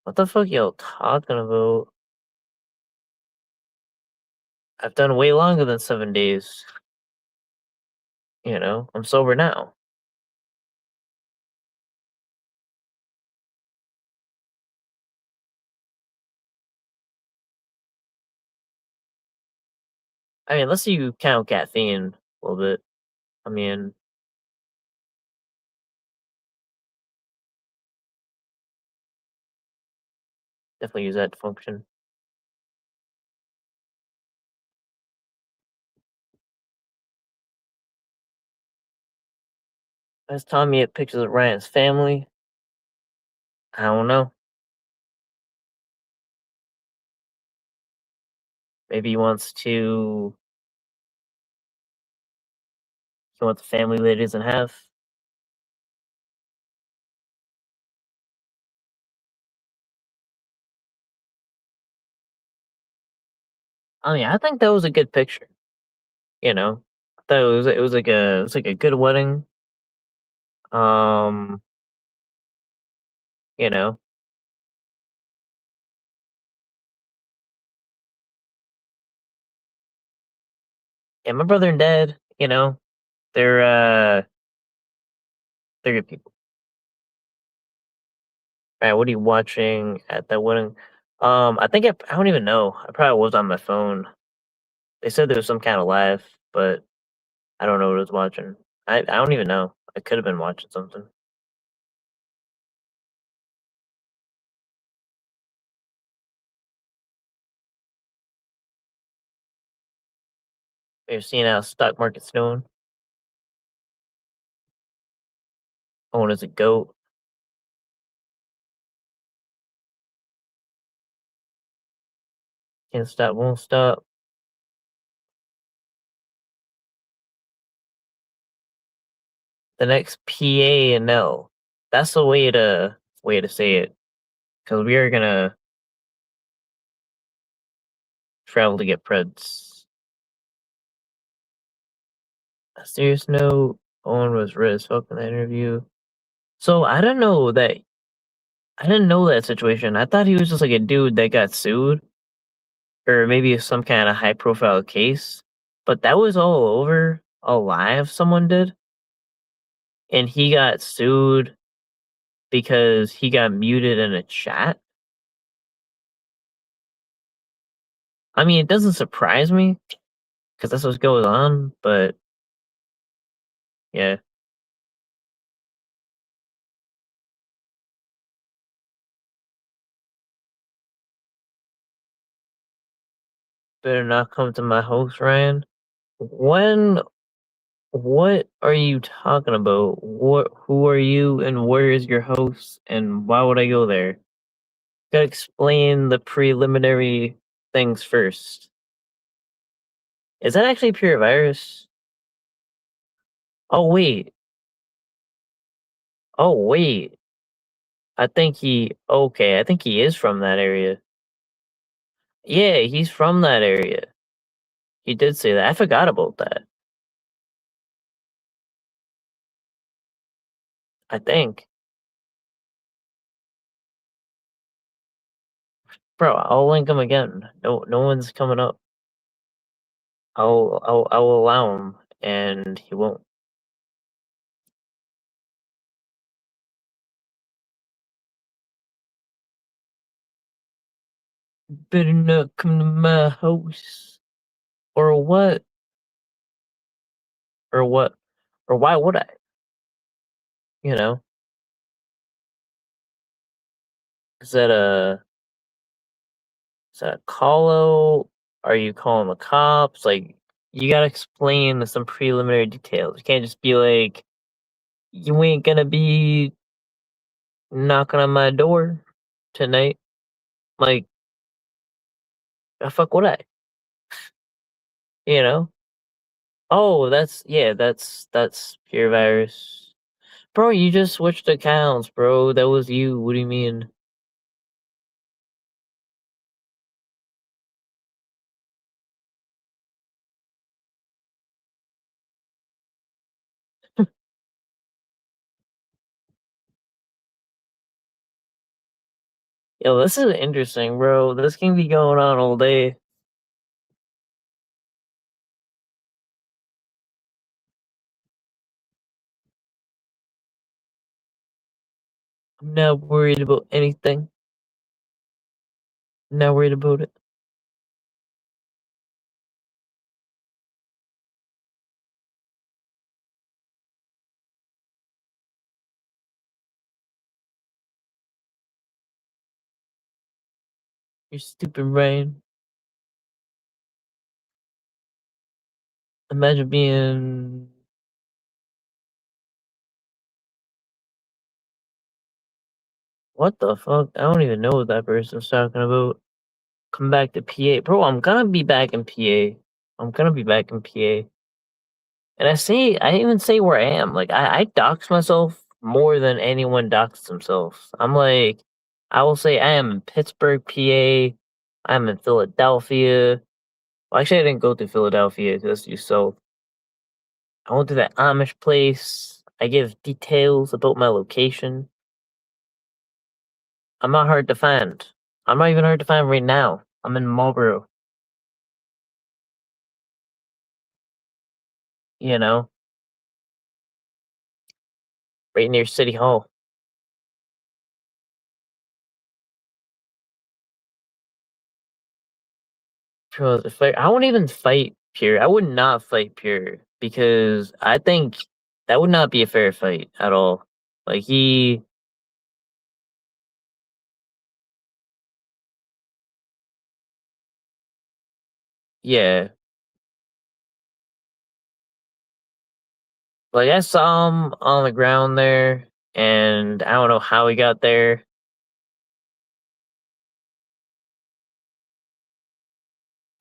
What the fuck y'all talking about? I've done way longer than 7 days. You know, I'm sober now. I mean, unless you count caffeine a little bit. I mean, definitely use that to function. As Tommy had pictures of Ryan's family. I don't know. Maybe he wants a family that he doesn't have. I mean, I think that was a good picture. You know, I thought it was like a good wedding. Um, you know, and my brother and dad, they're they're good people. All right, what are you watching at that wedding? I don't even know. I probably was on my phone. They said there was some kind of live, but I don't know what I was watching. I don't even know. I could have been watching something. You're seeing how stock market's doing. Own as a goat. Can't stop, won't stop. The next PA and L. That's the way to say it. Because we are gonna travel to get Preds. A serious note, Owen was red as fuck in the interview. So I didn't know that situation. I thought he was just like a dude that got sued. Or maybe some kind of high profile case. But that was all over a live someone did. And he got sued because he got muted in a chat. I mean, it doesn't surprise me because that's what goes on, but yeah. Better not come to my house, Ryan. When what are you talking about? Who are you and where is your house and why would I go there? Gotta explain the preliminary things first. Is that actually pure virus? Oh wait. Oh wait. I think he is from that area. Yeah, he's from that area. He did say that. I forgot about that. I think. Bro, I'll link him again. No one's coming up. I'll allow him and he won't. Better not come to my house. Or what? Or what? Or why would I? You know? Is that a is that a call out? Are you calling the cops? Like you gotta explain some preliminary details. You can't just be like, you ain't gonna be knocking on my door tonight. Like, the fuck would I? You know? Oh, that's pure virus. Bro, you just switched accounts, bro. That was you. What do you mean? Yo, this is interesting, bro. This can be going on all day. I'm not worried about anything. I'm not worried about it. You're stupid, Ryan. Imagine being what the fuck? I don't even know what that person's talking about. Come back to PA. Bro, I'm gonna be back in PA. I'm gonna be back in PA. And I even say where I am. Like I dox myself more than anyone doxes themselves. I'm like, I will say I am in Pittsburgh, PA. I'm in Philadelphia. Well, actually, I didn't go to Philadelphia. That's you so. I went to that Amish place. I give details about my location. I'm not hard to find. I'm not even hard to find right now. I'm in Marlboro. You know, right near City Hall. I won't even fight Pure. I would not fight Pure because I think that would not be a fair fight at all. Like yeah. Like I saw him on the ground there, and I don't know how he got there.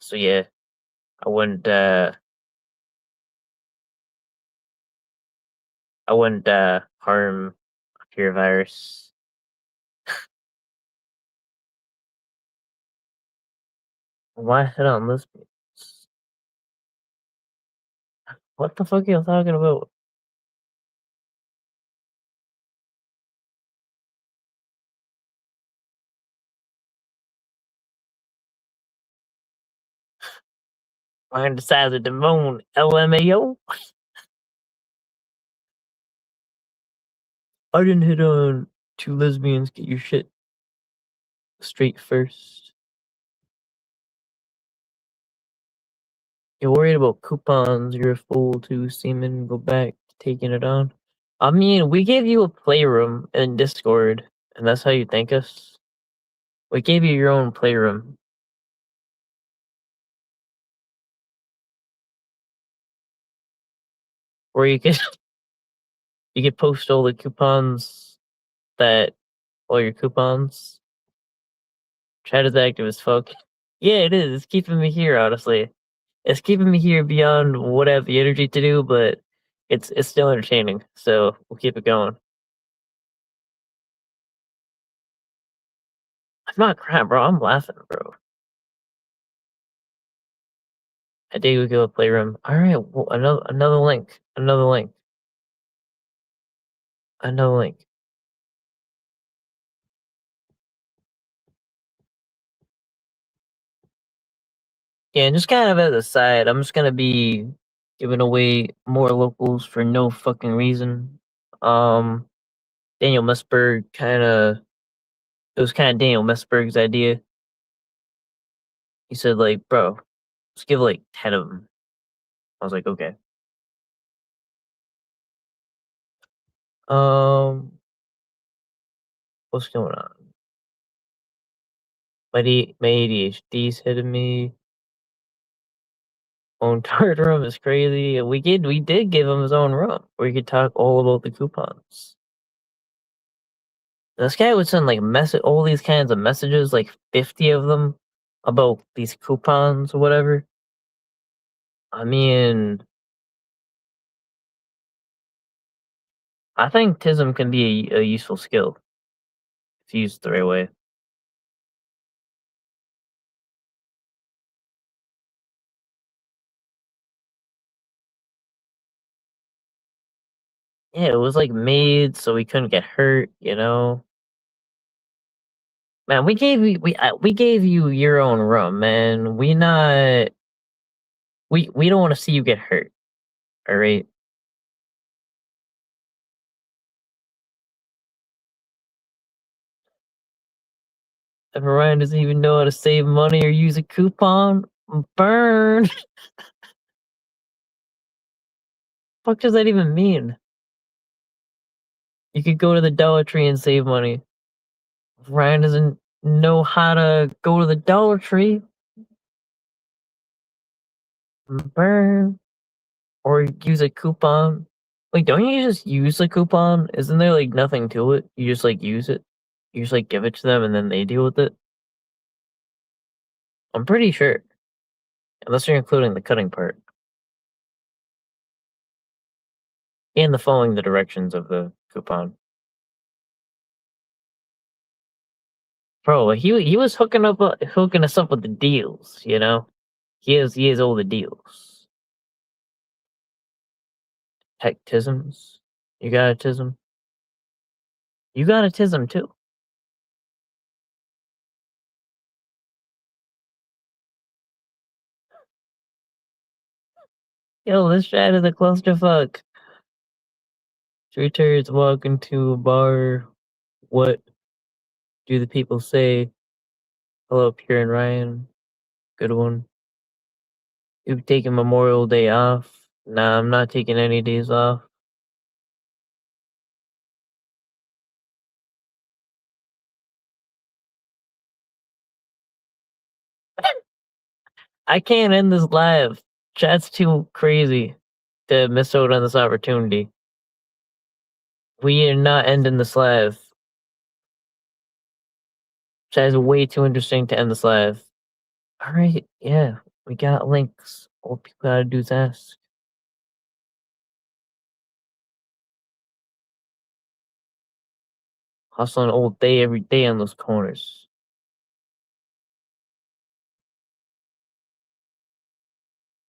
So yeah, I wouldn't. I wouldn't harm Pure Virus. Why hit on lesbians? What the fuck are you talking about? Find the size of the moon, LMAO. I didn't hit on two lesbians. Get your shit straight first. You're worried about coupons. You're a fool too, Seaman. Go back to taking it on. I mean, we gave you a playroom in Discord, and that's how you thank us. We gave you your own playroom. Where you could you could post all the coupons that all your coupons. Chat is active as fuck. Yeah, it is. It's keeping me here, honestly. It's keeping me here beyond what I have the energy to do, but it's still entertaining. So we'll keep it going. I'm not crying, bro. I'm laughing, bro. I did we go to playroom. All right, well, another link, another link, another link. Yeah, and just kind of as a side, I'm just gonna be giving away more locals for no fucking reason. Daniel Messberg it was kind of Daniel Messberg's idea. He said like, bro, let's give like 10 of them. I was like, okay. Um, what's going on? My ADHD's hitting me. Own target room is crazy. We did give him his own room where he could talk all about the coupons. This guy would send like all these kinds of messages, like 50 of them, about these coupons or whatever. I mean, I think TISM can be a useful skill if used the right way. Yeah, it was like made so we couldn't get hurt, you know. Man, we gave you your own room, man. We don't want to see you get hurt. All right. If Ryan doesn't even know how to save money or use a coupon, burn. Fuck does that even mean? You could go to the Dollar Tree and save money. If Ryan doesn't know how to go to the Dollar Tree, burn. Or use a coupon. Like, don't you just use the coupon? Isn't there like nothing to it? You just like use it. You just like give it to them and then they deal with it. I'm pretty sure. Unless you're including the cutting part. And the following the directions of the coupon. Bro, he was hooking us up with the deals, you know? He has all the deals. Tech-tisms. You got a tism? You got a tism too. Yo, this chat is a clusterfuck. Three turds walk into a bar. What do the people say? Hello, Pierre and Ryan. Good one. You've taken Memorial Day off. Nah, I'm not taking any days off. I can't end this live. Chat's too crazy to miss out on this opportunity. We are not ending this live. Chat is way too interesting to end this live. Alright, yeah, we got links. All people gotta do is ask. Hustling all day, every day on those corners.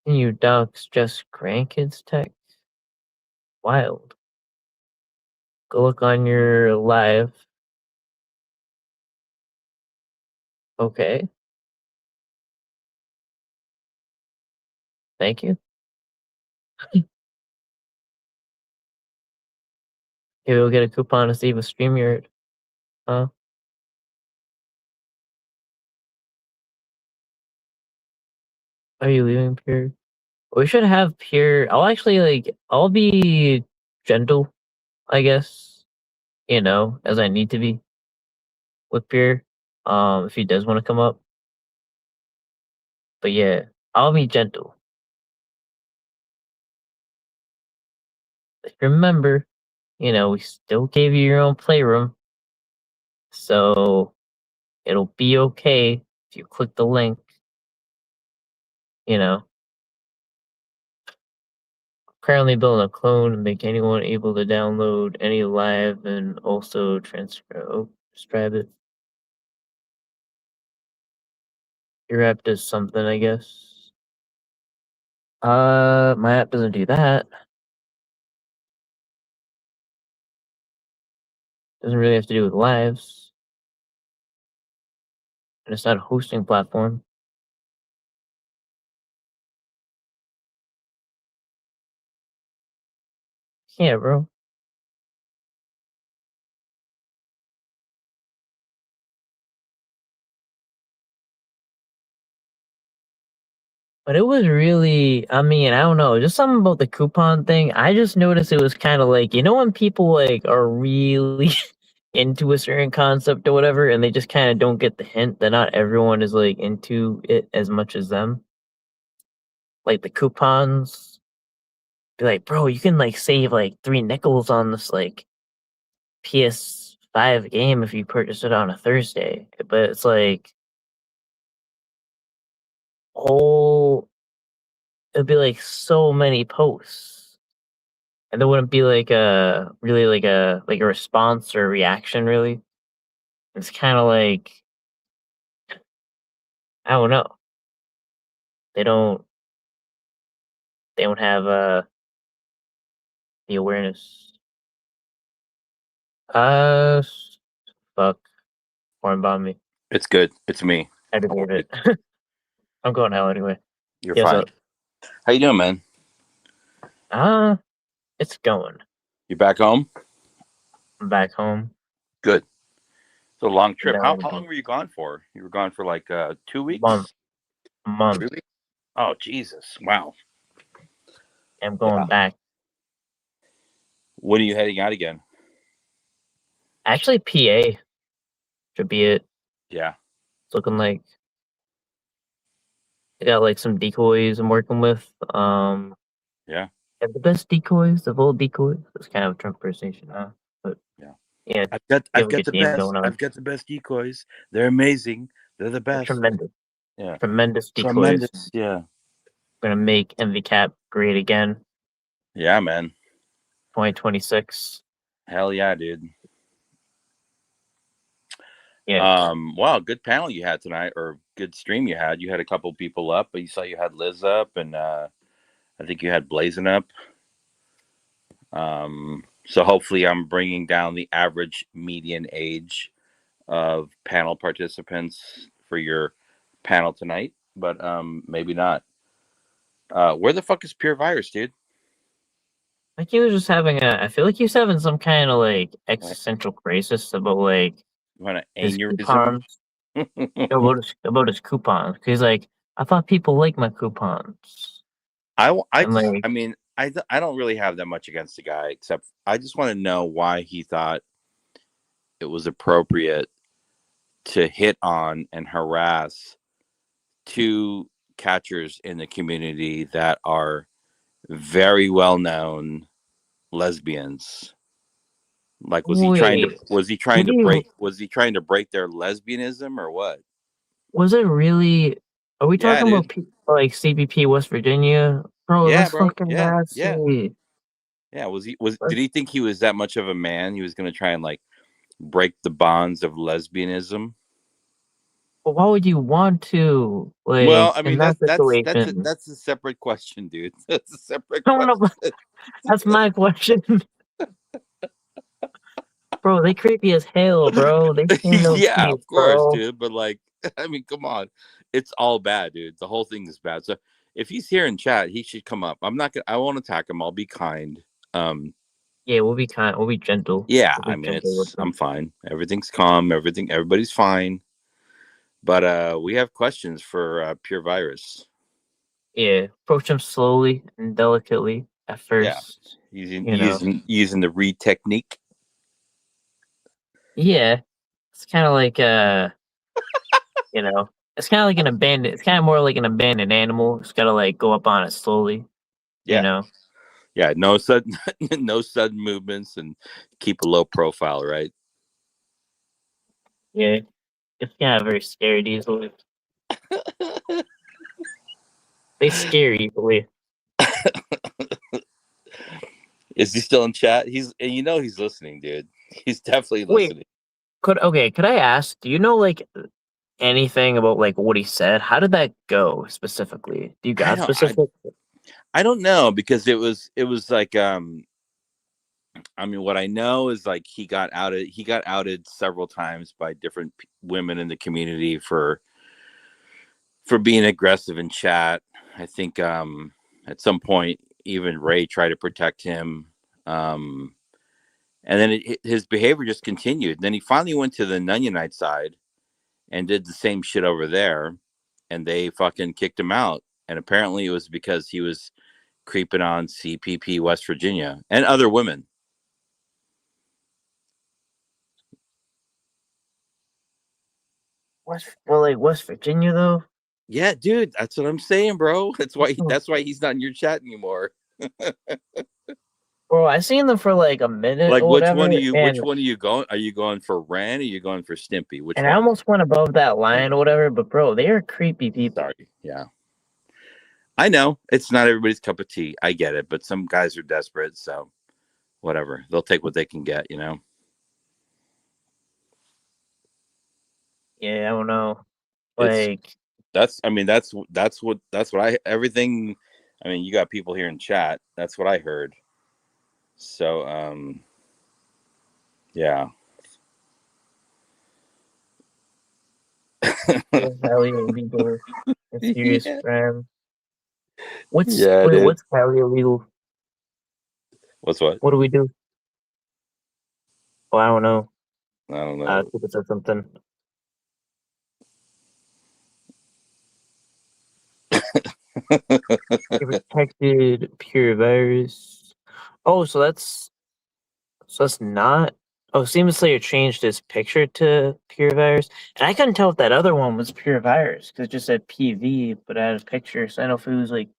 Can you docs just grandkids tech? Wild. Go look on your live. Okay. Thank you. Maybe we'll get a coupon to save a StreamYard. Huh? Are you leaving, Pierre? We should have Pierre. I'll be gentle, I guess, as I need to be with Pierre. If he does want to come up. But yeah, I'll be gentle. But remember, we still gave you your own playroom. So it'll be okay if you click the link. Currently building a clone to make anyone able to download any live and also transcribe it. Your app does something, I guess. My app doesn't do that. Doesn't really have to do with lives. And it's not a hosting platform. Yeah, bro. But it was really, I don't know, just something about the coupon thing. I just noticed it was kind of like, when people like are really into a certain concept or whatever, and they just kind of don't get the hint that not everyone is like into it as much as them. Like the coupons, be like, bro, you can like save like 3 nickels on this like PS5 game if you purchase it on a Thursday. But it's like it'd be like so many posts, and there wouldn't be like a really like a response or reaction really. It's kind of like, I don't know. They don't have the awareness. Fuck. Horn bomb me. It's good. It's me. I deserve it. I'm going hell anyway. You're Yes, fine. How you doing, man? It's going. You back home? I'm back home. Good. It's a long trip. Yeah, How long were you gone for? You were gone for like 2 weeks? Month. 3 weeks? Oh, Jesus. Wow. I'm going back. When are you heading out again? Actually, PA should be it. Yeah. It's looking like I got like some decoys I'm working with. Yeah. I have the best decoys of all decoys. It's kind of a Trump impersonation, but yeah. I've got good the team best. going on. I've got the best decoys. They're amazing. They're the best. Tremendous. Yeah. Tremendous decoys. Tremendous. Yeah. Gonna make MVCap great again. Yeah, man. 2026. Hell yeah, dude. Yeah. Wow, good panel you had tonight, or good stream you had. You had a couple people up, but you saw you had Liz up, and I think you had Blazing up. So hopefully, I'm bringing down the average median age of panel participants for your panel tonight, but maybe not. Where the fuck is Pure Virus, dude? Like he was just having I feel like he was having some kind of like existential crisis about like You want an his aneurysm? coupons, about his coupons. 'Cause he's like, I thought people like my coupons, and like, I mean, I don't really have that much against the guy, except I just want to know why he thought it was appropriate to hit on and harass two catchers in the community that are very well known lesbians. Like, was he trying wait, to did he? break their lesbianism or what? Was it really? Are we Yeah, talking dude. about like CBP West Virginia? Bro, Yeah, that's bro. fucking Yeah, yeah, nasty. yeah. Did he think he was that much of a man? He was going to try and like break the bonds of lesbianism. But why would you want to, Well, like, I in mean, that situation? that's a separate question, dude. That's a separate I don't know. question. That's my question. Bro, they creepy as hell, bro. They stand no Yeah, teeth, of course, bro. dude. But like, I mean, come on, it's all bad, dude. The whole thing is bad. So if he's here in chat, he should come up. I'm not gonna. I won't attack him. I'll be kind. Yeah, we'll be kind. We'll be gentle. Yeah, We'll I be mean, gentle with I'm them. fine. Everything's calm. Everybody's fine. But we have questions for Pure Virus. Yeah, approach them slowly and delicately at Yeah, first. You know. using the read technique. Yeah, it's kind of like you know, it's kind of like an abandoned. It's kind of more like an abandoned animal. It's gotta like go up on it slowly. You Yeah, know. yeah. No sudden, no sudden movements, and keep a low profile, right? Yeah, it's kind of very scared easily. They scare easily. Is he still in chat? He's listening, dude. He's definitely Wait, listening. could I ask? Do you know like anything about like what he said? How did that go specifically? Do you I got don't I, specific? I don't know, because it was like I mean, what I know is like he got outed several times by different women in the community for being aggressive in chat. I think at some point even Ray tried to protect him. And then his behavior just continued. Then he finally went to the Nunionite side and did the same shit over there, and they fucking kicked him out. And apparently it was because he was creeping on CPP West Virginia and other women. West Virginia though? Yeah, dude, that's what I'm saying, bro. That's why he's not in your chat anymore. Bro, I seen them for like a minute Like, or which whatever, one are you? Which one are you going? Are you going for Ran? Or are you going for Stimpy? Which and I one? almost went above that line or whatever. But bro, they are creepy people. Sorry. Yeah, I know it's not everybody's cup of tea. I get it, but some guys are desperate, so whatever. They'll take what they can get, you know. Yeah, I don't know. It's Like, that's I mean that's what I everything. I mean, you got people here in chat. That's what I heard. So yeah. it's highly illegal and serious Yeah. crime. Yeah, dude. What's highly illegal? What's what? What do we do? Oh, I don't know. I don't I know. think it said something. It protected pure virus. Oh, so that's not. Oh, Demon Slayer changed his picture to pure virus, and I couldn't tell if that other one was pure virus because it just said PV, but I had his picture. So I don't know if he was like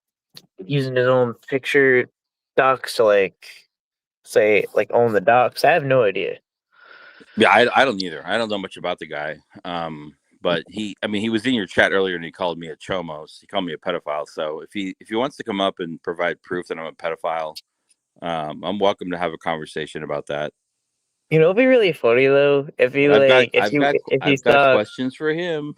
using his own picture docs to like say like own the docs. I have no idea. Yeah, I don't either. I don't know much about the guy. But he was in your chat earlier and he called me a chomos. He called me a pedophile. So if he wants to come up and provide proof that I'm a pedophile, I'm welcome to have a conversation about that. You know, it'd be really funny though if you I've got like if you questions for him.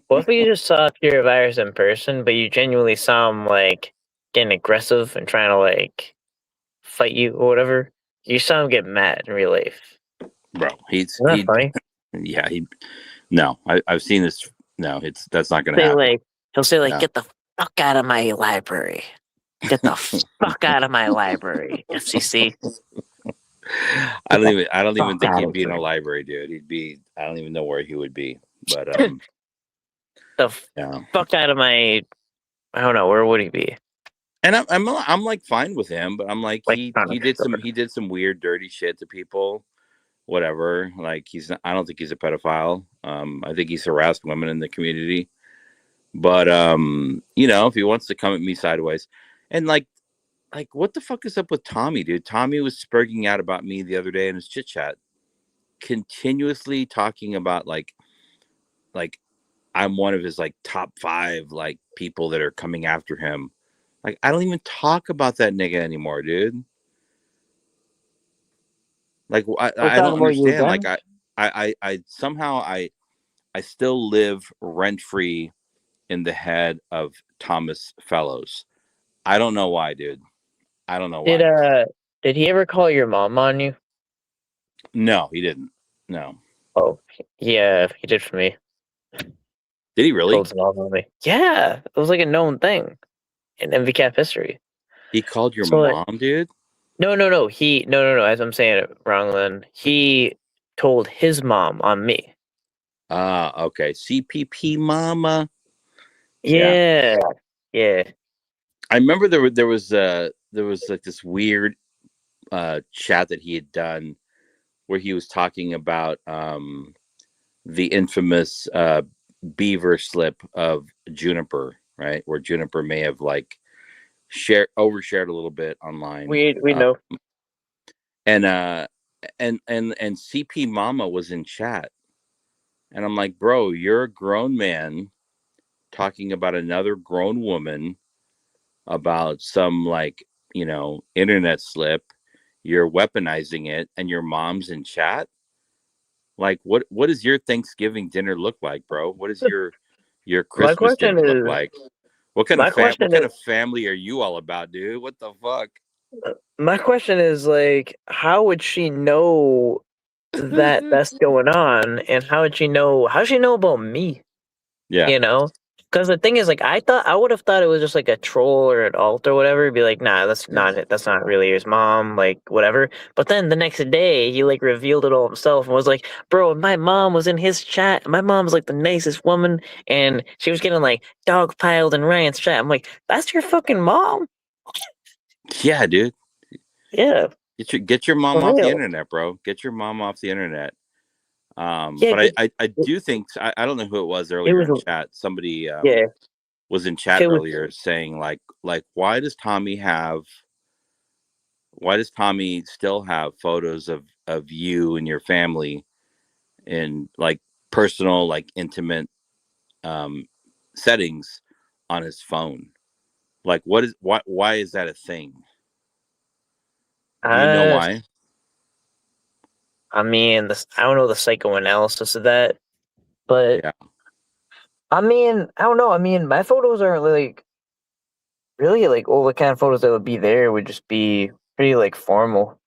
What if you just saw Pure Virus in person, but you genuinely saw him like getting aggressive and trying to like fight you or whatever? You saw him get mad in real life. Bro, Isn't that funny? yeah, no, I've seen this. No, that's not going to Say happen. like he'll say like, No. "Get the fuck out of my library! Get the fuck out of my library!" FCC. I don't even fuck think out he'd of be in a here. library, dude. I don't even know where he would be. But The yeah. fuck out of my. I don't know, where would he be? And I'm like fine with him, but I'm like Like comic store. he did some weird dirty shit to people. Whatever. Like I don't think he's a pedophile. I think he's harassed women in the community. But you know, if he wants to come at me sideways, and like what the fuck is up with Tommy, dude? Tommy was spurging out about me the other day in his chit chat, continuously talking about like I'm one of his like top 5 like people that are coming after him. Like I don't even talk about that nigga anymore, dude. Like We're I don't talking about you understand. again? I somehow I still live rent free in the head of Thomas Fellows. I don't know why, dude. I don't know Did why. did he ever call your mom on you? No, he didn't. No. Oh, yeah, he did for me. Did he really? Told some mom on me. Yeah, it was like a known thing in MVCap history. He called your So mom, dude? no. No. As I'm saying it wrong, then he told his mom on me. Ah, okay. CPP mama. Yeah. Yeah, yeah. I remember there was like this weird chat that he had done where he was talking about the infamous beaver slip of Juniper, right? Where Juniper may have like overshared a little bit online. We know. And and CP Mama was in chat. And I'm like, bro, you're a grown man talking about another grown woman about some like, you know, internet slip. You're weaponizing it and your mom's in chat. Like what does your Thanksgiving dinner look like, bro? What is your My Christmas question dinner look is, like? my What question kind is, of family are you all about, dude? What the fuck? my question is like, how would she know that that's going on, and how would she know? How does she know about me? Yeah. You know, because the thing is, like, I would have thought it was just like a troll or an alt or whatever. Be like, nah, that's Yeah. not it. That's not really his mom. Like, whatever. But then the next day, he like revealed it all himself and was like, bro, my mom was in his chat. My mom's like the nicest woman, and she was getting like dogpiled in Ryan's chat. I'm like, that's your fucking mom. Yeah, dude. Yeah, Get your for mom off the real. internet, bro. Get your mom off the internet. Yeah, But 'cause I do think I don't know who it was it earlier was in chat. Somebody yeah, was in chat it was. earlier saying like why does Tommy still have photos of you and your family in like personal like intimate um settings on his phone? Like why is that a thing? Do you know Uh, why? I mean, I don't know the psychoanalysis of that, but Yeah. I mean, I don't know. I mean, my photos aren't like really like all the kind of photos that would be there would just be pretty like formal.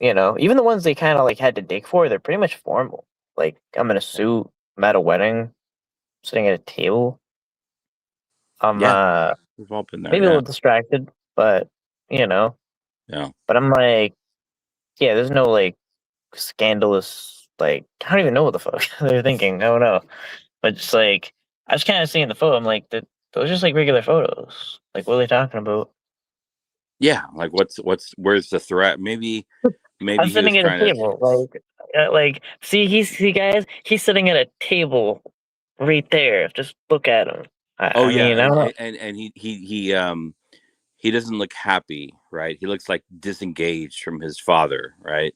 You know, even the ones they kind of like had to dig for, they're pretty much formal. Like I'm in a suit, I'm at a wedding, sitting at a table. I'm Yeah. We've all been there. maybe a Yeah. little distracted, but you know, Yeah. but I'm like, yeah, there's no like scandalous like I don't even know what the fuck they're thinking. I don't know. But just like I was kind of seeing the photo, I'm like, those are just like regular photos. Like what are they talking about? Yeah. Like where's the threat? I'm Maybe he was sitting at a trying to. table, like see guys, he's sitting at a table right there. Just look at him. Oh I yeah, mean, I don't know. and he doesn't look happy, right? He looks like disengaged from his father, right?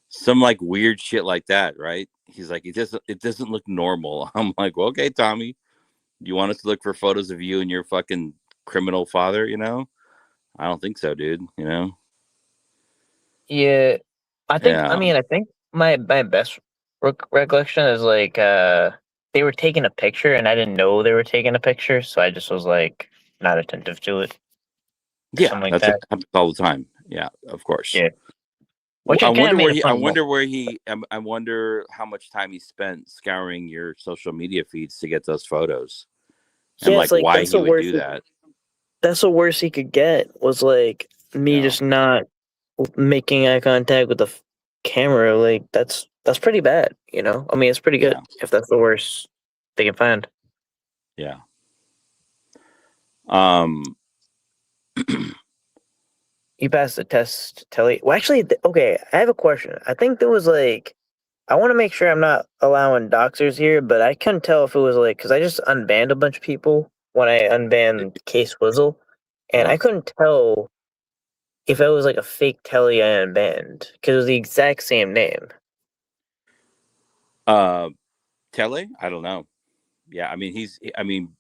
Some like weird shit like that, right? He's like, it doesn't look normal. I'm like, well, okay, Tommy, you want us to look for photos of you and your fucking criminal father? You know, I don't think so, dude. You know, Yeah, I think. I yeah, mean, I think my best recollection is like they were taking a picture, and I didn't know they were taking a picture, so I just was like not attentive to it or Yeah, something like that's what that. happens all the time. Yeah, of course. Yeah, which I I kind of wonder made where a he. I funny moment. wonder where he. I wonder how much time he spent scouring your social media feeds to get those photos, and Yeah, like it's like why he would do that. that's the worst he could get was like me No. just not making eye contact with the camera. Like that's pretty bad, you know. I mean, it's pretty good Yeah. if that's the worst they can find. Yeah. Um. You passed the test, Telly. Well, actually, okay. I have a question. I think there was like I want to make sure I'm not allowing doxers here, but I couldn't tell if it was like because I just unbanned a bunch of people when I unbanned Case Swizzle, and Yeah. I couldn't tell if it was like a fake Telly I unbanned because it was the exact same name. Tele. I don't know. Yeah. I mean, he's. I mean,